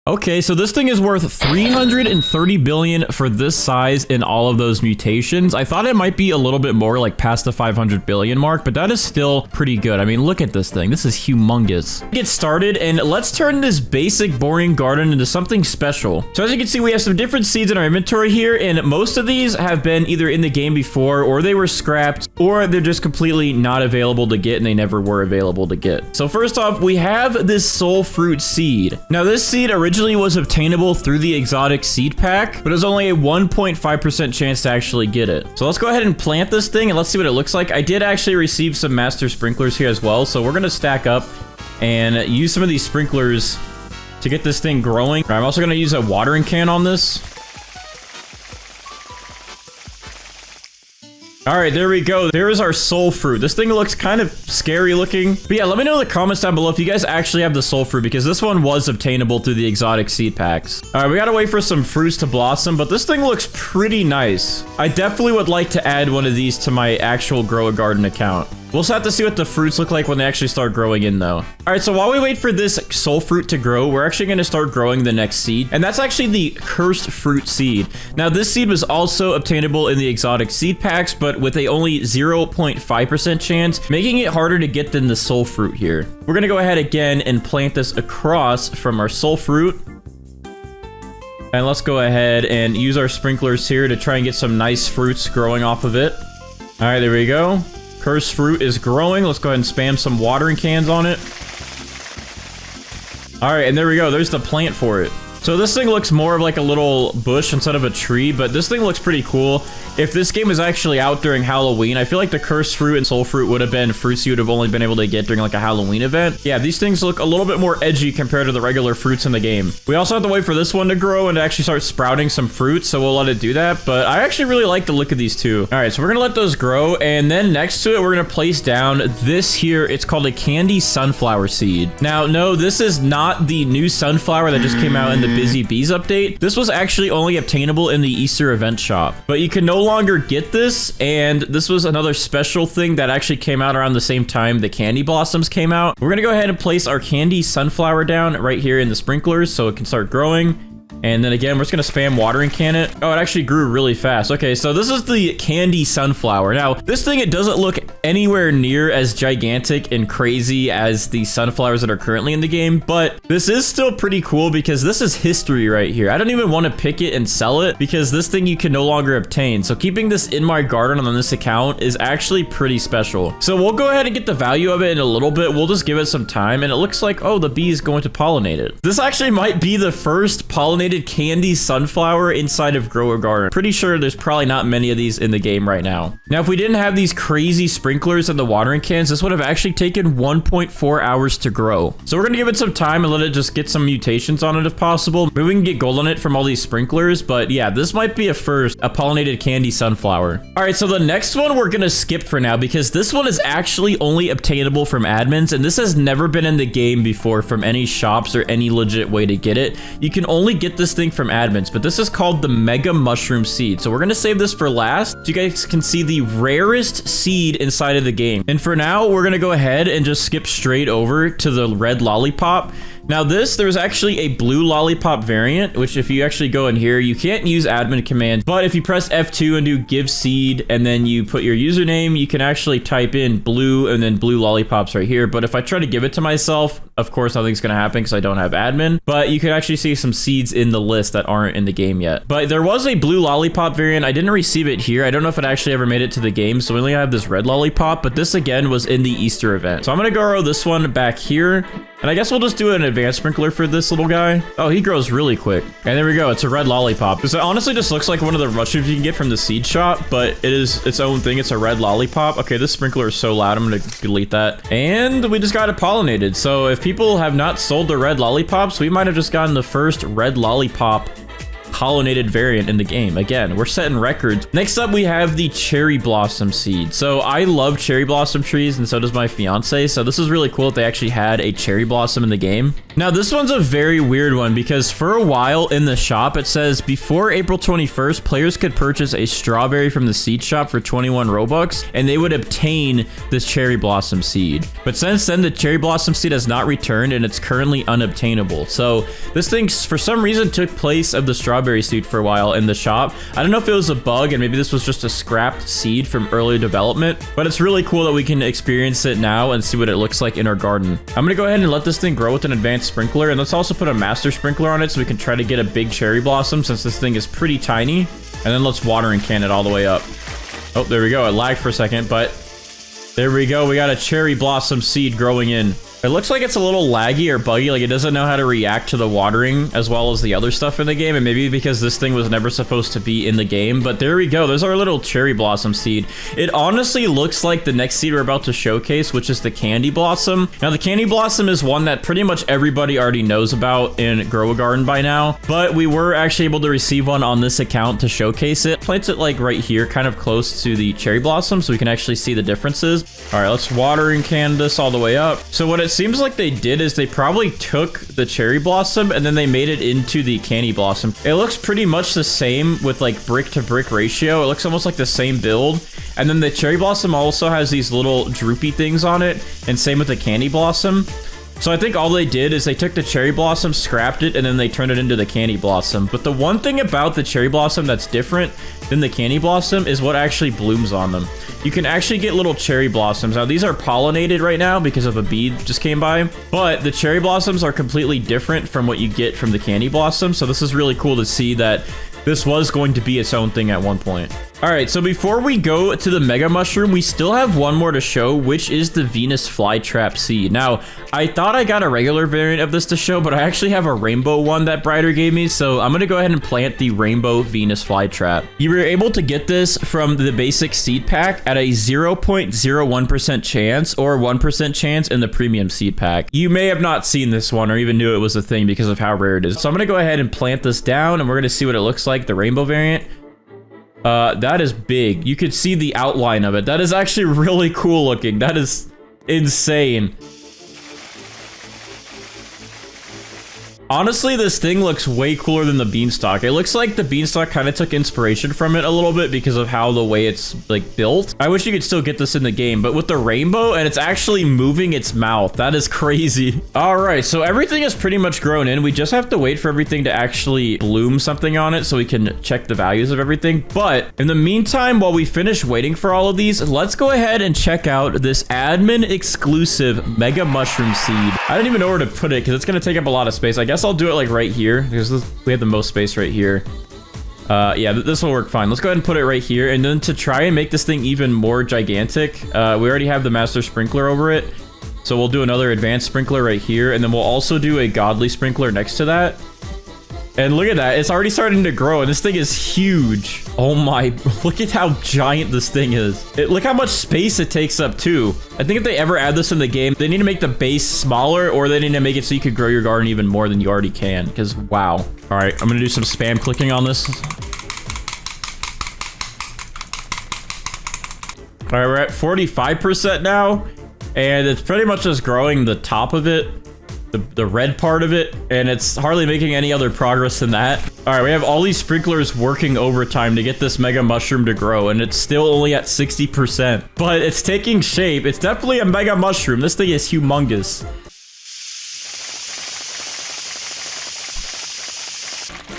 Okay, so this thing is worth 330 billion for this size and all of those mutations. I thought it might be a little bit more, like past the 500 billion mark, but that is still pretty good. I mean, look at this thing. This is humongous. Get started and let's turn this basic boring garden into something special. So as you can see, we have some different seeds in our inventory here, and most of these have been either in the game before, or they were scrapped, or they're just completely not available to get, and they never were available to get. So first off, we have this soul fruit seed. Now this seed originally was obtainable through the exotic seed pack, but it was only a 1.5% chance to actually get it. So let's go ahead and plant this thing and let's see what it looks like. I did actually receive some master sprinklers here as well, so we're gonna stack up and use some of these sprinklers to get this thing growing. I'm also gonna use a watering can on this. All right, there we go. There is our soul fruit. This thing looks kind of scary looking. But yeah, let me know in the comments down below if you guys actually have the soul fruit, because this one was obtainable through the exotic seed packs. All right, we gotta wait for some fruits to blossom, but this thing looks pretty nice. I definitely would like to add one of these to my actual Grow a Garden account. We'll just have to see what the fruits look like when they actually start growing in though. All right, so while we wait for this soul fruit to grow, we're actually gonna start growing the next seed. And that's actually the cursed fruit seed. Now this seed was also obtainable in the exotic seed packs, but with a only 0.5% chance, making it harder to get than the soul fruit here. We're gonna go ahead again and plant this across from our soul fruit. And let's go ahead and use our sprinklers here to try and get some nice fruits growing off of it. All right, there we go. Cursed fruit is growing. Let's go ahead and spam some watering cans on it. All right, and there we go. There's the plant for it. So this thing looks more of like a little bush instead of a tree, but this thing looks pretty cool. If this game was actually out during Halloween, I feel like the cursed fruit and soul fruit would have been fruits you would have only been able to get during like a Halloween event. Yeah, these things look a little bit more edgy compared to the regular fruits in the game. We also have to wait for this one to grow and to actually start sprouting some fruits, so we'll let it do that. But I actually really like the look of these two. All right, so we're gonna let those grow, and then next to it, we're gonna place down this here. It's called a candy sunflower seed. Now, no, this is not the new sunflower that just came out in the Busy Bees update. This was actually only obtainable in the Easter event shop, but you can no longer get this, and this was another special thing that actually came out around the same time the candy blossoms came out. We're gonna go ahead and place our candy sunflower down right here in the sprinklers so it can start growing. And then again, we're just gonna spam watering can it. Oh, it actually grew really fast. Okay, so this is the candy sunflower. Now, this thing, it doesn't look anywhere near as gigantic and crazy as the sunflowers that are currently in the game, but this is still pretty cool because this is history right here. I don't even want to pick it and sell it because this thing you can no longer obtain. So keeping this in my garden on this account is actually pretty special. So we'll go ahead and get the value of it in a little bit. We'll just give it some time, and it looks like, oh, the bee is going to pollinate it. This actually might be the first pollinated candy sunflower inside of Grow a Garden. Pretty sure there's probably not many of these in the game right now. Now, if we didn't have these crazy sprinklers and the watering cans, this would have actually taken 1.4 hours to grow. So we're gonna give it some time and let it just get some mutations on it if possible. Maybe we can get gold on it from all these sprinklers, but yeah, this might be a first, a pollinated candy sunflower. All right, so the next one we're gonna skip for now because this one is actually only obtainable from admins, and this has never been in the game before from any shops or any legit way to get it. You can only get this thing from admins, but this is called the Mega Mushroom Seed. So we're gonna save this for last so you guys can see the rarest seed inside of the game. And for now, we're gonna go ahead and just skip straight over to the red lollipop. Now there's actually a blue lollipop variant, which if you actually go in here, you can't use admin commands, but if you press F2 and do give seed, and then you put your username, you can actually type in blue and then blue lollipops right here. But if I try to give it to myself, of course, nothing's gonna happen because I don't have admin, but you can actually see some seeds in the list that aren't in the game yet. But there was a blue lollipop variant. I didn't receive it here. I don't know if it actually ever made it to the game, so we only have this red lollipop, but this again was in the Easter event. So I'm gonna grow this one back here. And I guess we'll just do an advanced sprinkler for this little guy. Oh, he grows really quick. And there we go. It's a red lollipop. This honestly just looks like one of the mushrooms you can get from the seed shop, but it is its own thing. It's a red lollipop. Okay, this sprinkler is so loud. I'm going to delete that. And we just got it pollinated. So if people have not sold the red lollipops, we might have just gotten the first red lollipop pollinated variant in the game. Again, we're setting records. Next up, we have the cherry blossom seed. So I love cherry blossom trees, and so does my fiance. So this is really cool that they actually had a cherry blossom in the game. Now, this one's a very weird one because for a while in the shop, it says before April 21st, players could purchase a strawberry from the seed shop for 21 Robux, and they would obtain this cherry blossom seed. But since then, the cherry blossom seed has not returned, and it's currently unobtainable. So this thing, for some reason, took place of the strawberry seed for a while in the shop. I don't know if it was a bug and maybe this was just a scrapped seed from early development, but it's really cool that we can experience it now and see what it looks like in our garden. I'm gonna go ahead and let this thing grow with an advanced sprinkler, and let's also put a master sprinkler on it so we can try to get a big cherry blossom since this thing is pretty tiny. And then let's watering can it all the way up. Oh, there we go. It lagged for a second, but there we go. We got a cherry blossom seed growing in. It looks like it's a little laggy or buggy, like it doesn't know how to react to the watering as well as the other stuff in the game, and maybe because this thing was never supposed to be in the game, but there we go. There's our little cherry blossom seed. It honestly looks like the next seed we're about to showcase, which is the candy blossom. Now, the candy blossom is one that pretty much everybody already knows about in Grow a Garden by now, but we were actually able to receive one on this account to showcase it. Plants it like right here, kind of close to the cherry blossom, so we can actually see the differences. All right, let's watering can this all the way up. So what it seems like they did is they probably took the cherry blossom and then they made it into the candy blossom. It looks pretty much the same with like brick to brick ratio. It looks almost like the same build. And then the cherry blossom also has these little droopy things on it, and same with the candy blossom. So I think all they did is they took the cherry blossom, scrapped it, and then they turned it into the candy blossom. But the one thing about the cherry blossom that's different than the candy blossom is what actually blooms on them. You can actually get little cherry blossoms. Now, these are pollinated right now because of a bee just came by, but the cherry blossoms are completely different from what you get from the candy blossom. So this is really cool to see that this was going to be its own thing at one point. All right, so before we go to the Mega Mushroom, we still have one more to show, which is the Venus Flytrap Seed. Now, I thought I got a regular variant of this to show, but I actually have a rainbow one that Brighter gave me, so I'm gonna go ahead and plant the Rainbow Venus Flytrap. You were able to get this from the basic seed pack at a 0.01% chance or 1% chance in the premium seed pack. You may have not seen this one or even knew it was a thing because of how rare it is. So I'm gonna go ahead and plant this down, and we're gonna see what it looks like, the rainbow variant. That is big. You could see the outline of it. That is actually really cool looking. That is insane. Honestly, this thing looks way cooler than the beanstalk. It looks like the beanstalk kind of took inspiration from it a little bit because of how the way it's like built. I wish you could still get this in the game, but with the rainbow and it's actually moving its mouth. That is crazy. All right, so everything is pretty much grown in. We just have to wait for everything to actually bloom something on it so we can check the values of everything. But in the meantime, while we finish waiting for all of these, let's go ahead and check out this admin exclusive mega mushroom seed. I don't even know where to put it because it's going to take up a lot of space. I guess I'll do it like right here because we have the most space right here. Yeah, this will work fine. Let's go ahead and put it right here. And then to try and make this thing even more gigantic, we already have the master sprinkler over it. So we'll do another advanced sprinkler right here. And then we'll also do a godly sprinkler next to that. And look at that. It's already starting to grow. And this thing is huge. Oh my, look at how giant this thing is. Look how much space it takes up too. I think if they ever add this in the game, they need to make the base smaller or they need to make it so you could grow your garden even more than you already can. Because wow. All right, I'm going to do some spam clicking on this. All right, we're at 45% now. And it's pretty much just growing the top of it. The red part of it, and it's hardly making any other progress than that. All right, we have all these sprinklers working overtime to get this mega mushroom to grow, and it's still only at 60%, but it's taking shape. It's definitely a mega mushroom. This thing is humongous.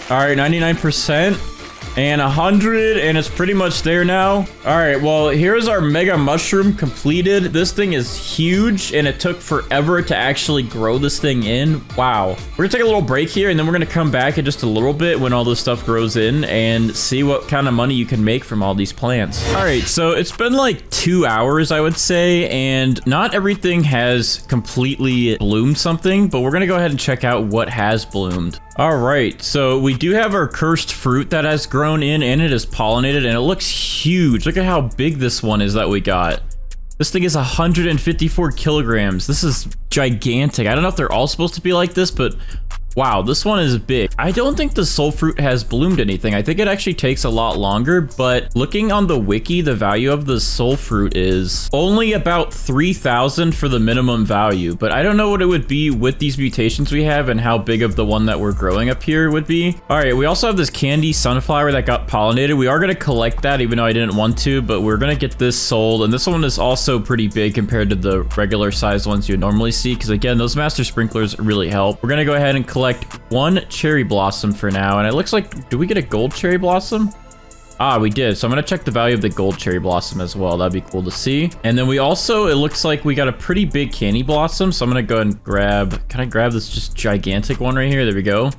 All right, 99%. And 100, and it's pretty much there now. All right, well, here's our mega mushroom completed. This thing is huge, and it took forever to actually grow this thing in. Wow. We're gonna take a little break here, and then we're gonna come back in just a little bit when all this stuff grows in and see what kind of money you can make from all these plants. All right, so it's been like 2 hours, I would say, and not everything has completely bloomed something, but we're gonna go ahead and check out what has bloomed. All right, so we do have our cursed fruit that has grown in, and it is pollinated, and it looks huge. Look at how big this one is that we got. This thing is 154 kilograms. This is gigantic. I don't know if they're all supposed to be like this, but wow, this one is big. I don't think the soul fruit has bloomed anything. I think it actually takes a lot longer, but looking on the wiki, the value of the soul fruit is only about 3,000 for the minimum value, but I don't know what it would be with these mutations we have and how big of the one that we're growing up here would be. All right, we also have this candy sunflower that got pollinated. We are gonna collect that even though I didn't want to, but we're gonna get this sold. And this one is also pretty big compared to the regular sized ones you normally see, because again, those master sprinklers really help. We're gonna go ahead and collect one cherry blossom for now, and it looks like, did we get a gold cherry blossom? Ah, we did. So I'm gonna check the value of the gold cherry blossom as well. That'd be cool to see. And then we also, it looks like we got a pretty big candy blossom, so I'm gonna go ahead and grab, can I grab this just gigantic one right here? There we go.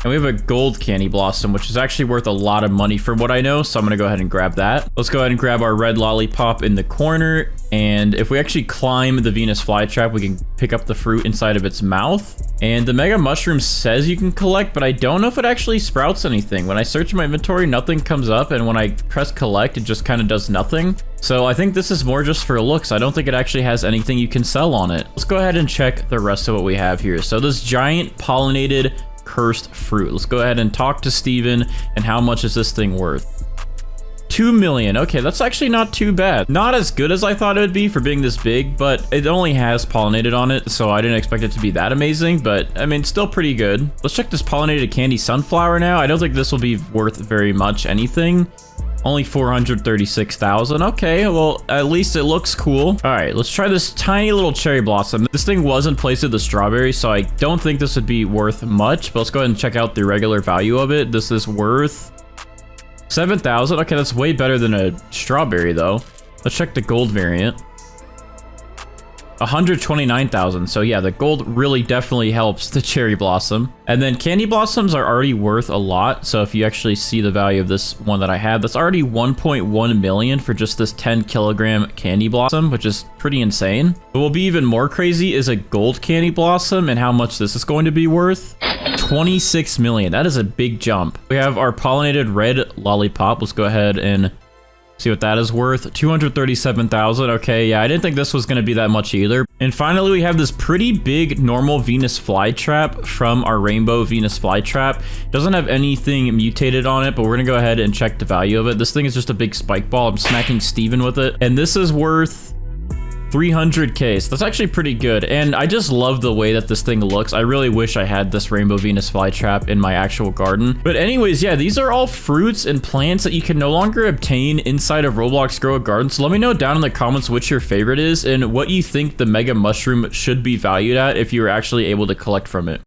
And we have a gold candy blossom, which is actually worth a lot of money from what I know. So I'm going to go ahead and grab that. Let's go ahead and grab our red lollipop in the corner. And if we actually climb the Venus flytrap, we can pick up the fruit inside of its mouth. And the mega mushroom says you can collect, but I don't know if it actually sprouts anything. When I search my inventory, nothing comes up. And when I press collect, it just kind of does nothing. So I think this is more just for looks. I don't think it actually has anything you can sell on it. Let's go ahead and check the rest of what we have here. So this giant pollinated cursed fruit. Let's go ahead and talk to Steven. And how much is this thing worth? 2 million. Okay, that's actually not too bad. Not as good as I thought it would be for being this big, but it only has pollinated on it, so I didn't expect it to be that amazing, but I mean, still pretty good. Let's check this pollinated candy sunflower now. I don't think this will be worth very much anything. Only 436,000. Okay, well, at least it looks cool. All right, let's try this tiny little cherry blossom. This thing wasn't placed with the strawberry, so I don't think this would be worth much, but let's go ahead and check out the regular value of it. This is worth 7,000. Okay, that's way better than a strawberry, though. Let's check the gold variant. 129,000. So yeah, the gold really definitely helps the cherry blossom. And then candy blossoms are already worth a lot. So if you actually see the value of this one that I have, that's already 1.1 million for just this 10 kilogram candy blossom, which is pretty insane. What will be even more crazy is a gold candy blossom and how much this is going to be worth. 26 million. That is a big jump. We have our pollinated red lollipop. Let's go ahead and see what that is worth. 237,000. Okay, yeah, I didn't think this was going to be that much either. And finally, we have this pretty big normal Venus flytrap from our rainbow Venus flytrap. Doesn't have anything mutated on it, but we're going to go ahead and check the value of it. This thing is just a big spike ball. I'm smacking Steven with it. And this is worth 300k. So that's actually pretty good. And I just love the way that this thing looks. I really wish I had this rainbow Venus flytrap in my actual garden. But anyways, yeah, these are all fruits and plants that you can no longer obtain inside of Roblox Grow a Garden. So let me know down in the comments which your favorite is and what you think the mega mushroom should be valued at if you were actually able to collect from it.